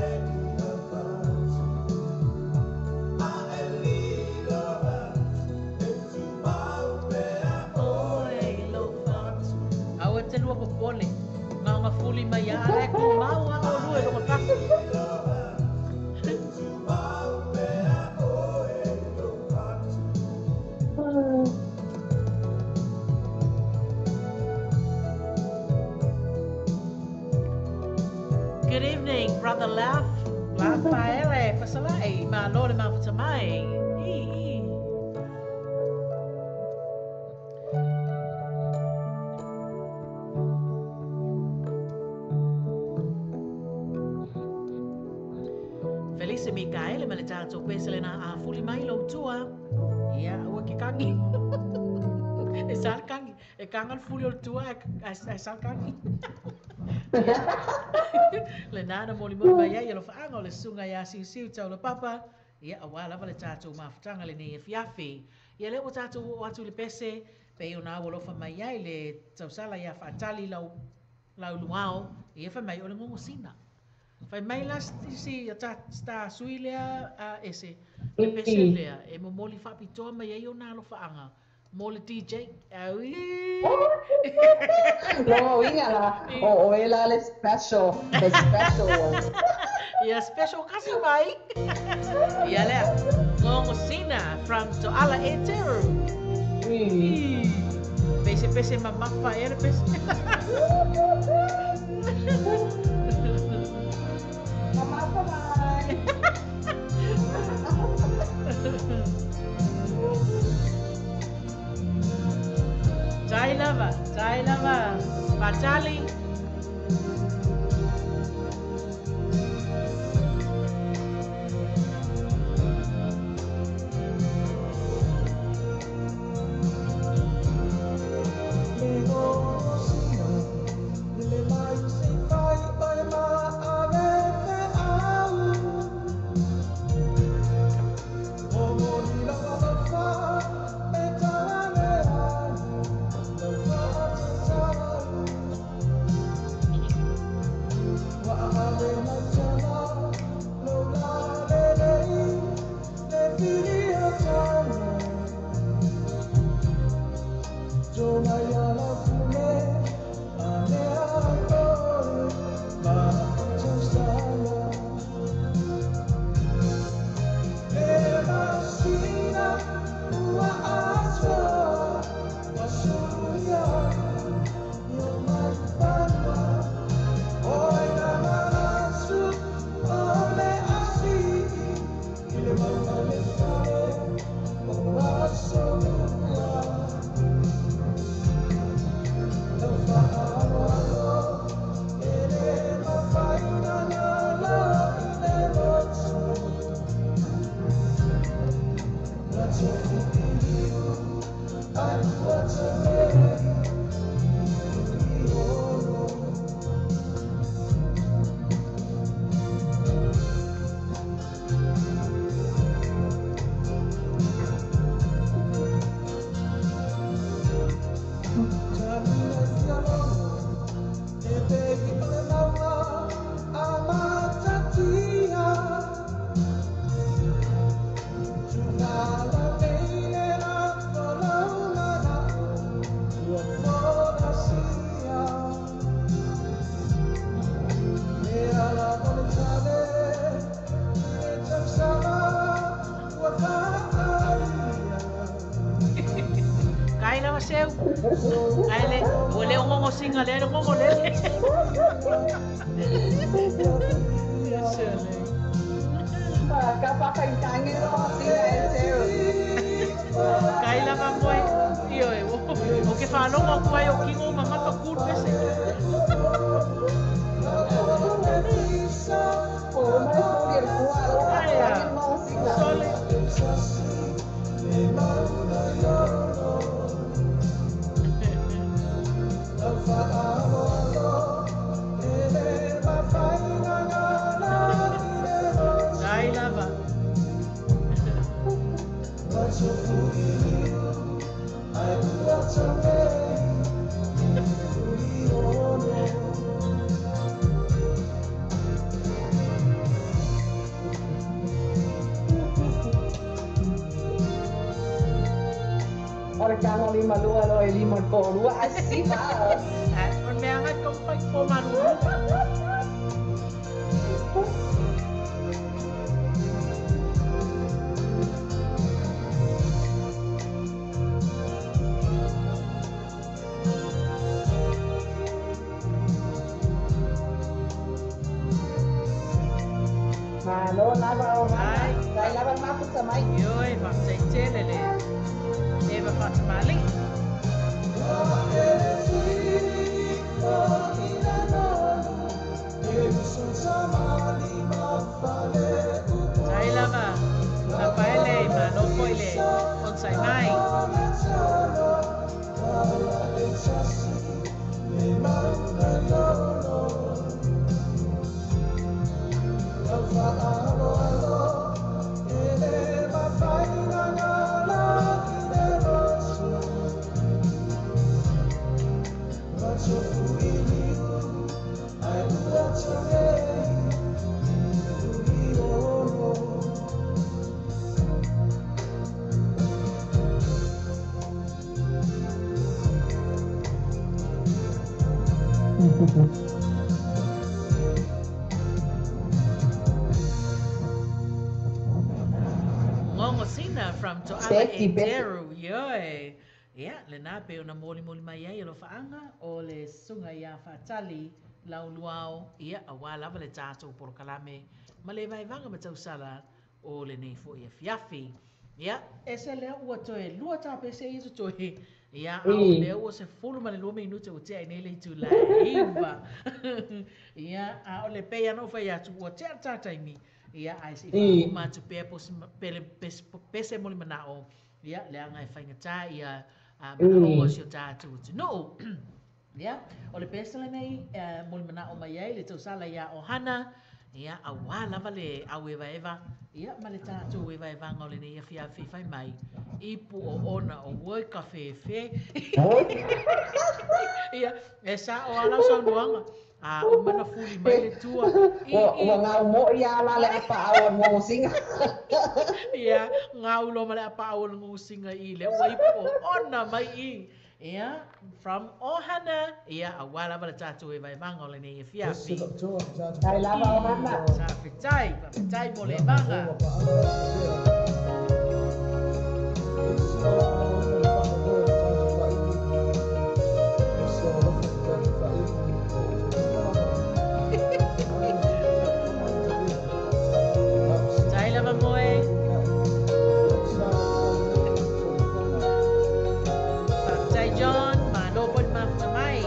Awat telua popole. Ngau ngafuli maya arek mau ngau lue lo ngapa. Good evening, brother Laugh. Laugh paele, pasalai, ma lore ma patamai. Felice Mikaele maletato pesele na fuli mai lo tua. Ia, o ke kangi. E sal kangi, e kangan fuli lo tua e sal kangi. Le nana moli mo baya ya lo faanga le sunga ya siu tau le papa ia awala vale tatu mafutanga le ne fiafi ia le tatu watu le pese pe ona wo lo fa mai ai le tau sala ya fatali lau luao ia fa mai o le ngo sina fa mai las si ya sta suilia a ese le pese le e mo moli fa pito mai ai ona lo faanga mo le DJ aui No, ingala. O ela le special. The special one. Ia special kasi mai. Ia le. Ngongo sina from to ala eteru. Pese mamafa era pese. Mamafa mai. Jai lava. Bacali. Ai le, o le ngongo singa le ngongo le. Kapakaitangin mo sila Esther. Kaila ka mo iyo o ke falo mo ko ayo kingo mama to good pese. Oh, may pugil ko. Aya. Sole. Kaila ba? Orkano 5 lo e 5 ko. Asi ba? On may angat kong pagpumano. Malo na ba o Ay. kailangan mapot sa mic. Yoy, maksay-tsele le. Eva Fatmali. Kaila ba? Napaele, manopoile. Onsay mai. Ngongo Sina from Toala Seki, Eteru. Yoy. Yeah, le na pe ona moli mai ai lo faanga o le sunga ia fatali lau luao ia awala vale tato por kalame male vai vanga matau sala o le nei fo ia fiafi. Ia, ese lea ua toe lua tape se iso toe. Ia, au lea ua se fulu ma le 2 minuta o tea nei le itu la iwa. Ia, a o le pea no fai atu ua tea tataimi. Ia, ai se iwa matu pea pese moli manao. Ia, lea ngai fai ngata ia manao o sio tatu. No, ia, o le pese le nei moli manao mai ai le tau sala ia o hana. Ia, awa lava le au eva. Ia, ma le tātou eva ngau le nei fia fai mai. Ipu o ona o woi ka fe. Ia, e sa o ala sa nuanga. O mana fuli mai le tua. O ngau mo ia la le apa awan mo singa. Ia, ngau lo ma le apa awan mo singa I le wai ipu o ona mai I. Ia, from Ohana, ia awala ba le tātou eva ngau le nei fia fi. Dai lava Ohana. Sa fitai mo le vanga. Tai lava moe. Fitai John, manopon mamai.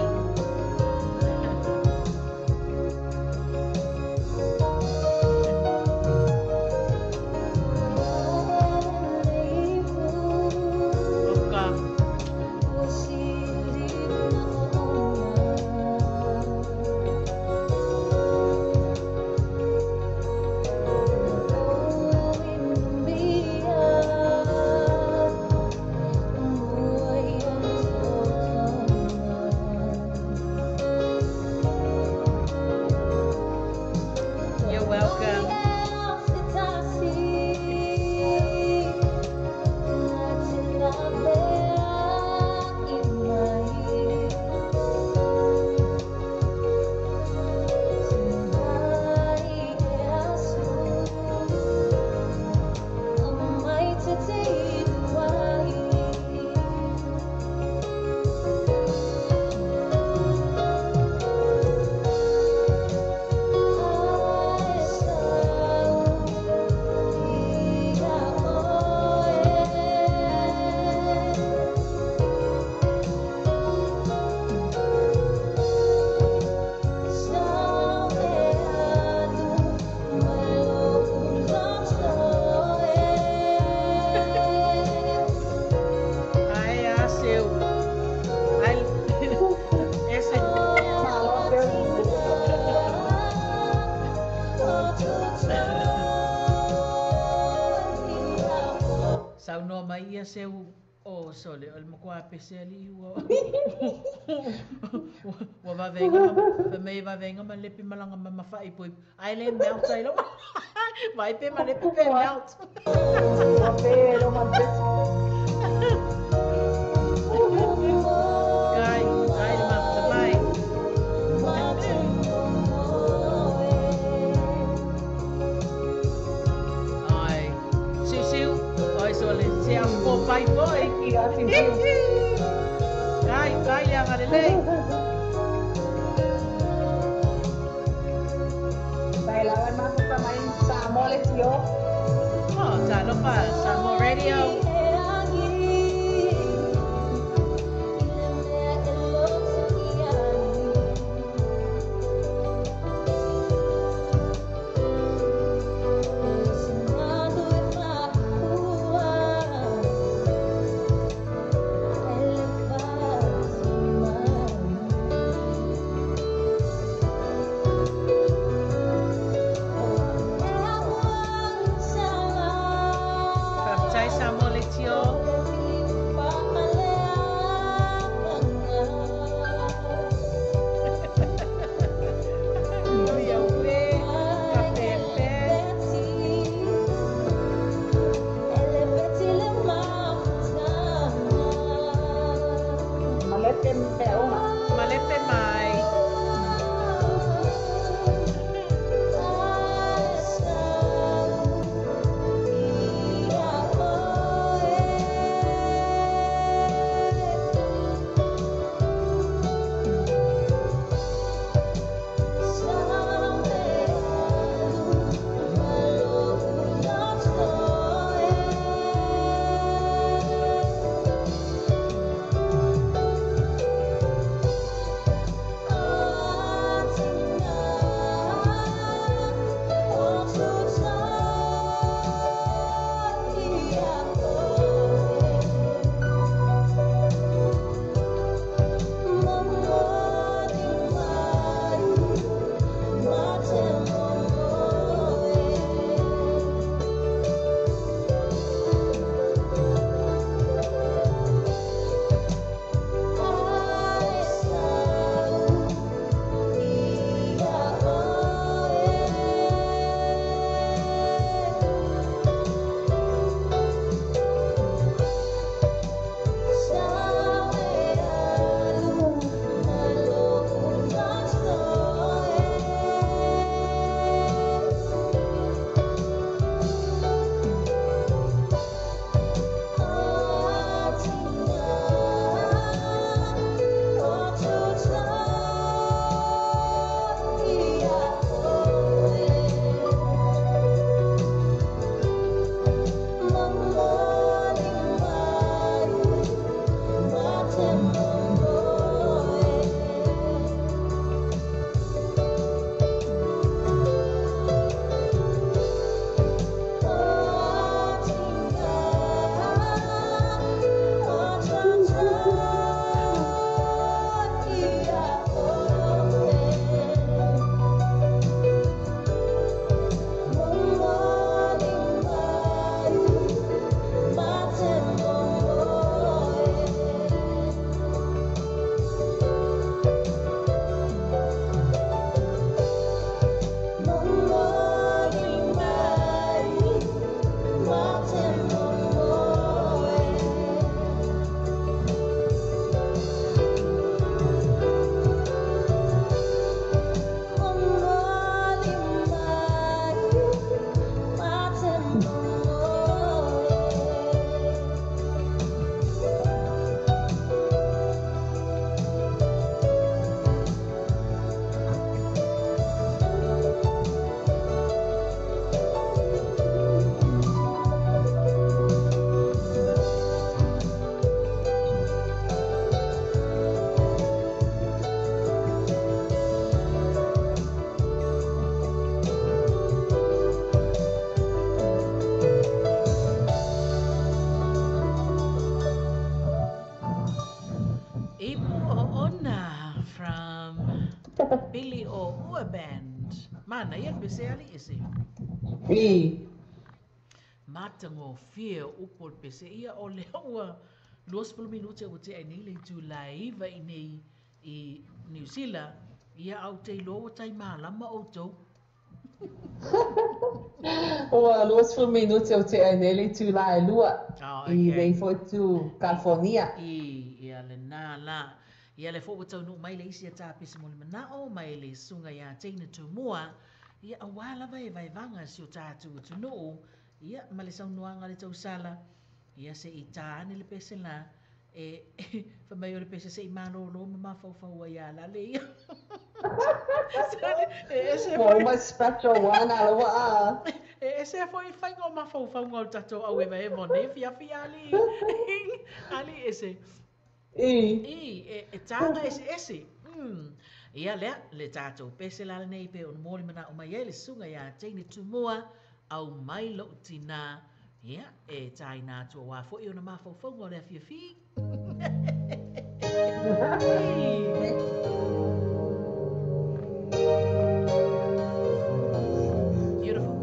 ia seu o sole o mo kwa pese ali o wa va venga fa me va venga ma lepi malanga ma fa i poi ai le melt ai lo vai pe ma lepi pe melt Pero mantes. Kai ma ta mai ai siu oi sole se a po pai poi Ia si siu. Kai ya ngarele Dahil lawan masuk sa main sa Molex yo. oh talo pa sa mo radio Kapchay sa mo leksyo Uyawe kapepe Maletin pero nga. malete mai Billy o Ua Band. Mana yan bisali isi. I. matango fia upo pese ia o le ua 20 minuta o te ai nei le Julai va nei I New Zealand ia au te loa tai malama o tau. Ua 20 minuta o te ai nei le tūlai lua. I rei foi tu California. Ia le nā la. Ia le fo tau no mai le isi ata pese mo le manao mai le sunga ia teina tu mua. Ia awala vai vanga si o tātu tu no. Ia ma le saunoanga le tau sala. Ia se I tāne le pese la. Fa mai o le pese se I mano lo ma fau ia la le ia. Oh, my special one aloha. Se foi whainga o mawhau ngau tato au e vai mo ne fia ali. Ali ese. Tanga ese. Ia lea le tato pese la nei pe on moli mana o mai le sunga ia teine tumua au mai lo tina. Ia tai na to wa fo I ona mawhau ngau le fia. Beautiful.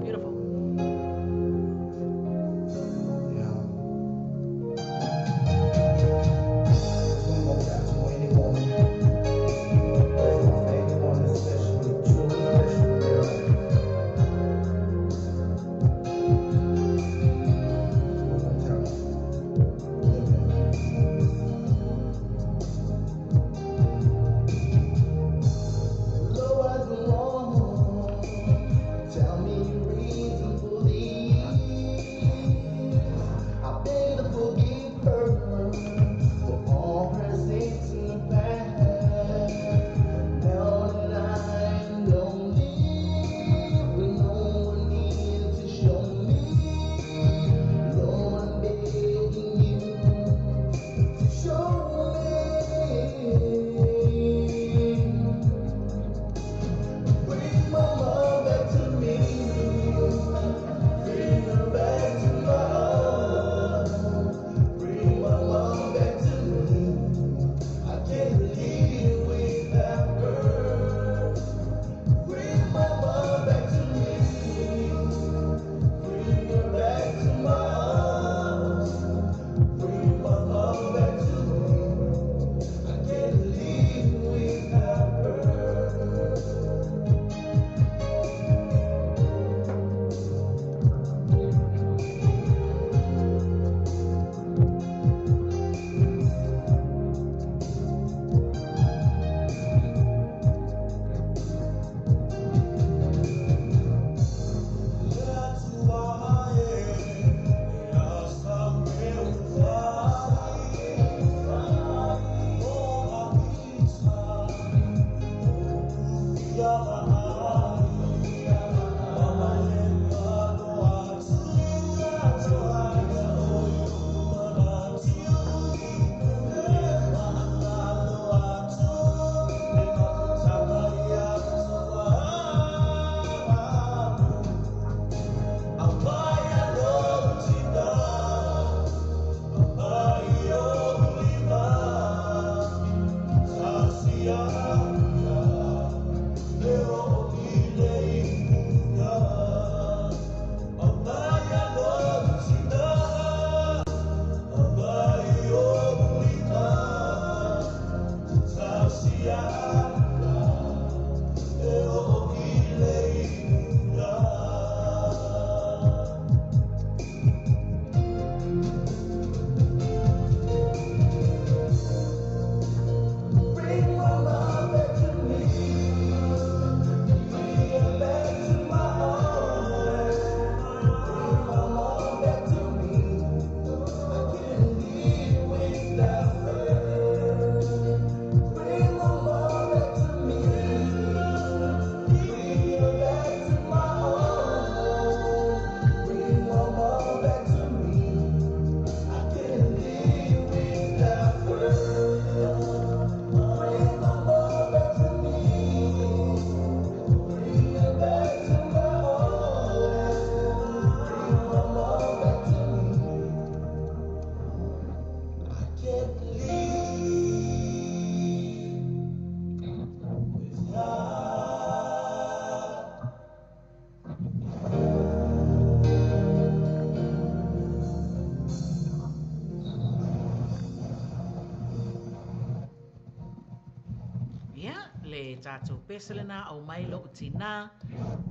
le tātou pesele nā au mai lo tina,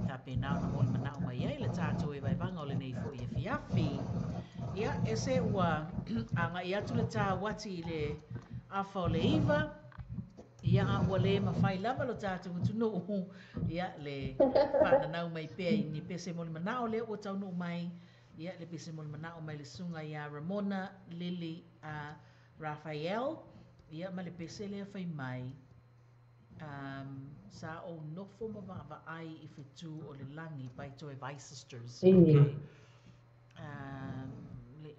ka pēnā na mole mana o mai ai, le tātou e vaivanga o le nei fo i e fiafi. Ia, ese ua anga i atu le tā wati le awha o le iwa, ia a ua le mawhai lava lo tātou tunu ia le whananau mai pēr i ni pese mole mana o le o tau no mai, ia le pese mole mana o mai le sunga ia Ramona, Lily, Raphael, ia ma le pese le whai mai, sa o nofo ma ai I whetu o le langi pai toi Vai Sisters. Okay. Let me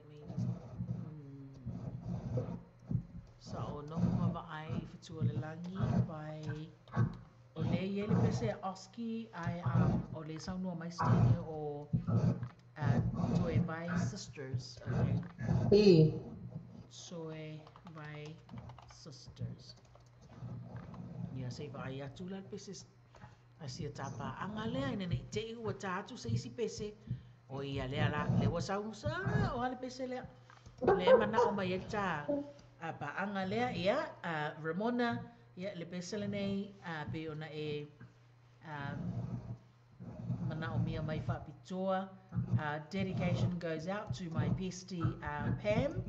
sa o nofo ma ai I whetu o le langi pai o le ie le pese Oski ai o le saunua mai stene o toi Vai Sisters. Okay. Toi Vai Sisters. Ia se vai atu la pese asia tapa anga lea ina nei te ua tātu se isi pese o ia lea la le wasau sa o hale pese lea le mana o mai ta pa anga lea ia Ramona ia le pese le nei pe ona e mana o mia mai whapitoa. Dedication goes out to my bestie Pam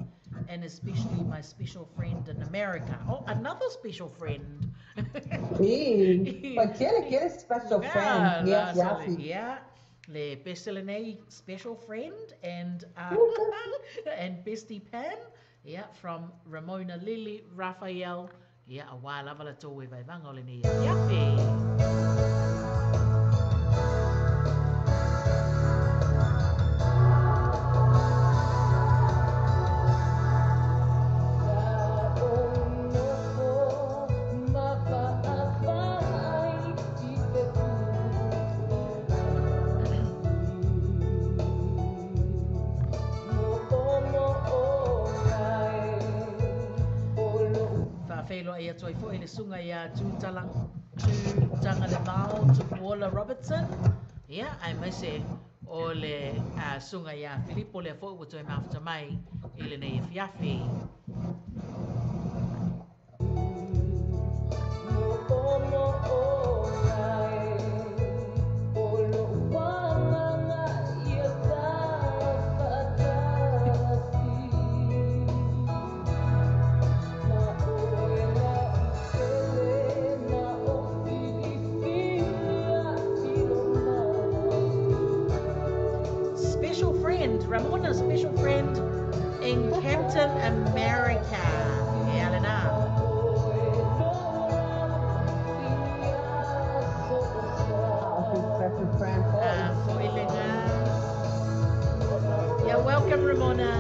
and especially my special friend in America. Oh, another special friend. But get a special friend. Yes, yeah. Le Pestelene special friend and and bestie Pam. Yeah, from Ramona, Lily, Raphael. Yeah, a while avala to we vai vangole ni. Yapi. Whawhelo ia toi fo le sunga ia tūtanga le mau to Paula Robertson. Ia, ai mai se o le sunga ia Filippo le fo ua toi mawhata mai I le nei fiafi. Ramona's special friend in Captain America. Elena. Special friend. You're welcome, Ramona.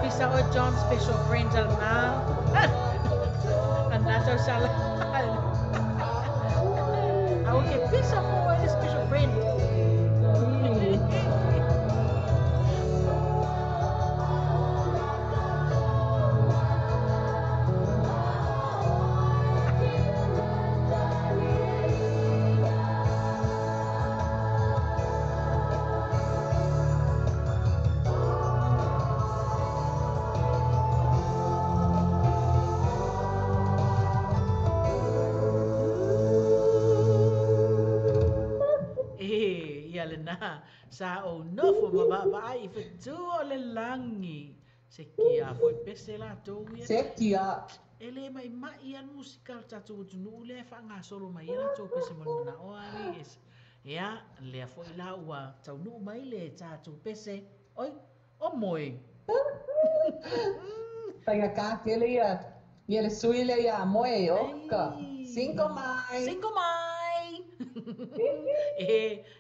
bisa o John special friends al na. Another sala. Ako ke bisa po o special friend. Na sa o no fo mababa I tu o le langi se kia foi pesela to ia Se kia. ele mai ian musical tatu tunu le fa nga solo mai ela to pese mo na o ali is ya le foi la ua tau nu mai le tatu pese oi o moi Pega ka kele ia. Ia le suile ia moe oka. Cinco mai.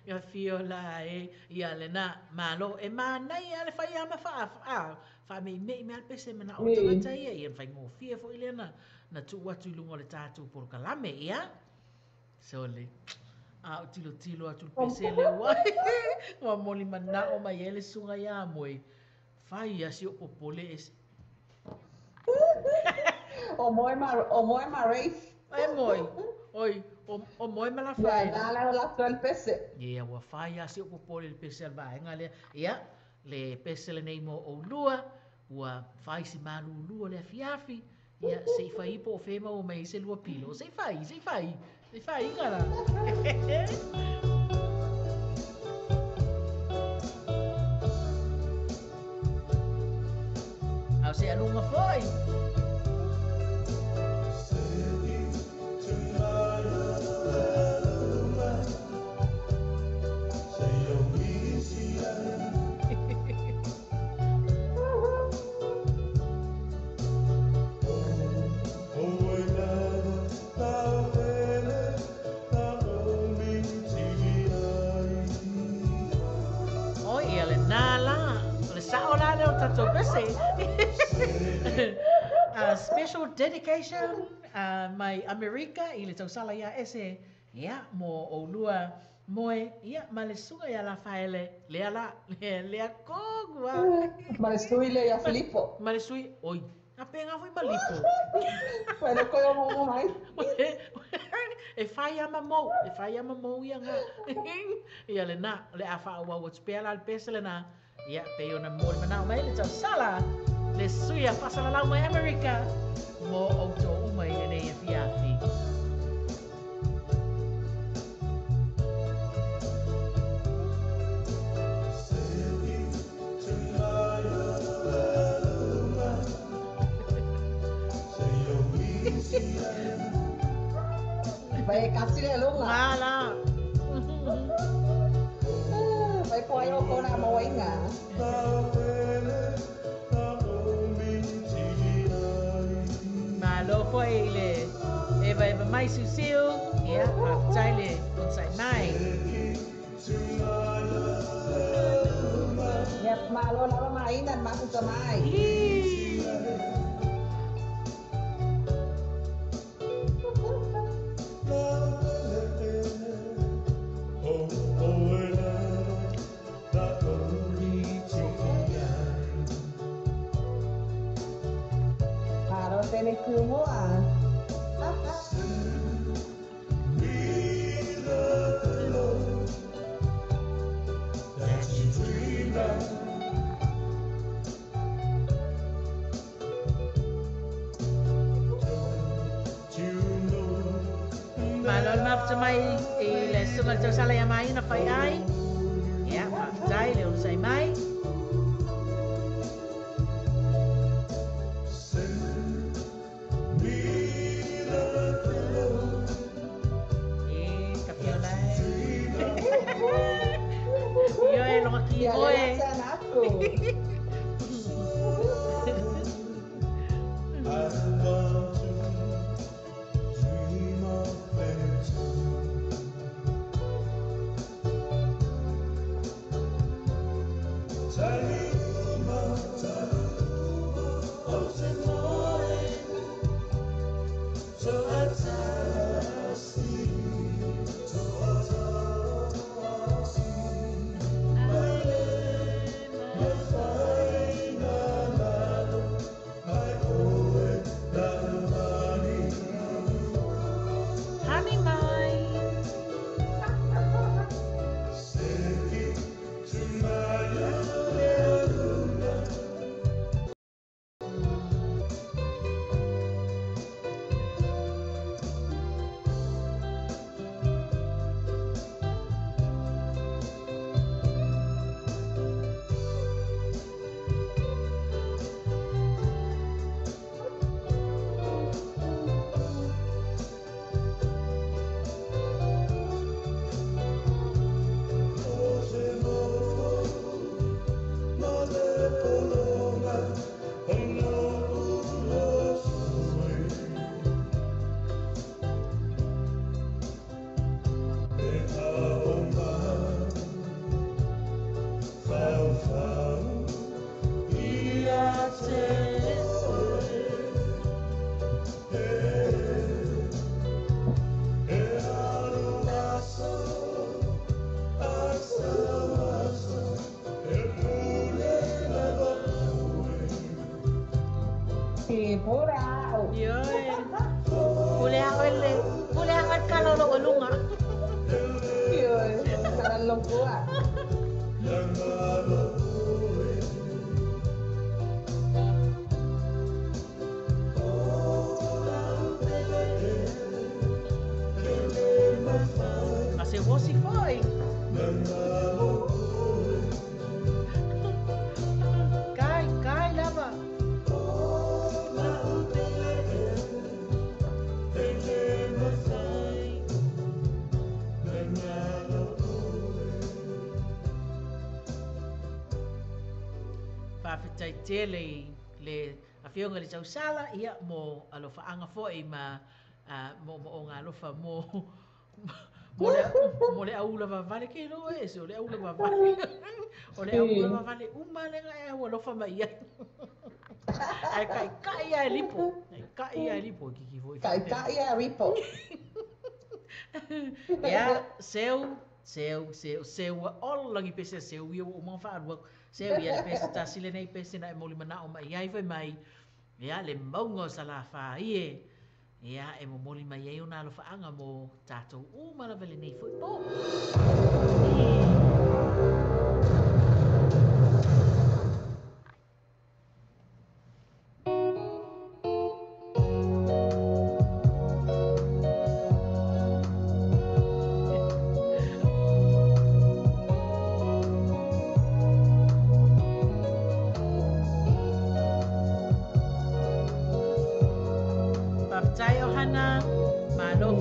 Ya fiola ia le na malo mana ia le fai ama fa me al pese mana o tanga tai ia fai ngo fia fo ile na tu watu lungo le tatu por kalame ia so le a tilo atu pese le wa moli mana o mai ele sunga ia moi fai ia si o popole ese O moi ma Rafe. ai moi oi o moi mala fai Ya la la tuel pese. Ia wa faia si o popole le pese al vaenga le ia le pese le nei mo o lua wa fai si malu lua le fiafi ia se fai po fema o mai se lua pilo se fai ngala au se alunga foi tato pese special dedication my America ile tau sala ya ese ya mo o lua moe ya malesuga ya la faele le kogwa Malesui le ya Filippo. malesui oi apenga foi malipo Pero koyo mo mai. e fai ama mo ia nga ia le na le afa wa wat spela al pese le na ia pe ona mo le na mai le tau sala le suia pasala la mai America mo auto umai ene ia fiafi Vai kasi le lunga. Mala. Vai koyo ko na mo inga. Malo foi le. Eva mai susil. Ya, taile con sai mai. Ya malo la mai nan ma sa mai. Tiene kumoa. Malol map sa may sungal sa sala ya mai na fai ai. Ya, dai le un sai mai. Ya le san aku. whawhitai tele le awhionga le tausala ia mo alofa anga fo'i ma mo o ngā alofa mo le aula wawale ke lo e se o le aula wawale o le aula wawale umalenga e au alofa ma ia ai kai ai lipo kai ai lipo ki foi Kai ai ripo. ia seu o langi pese seu ia o mo fa seu ia pese tasile nei pese na mo limana o mai ai vai mai ia le maungo sala fa ie ia e mo moli mai ai ona lo fa anga mo tato o mala vele nei foi po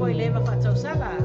foi leva fatou sala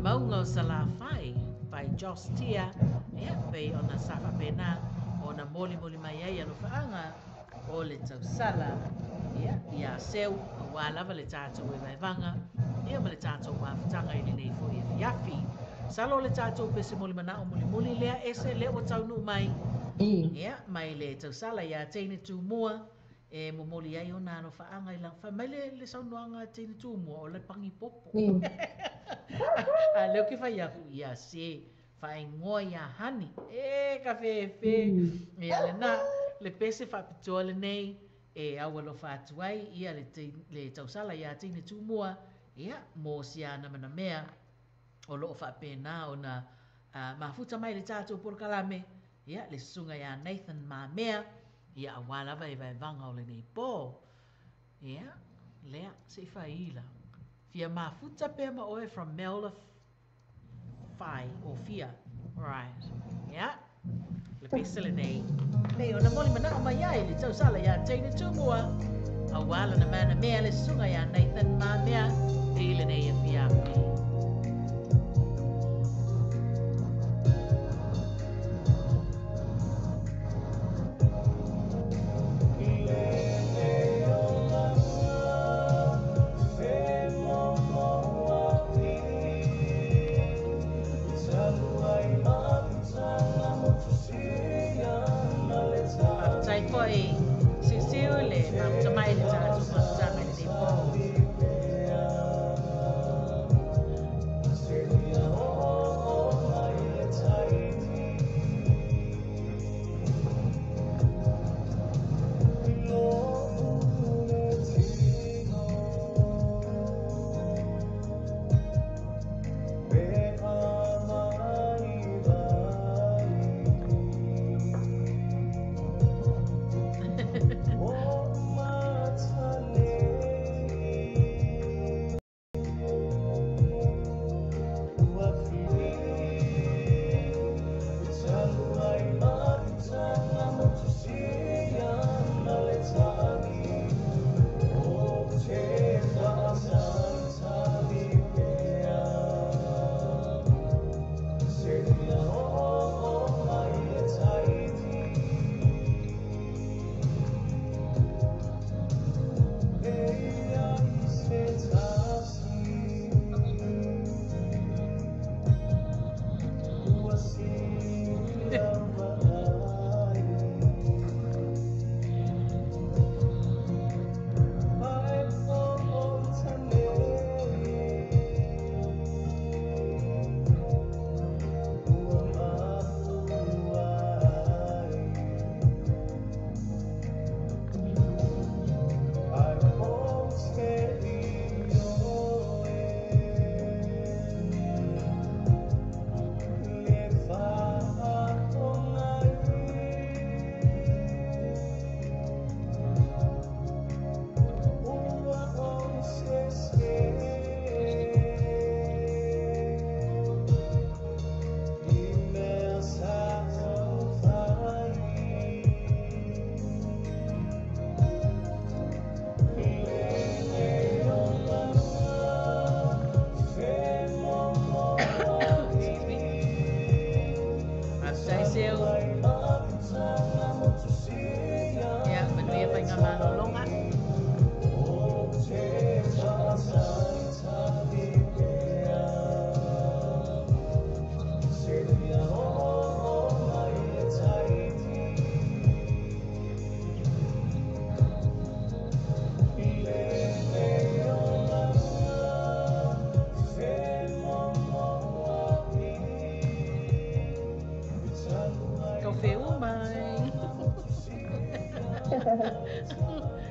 maunga o sala pai Joss Tia, ia pei ona safa pena, ona moli mai ai alo faanga, o le tausala, ia seu, a wālava le tātou e vaivanga, ia ma le tātou wāwhitanga i nei fo i fiafi. Salo le tātou pese moli mana o muli lea ese le o taunu mai, ia mai le tausala ia teine tu mua, e mo moli ai o nano faanga i lang fa mai le saunoanga teine tu mua o le pangi popo. A leo ke fai aku ia se fai ngoa ia hani e ka fe ia le na le pese fa pitoa le nei e awalo fa tuai ia le tausala ia tine tu mua ia mo sia na mana mea o lo fa pena ona mafuta mai le tatu por kalame ia le sunga ia Nathan ma mea ia awala vai vanga o le nei po ia lea se fai ila fia mafuta pe ma oe from Melda Fai or Fia. Right. Yeah. Le pisele nei. Nei ona moli mana o mai ai le tau sala ia teine tumua. A wala na mana mea le sunga ia Nathan ma mea e le nei a fia pi.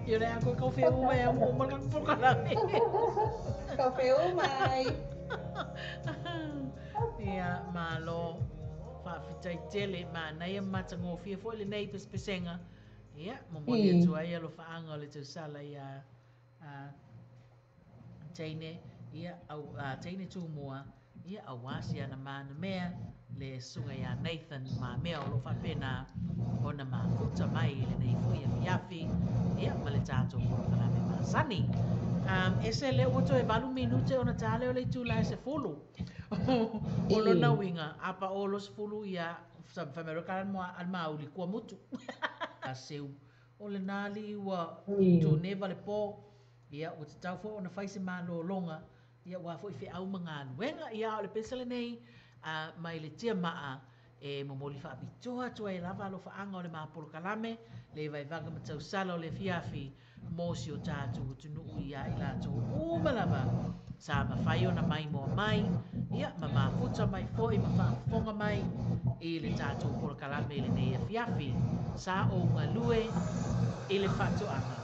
Yo na ako kau feu mai ang umalang por kalami. Kau feu mai. Ia malo fa fitai tele ma na ia matango fia fo le nei pespesenga. Ia mo mo ia tu ai lo faanga le tu sala ia teine ia au teine tu mua ia awasia na mana mea le sunga ia Nathan ma mea o lo fa pena ona ma futa mai le nei fo ia fiafi ia ma le tato mo kana me ma sani ese le oto e valu minute ona tale o le tu la se fulu O lona winga, apa o los fulu ia, sa whamerokaran mo al mauli kua mutu. A seu, o le nali ua tu neva le po, ia o te tau fo o na whaise malo longa, ia wa fo i whi au mga anuenga, ia o le pesale nei, mai le tia maa, e momoli wha apitoa tua e lava alo whaanga o le maapolo kalame, le vai vanga matau sala o le fiafi, mosi o tātu tunu ui a i lato umalama, sa mawhai o na mai moa mai, ia ma mafuta mai foi, ma whaafonga mai, i le tātu polo kalame le nei a fiafi, sa o ngalue, i le whatuanga.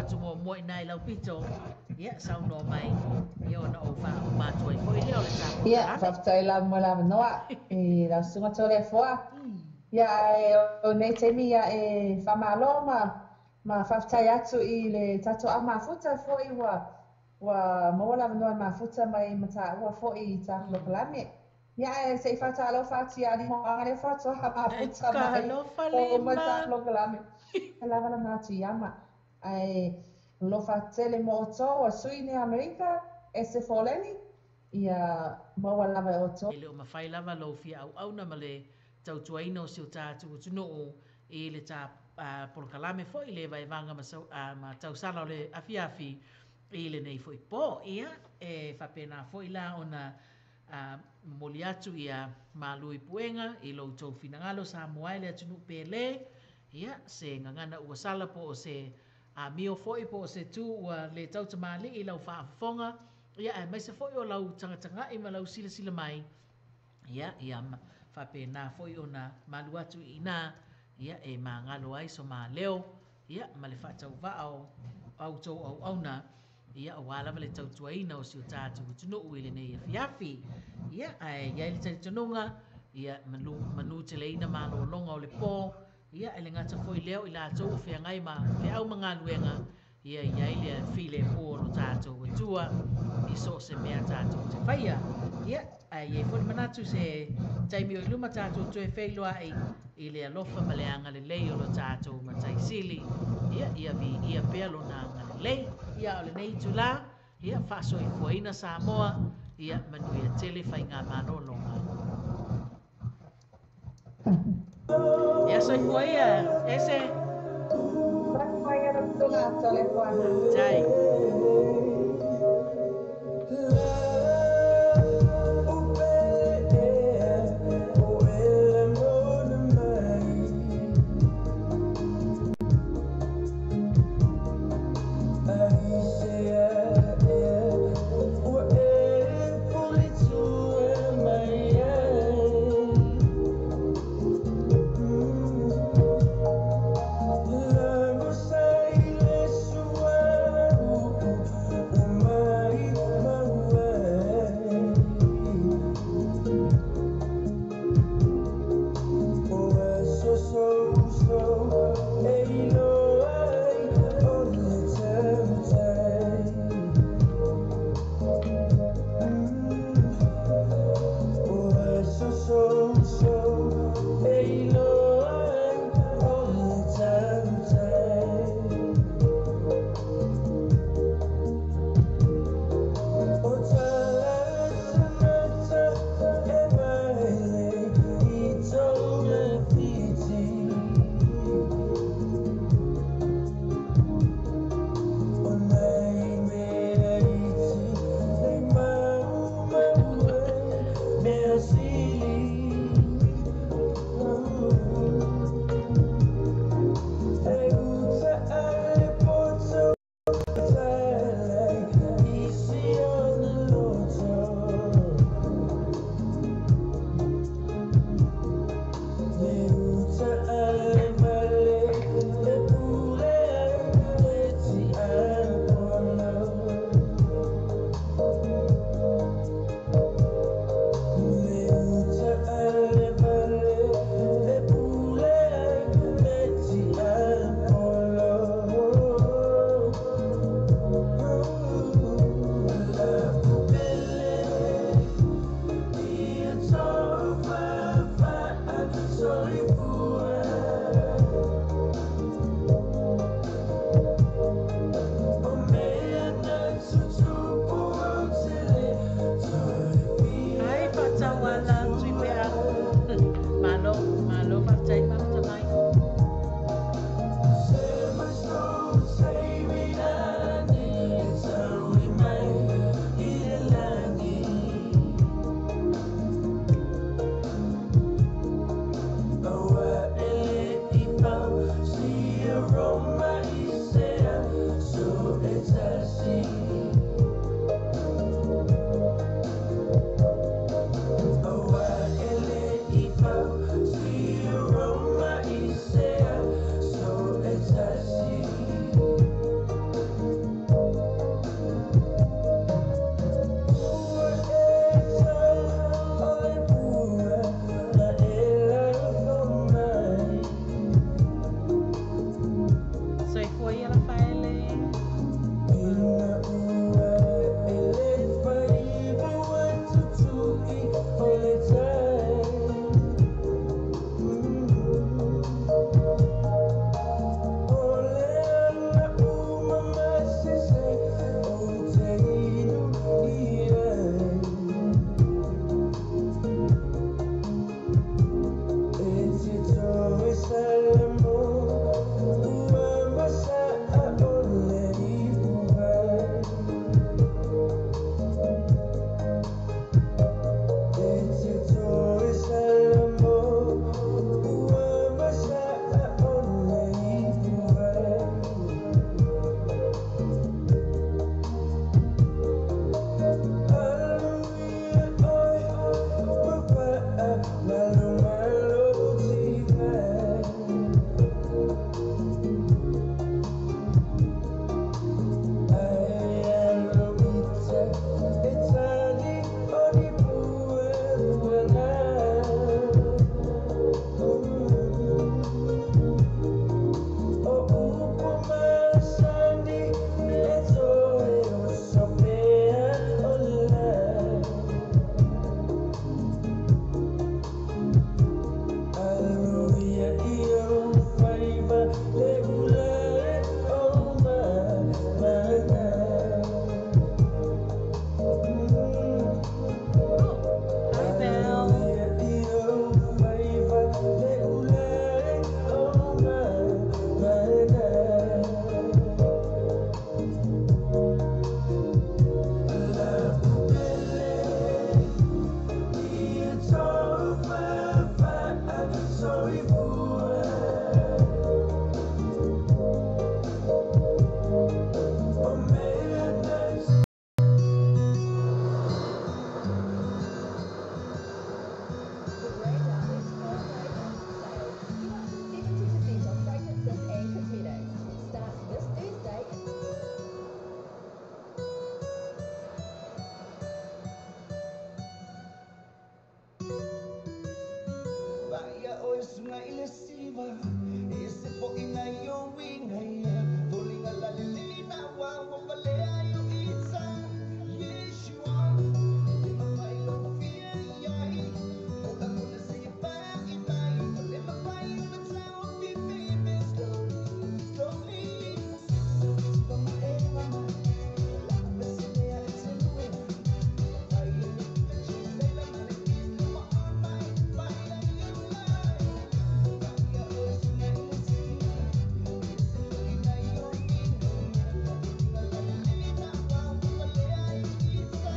Tumo mo nai lau pito ia sau no mai ia ona o fa ma toi foi leo le ta ia fa tai la mo la noa e la sunga tole foa ia o nei te mi ia e fa maloma ma fa tai atu i le tato a ma futa foi wa mo la noa ma futa mai mata wa foi ta lo plame ia e se fa ta lo fa ti ali mo ale fa to ha ma futa mai o mata lo plame la va na ti ama ai lo fa tele mo to o sui ne Amerika e se foleni ia maua lava e oto. E le o mawhai lava lo fia au na ma le tau tuaina o siu tātu tunu o e le tā polokalame fo i le vai vanga ma tau sala o le afiafi i le nei fo i po ia e whapena fo i la o na moli atu ia malui puenga i lo tau finangalo sa moai le atunu pele ia se ngangana ua sala po o se mio fo i po o se tu ua le tau tamali i lau whaafonga ia e mai se fo i o lau tanga i ma lau sila mai ia whapena fo i o na malu atu i na ia e ma ngalo ai so ma leo ia ma le whaatau vao au tau au na ia o wala le tau tuaina o si o tātu tunu ui le nei afiafi ia ai ia le tau tununga ia manu te leina malo longa o le po ia e le ngata foi leo i la tau o whia ngai ma le au mga luenga ia ia i le file po no tātu o tua i so se mea tātu te whaia ia ai e fo manatu se taimi o i luma tātu tu e whailoa i le alofa ma le anga le lei o lo tātu ma tai sili ia vi ia pelo na anga le lei ia o le nei tu la ia whaso i fuaina Samoa ia manu ia tele whai ngā manolonga ia so i fuaia ese Vai era tunga telefona. tai sungai le siva e se po ina yo winga ya tolinga la lilina wa wa pale ayo itsa Yeshua lima bailo fia yai ola mona se pa inai lima bailo na tao fi baby slowly siva ma eva ma la besile ya etselue bailo she say la malekis no ma on my baila you lie ya o sungai le siva ese po ina yo winga tolinga la lilina wa wa pale ayo itsa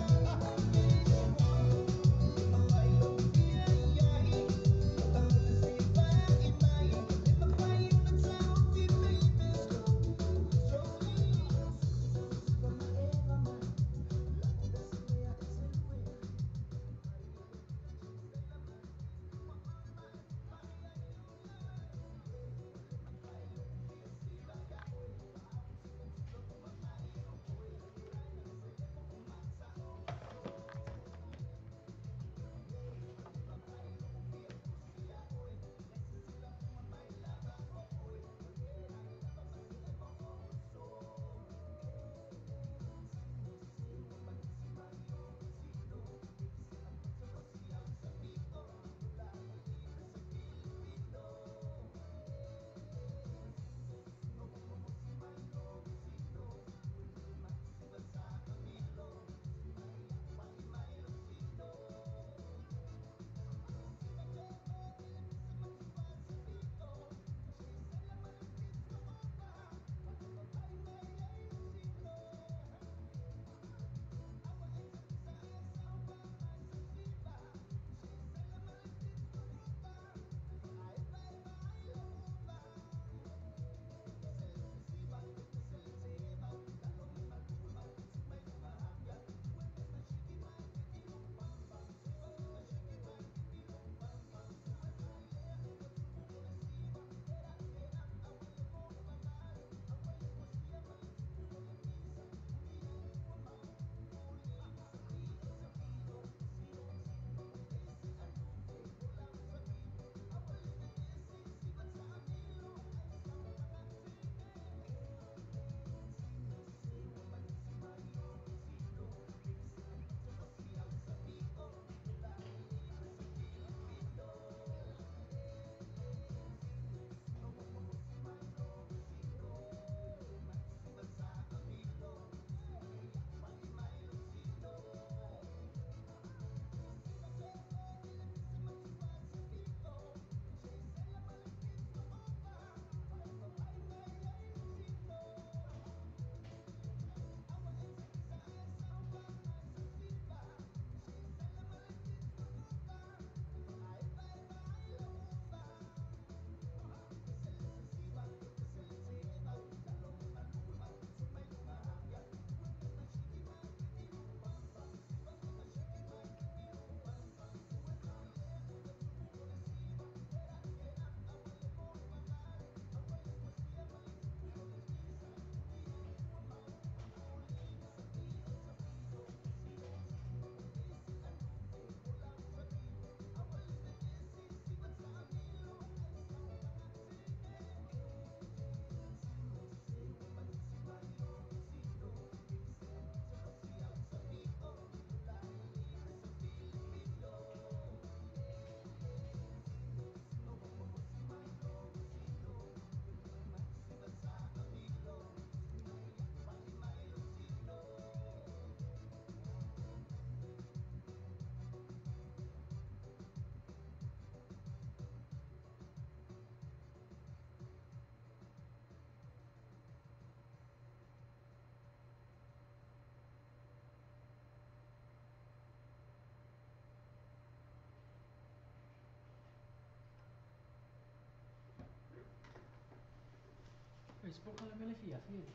Facebook kalau mele fia fia.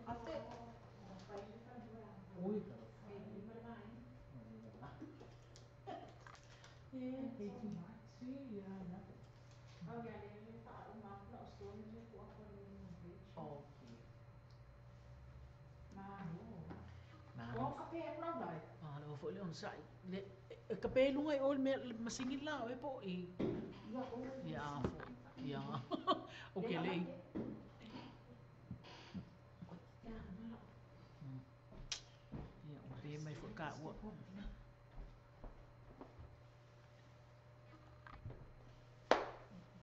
Ate. Oi. Eh, itu sih ya nak. Okay. Nah. Oh, fo le on sai le ka pelu ngai ol me masingil la e po e ya fo ya okay le ya o pe mai fo ka wa